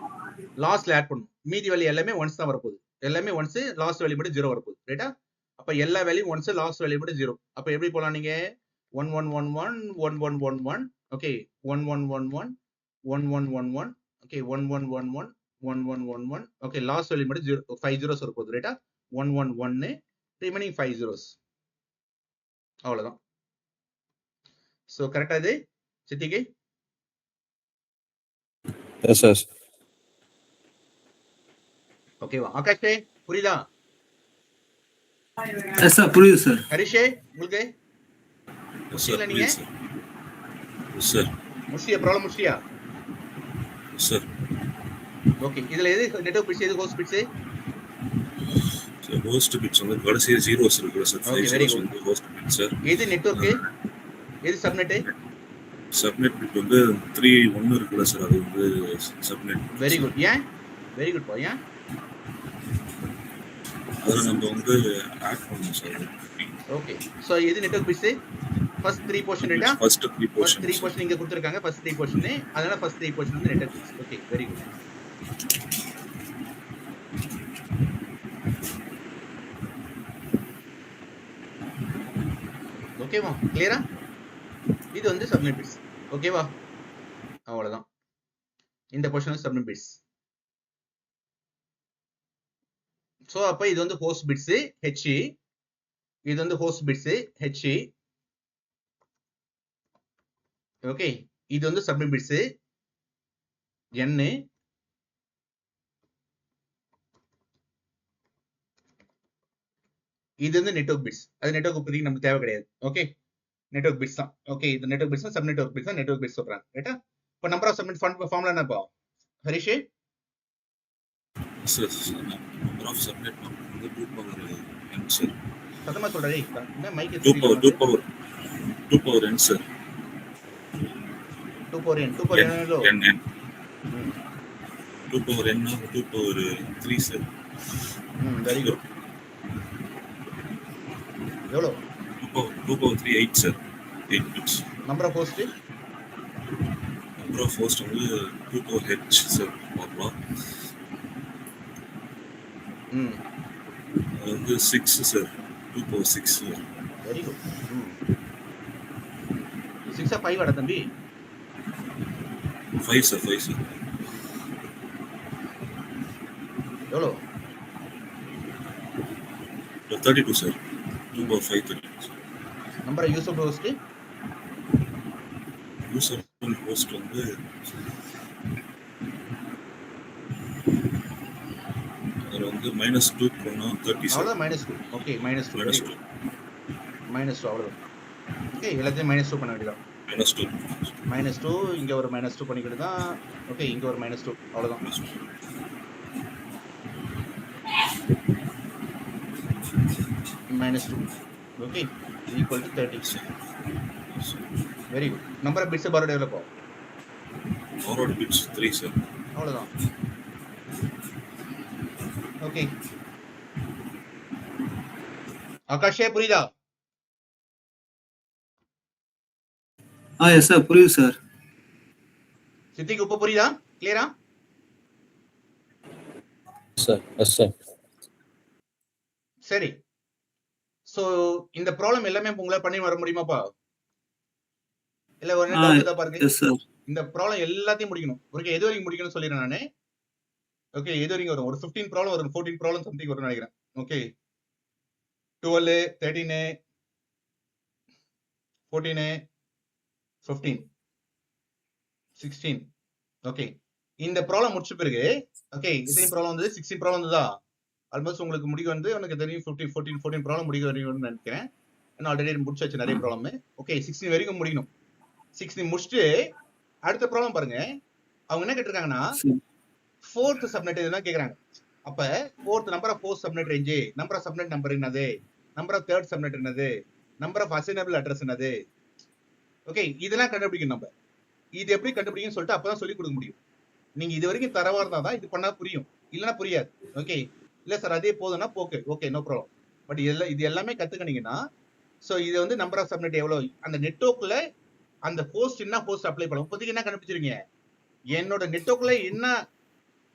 Speaker 1: லாஸ்ட்ல ஆட் பண்ணனும். மீதி வேல்யூ எல்லாமே ஒன்ஸ் தான் வரப்போகுது. எல்லாமே ஒன்ஸ், லாஸ்ட் வேல்யூ மட்டும் 0 வரப்போகுது, ரைட்டா? அப்ப எல்லா வேல்யூ ஒன்ஸ், லாஸ்ட் வேல்யூ மட்டும் 0. அப்ப எப்படி போலாம் நீங்க? 1 1 1 1 1 1 1 1 okay 1111 1111 okay 1111 1111 okay last value மட்டும் 5 zeros வர போகுது ரைட்டா 111 ரிமைனிங் 5 zeros அவ்வளவுதான். சோ கரெக்டா இது சித்திக்கு?
Speaker 3: Yes, sir.
Speaker 1: ஓகேவா? ஆகாஷே புரியுதா?
Speaker 2: எஸ் சார் புரியுது சார்.
Speaker 1: ஹரிஷே உங்களுக்கு
Speaker 4: Yes, sir.
Speaker 1: புரியல நீங்க?
Speaker 4: Please, sir. Yes, sir.
Speaker 1: முடிச்சியா ப்ராப்ளம் முடிச்சியா?
Speaker 4: Yes, sir.
Speaker 1: ஓகே இதுல எது நெட்வொர்க் பிட்ஸ் எது ஹோஸ்ட் பிட்ஸ்?
Speaker 4: So, host bits வந்து கடைசியா zeros இருக்குல்ல sir.
Speaker 1: Okay,
Speaker 4: 5
Speaker 1: very
Speaker 4: zeros
Speaker 1: good.
Speaker 4: வந்து host bit sir.
Speaker 1: எது நெட்வொர்க்? எது சப்நெட்?
Speaker 4: Subnet bit வந்து 3 1 இருக்குல்ல sir. அது வந்து subnet.
Speaker 1: Very good. ஏன்? வெரி குட் பா. ஏன்?
Speaker 4: அத நம்ம வந்து ஆட் பண்ணனும் sir.
Speaker 1: ஓகே சோ எது network bits? First 3 portion data
Speaker 4: First 3
Speaker 1: first 3
Speaker 4: portions.
Speaker 1: Portion இங்க கொடுத்திருக்காங்க. ஃபர்ஸ்ட் 3 போர்ஷன் அதனால ஃபர்ஸ்ட் 3 போர்ஷன் வந்து network bits. Okay very good. ஓகேவா? கிளியரா? இது வந்து சப்நெட் பிட்ஸ். ஓகேவா? அவ்வளவுதான். இந்த போர்ஷன் சப்நெட் பிட்ஸ். சோ அப்ப இது வந்து ஹோஸ்ட் பிட்ஸ் H, இது வந்து ஹோஸ்ட் பிட்ஸ் H. ஓகே இது வந்து சப்நெட் பிட்ஸ் N. இது வந்து நெட்வொர்க் பிட்ஸ். அது நெட்வொர்க் இப்போதைக்கு நமக்கு தேவை கிடையாது. ஓகே நெட்வொர்க் பிட்ஸ் தான். ஓகே இது network bits sub network bits தான் நெட்வொர்க் பிட்ஸ் சொல்றாங்க ரைட்டா? இப்போ நம்பர் ஆஃப் சப்நெட் ஃபார்முலா என்னப்பா Harish?
Speaker 4: Sir, number of subnet வந்து 2 power n sir.
Speaker 1: சத்தமா சொல்றா டேய். என்ன mic
Speaker 4: 2 power n sir.
Speaker 1: 2 power n 2 power n லோ
Speaker 4: n 2 power n 2 power 3 sir.
Speaker 1: Very good. எவ்வளோ?
Speaker 4: 2 power 3 8 sir. 8 bits.
Speaker 1: Number of host?
Speaker 4: Number of host வந்து 2 power h sir. பார்க்கலாம். அது வந்து 6 sir. 2 power 6 sir.
Speaker 1: Very good. 6 5 வாடா தம்பி?
Speaker 4: 5 sir. 5 sir.
Speaker 1: எவ்வளோ?
Speaker 4: 32 sir. 2 power 5 32 sir.
Speaker 1: Number of user host?
Speaker 4: User host வந்து அது வந்து -2 போனா 30 sir.
Speaker 1: அவ்வளோதான் -2. Okay -2 very good. -2 அவ்வளோதான். ஓகே எல்லாத்தையும் -2 பண்ண வேண்டியதான்.
Speaker 4: -2
Speaker 1: -2 இங்க ஒரு -2 பண்ணிக்கிட்டு தான். ஓகே இங்க ஒரு -2 அவ்வளவுதான். -2 okay equal to 30. Very good. Number of bits borrowed எவ்வளவு?
Speaker 4: borrowed bits 3 sir.
Speaker 1: அவ்வளவுதான். ஓகே ஆகாஷே புரியுதா?
Speaker 2: எஸ் சார் புரியுது சார்.
Speaker 1: சித்திக்கு இப்ப புரியுதா? கிளியரா?
Speaker 3: Sir, yes, sir.
Speaker 1: சரி சோ இந்த ப்ராப்ளம் எல்லாமே உங்களால பண்ணி வர முடியுமாப்பா? இல்ல ஒரு டவுட் ஏதாவது பாருங்க.
Speaker 2: Yes sir.
Speaker 1: இந்த ப்ராப்ளம் எல்லாத்தையும் முடிக்கணும். ஓகே எது வரைக்கும் முடிக்கணும்னு சொல்லிடுறேன் நானு. ஓகே எது வரைக்கும் வரும்? ஒரு 15 ப்ராப்ளம் வரும். 14 ப்ராப்ளம் சம்திங் வரும்னு நினைக்கிறேன். ஓகே 12 13 14 15 16 ஓகே இந்த ப்ராப்ளம் முடிச்ச பிறகு ஓகே எத்தனை ப்ராப்ளம் வந்தது? 16 ப்ராப்ளம் வந்ததா? ஆல்மோஸ்ட் உங்களுக்கு முடிக்க வந்து எனக்கு தெரியும் 15 14 ப்ராப்ளம் முடிக்க வரும்னு நினைக்கிறேன். ஏன்னா ஆல்ரெடி முடிச்சாச்சு நிறைய ப்ராப்ளம். ஓகே 16 வரைக்கும் முடிக்கணும். 16 முடிச்சுட்டு அடுத்த ப்ராப்ளம் பாருங்க. அவங்க என்ன கேட்டிருக்காங்கன்னா fourth சப்நெட் எதுனா கேக்குறாங்க. அப்ப fourth number of fourth subnet range, number of subnet number என்னது, நம்பர் ஆஃப் தேர்ட் சப்நெட் என்னது, நம்பர் ஆஃப் அசைனபிள் அட்ரஸ் என்னது. ஓகே இதெல்லாம் கண்டுபிடிக்கணும். நம்ம இது எப்படி கண்டுபிடிக்கணும்னு சொல்லிட்டு அப்பதான் சொல்லி கொடுக்க முடியும். நீங்க இது வரைக்கும் தரவா இருந்தாதான் இது பண்ணா புரியும், இல்லைன்னா புரியாது. ஓகே இல்ல சார் அதே போதும்னா போக்கு ஓகே நோ ப்ராப்ளம். பட் இது எல்லாமே கத்துக்கினீங்கன்னா சோ இது வந்து நம்பர் ஆஃப் சப்நெட் எவ்வளவு, அந்த நெட்வொர்க்ல அந்த ஹோஸ்ட் என்ன ஹோஸ்ட் அப்ளை பண்ணும். இப்போதைக்கு என்ன கண்டுபிடிச்சிருக்கீங்க? என்னோட நெட்வொர்க்ல என்ன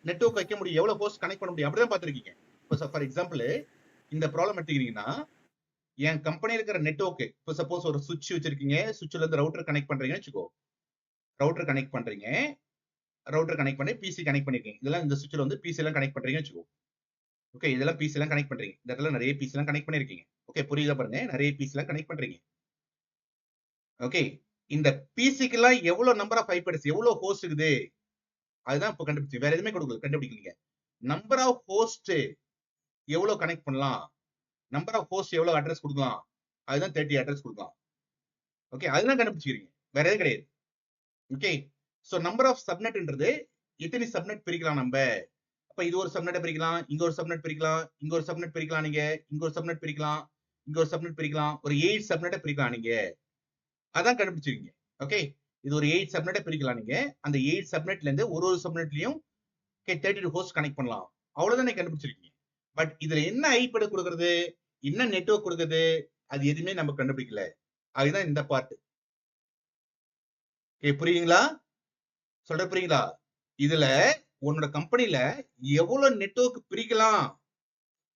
Speaker 1: நெட்வொர்க் வைக்க முடியும், எவ்வளவு ஹோஸ்ட் கனெக்ட் பண்ண முடியும் அப்படிதான் பாத்திருக்கீங்க. இப்போ ஃபார் எக்ஸாம்பிள் இந்த ப்ராப்ளம் எடுத்துக்கிட்டீங்கன்னா என் கம்பெனி இருக்கிற நெட்வொர்க் இப்போ சப்போஸ் ஒரு சுவிட்ச் வச்சிருக்கீங்க, சுவிட்ச்ல இருந்து ரவுட்டர் கனெக்ட் பண்றீங்கன்னு வச்சுக்கோ. ரவுட்டர் கனெக்ட் பண்றீங்க, ரவுட்டர் கனெக்ட் பண்ணி பிசி கனெக்ட் பண்ணிருக்கீங்க. இதெல்லாம் இந்த சுவிட்ச்ல வந்து பிசி எல்லாம் கனெக்ட் பண்றீங்கன்னு வச்சுக்கோ. ஓகே, இதெல்லாம் பிசி எல்லாம் கனெக்ட் பண்றீங்க. இந்த இடத்துல நிறைய பிசி எல்லாம் கனெக்ட் பண்ணிருக்கீங்க. ஓகே, புரியுதா பாருங்க, நிறைய பிசி எல்லாம் கனெக்ட் பண்றீங்க. ஓகே, இந்த பிசிக்கு எல்லாம் எவ்வளவு நம்பர் ஆஃப் ஐபி எவ்வளவு ஹோஸ்ட் இருக்குது அதுதான் இப்ப கண்டுபிடிச்சு, வேற எதுவுமே கண்டுபிடிக்கலீங்க. நம்பர் ஆஃப் ஹோஸ்ட் எவ்வளவு கனெக்ட் பண்ணலாம், நம்பர் ஆஃப் ஹோஸ்ட் எவ்வளவு அட்ரஸ் கொடுக்கலாம், அதுதான் 30 அட்ரஸ் கொடுக்கலாம். ஓகே, அதுதான் கண்டுபிடிச்சிக்கிறீங்க, வேற எதுவும் கிடையாது. ஓகே, சோ நம்பர் ஆஃப் சப்நெட்ன்றது எத்தனை சப்நெட் பிரிக்கலாம் நம்ம. அப்ப இது ஒரு சப்நெட் பிரிக்கலாம், இங்க ஒரு சப்நெட் பிரிக்கலாம், இங்க ஒரு சப்நெட் பிரிக்கலாம், நீங்க இங்க ஒரு சப்நெட் பிரிக்கலாம், இங்க ஒரு சப்நெட் பிரிக்கலாம், ஒரு 8 சப்நெட்டை பிரிக்கலாம் நீங்க. அதான் கண்டுபிடிச்சிருக்கீங்க. ஓகே, இது ஒரு 8 சப்நெட்டை பிரிக்கலாம் நீங்க. அந்த 8 சப்நெட்ல இருந்து ஒரு சப்நெட்லயும் 32 ஹோஸ்ட் கனெக்ட் பண்ணலாம். அவ்வளவுதான் கண்டுபிடிச்சிருக்கீங்க. பட் இதுல என்ன ஐபி கொடுக்கறது, என்ன நெட்வொர்க் கொடுக்குறது, அது எதுவுமே நம்ம கண்டுபிடிக்கல. அதுதான் இந்த பார்ட். புரியுங்களா, சொல்ற புரியுங்களா? இதுல உன்னோட கம்பெனில எவ்வளவு நெட்வொர்க் பிரிக்கலாம்,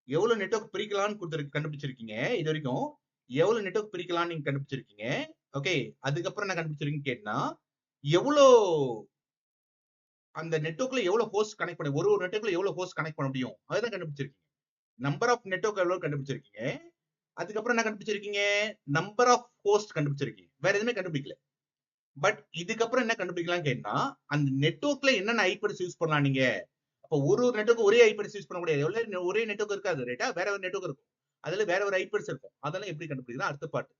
Speaker 1: எவ்வளவு நெட்வொர்க் பிரிக்கலாம்னு கண்டுபிடிச்சிருக்கீங்க. இது வரைக்கும் எவ்வளவு நெட்வொர்க் பிரிக்கலாம் நீங்க கண்டுபிடிச்சிருக்கீங்க. ஓகே, அதுக்கப்புறம் என்ன கண்டுபிடிச்சிருக்கீங்க கேட்டா, எவ்வளவு அந்த நெட்வொர்க்ல எவ்வளவு ஹோஸ்ட் கனெக்ட் பண்ண, ஒரு நெட்வொர்க்ல எவ்வளவு ஹோஸ்ட் கனெக்ட் பண்ண முடியும் அதுதான் கண்டுபிடிச்சிருக்கீங்க. நம்பர் ஆஃப் நெட்வொர்க் எவ்வளவு கண்டுபிடிச்சிருக்கீங்க. அதுக்கப்புறம் என்ன கண்டுபிடிச்சிருக்கீங்க, நம்பர் ஆஃப் ஹோஸ்ட் கண்டுபிடிச்சிருக்கீங்க. வேற எதுவுமே கண்டுபிடிக்கல. பட் இதுக்கப்புறம் என்ன கண்டுபிடிக்கலாம் கேட்டா, அந்த நெட்வொர்க்ல என்னென்ன ஐபி யூஸ் பண்ணலாம் நீங்க. அப்ப ஒரு நெட்வொர்க் ஒரே ஐபி யூஸ் பண்ண முடியாது, ஒரே நெட்வொர்க் இருக்காது ரைட்டா, வேற ஒரு நெட்வொர்க் இருக்கும், அதுல வேற ஒரு ஐபி இருக்கும். அதெல்லாம் எப்படி கண்டுபிடிக்கலாம் அடுத்த பார்ட்.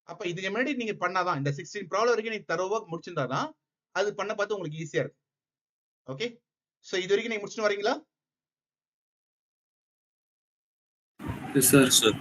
Speaker 1: அப்ப இதுக்கு முன்னாடி நீங்க பண்ணாதான், இந்த 16 ப்ராப்ளம் வரைக்கும் நீங்க தரோவா முடிச்சிருந்தாதான் அது பண்ண பார்த்து உங்களுக்கு ஈஸியா இருக்கும். ஓகே, சோ இது வரைக்கும் நீங்க முடிச்சுட்டு வரீங்களா?
Speaker 2: S sir.
Speaker 4: சார்